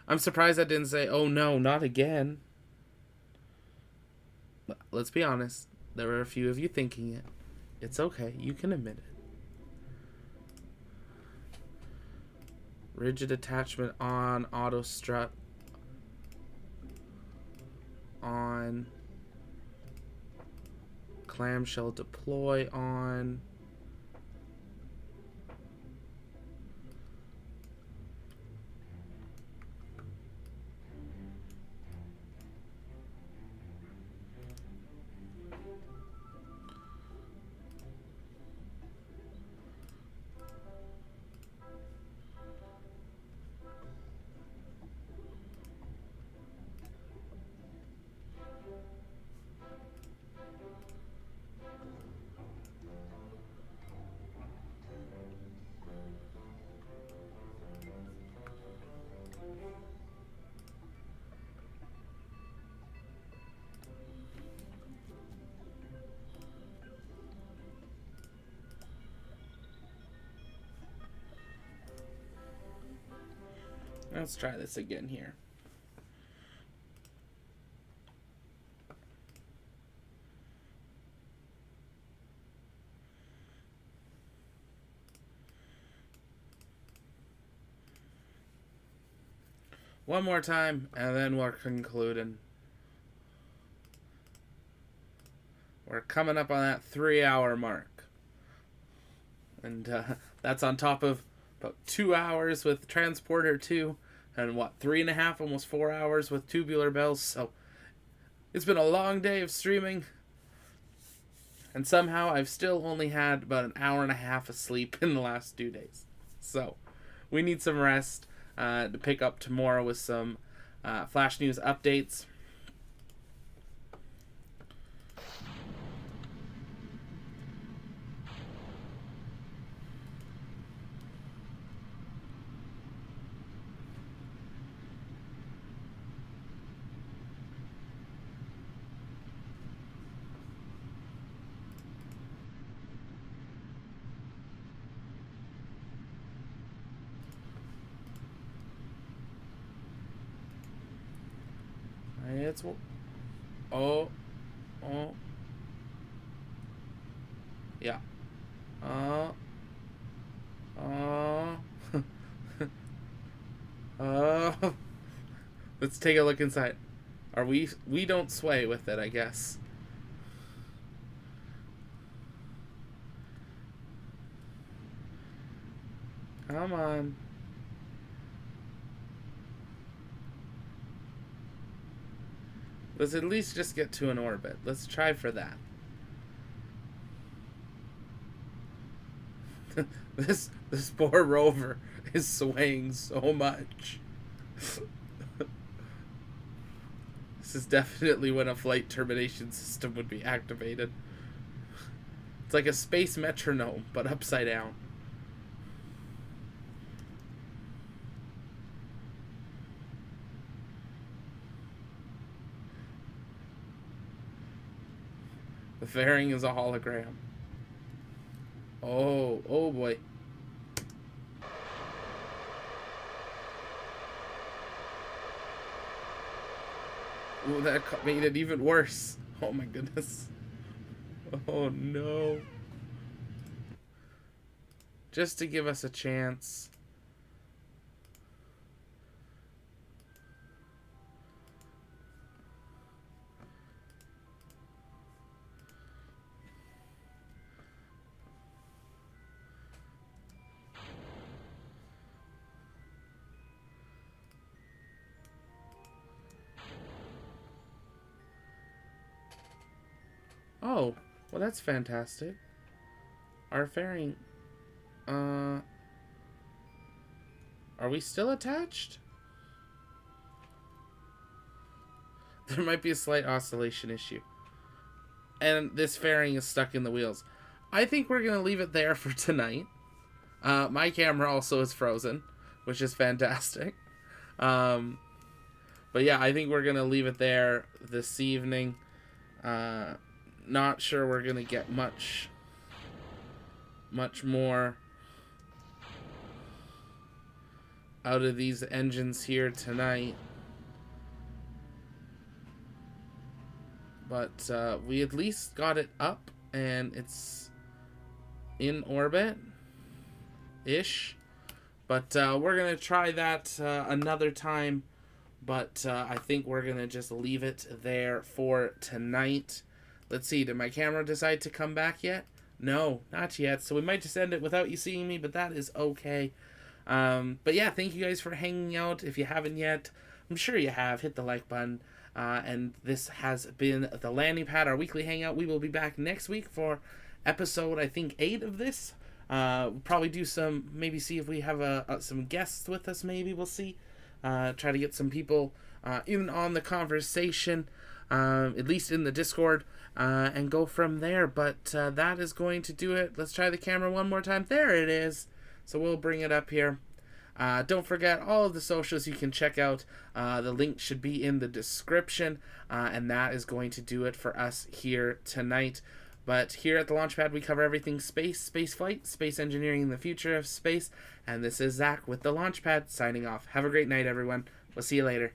I'm surprised I didn't say, oh no, not again. Let's be honest. There were a few of you thinking it. It's okay. You can admit it. Rigid attachment on. Auto strut on. Clamshell deploy on. Let's try this again here. One more time, and then we're concluding. We're coming up on that 3-hour mark. And that's on top of about 2 hours with Transporter 2. And what, 3.5, almost 4 hours with Tubular Bells. So it's been a long day of streaming. And somehow I've still only had about an hour and a half of sleep in the last 2 days. So we need some rest to pick up tomorrow with some Flash News updates. It's yeah. Let's take a look inside. Are we don't sway with it, I guess. Come on. Let's at least just get to an orbit. Let's try for that. This poor rover is swaying so much. This is definitely when a flight termination system would be activated. It's like a space metronome, but upside down. The fairing is a hologram. Oh boy. Ooh, that made it even worse. Oh my goodness. Oh no. Just to give us a chance. Oh, well that's fantastic. Our fairing... Are we still attached? There might be a slight oscillation issue. and this fairing is stuck in the wheels. I think we're going to leave it there for tonight. My camera also is frozen, which is fantastic. But yeah, I think we're going to leave it there this evening. Not sure we're going to get much more out of these engines here tonight. But we at least got it up and it's in orbit-ish. But we're going to try that another time. But I think we're going to just leave it there for tonight. Let's see, did my camera decide to come back yet? No, not yet. So we might just end it without you seeing me, but that is okay. But yeah, thank you guys for hanging out. If you haven't yet, I'm sure you have. Hit the like button. And this has been the Landing Pad, our weekly hangout. We will be back next week for episode, I think, 8 of this. We'll probably do some, maybe see if we have some guests with us, maybe. We'll see. Try to get some people in on the conversation, at least in the Discord, and go from there. But that is going to do it. Let's try the camera one more time. There it is. So we'll bring it up here. Don't forget all of the socials you can check out. The link should be in the description. And that is going to do it for us here tonight. But here at the Launchpad, we cover everything space, spaceflight, space engineering, and the future of space. And this is Zach with the Launchpad signing off. Have a great night, everyone. We'll see you later.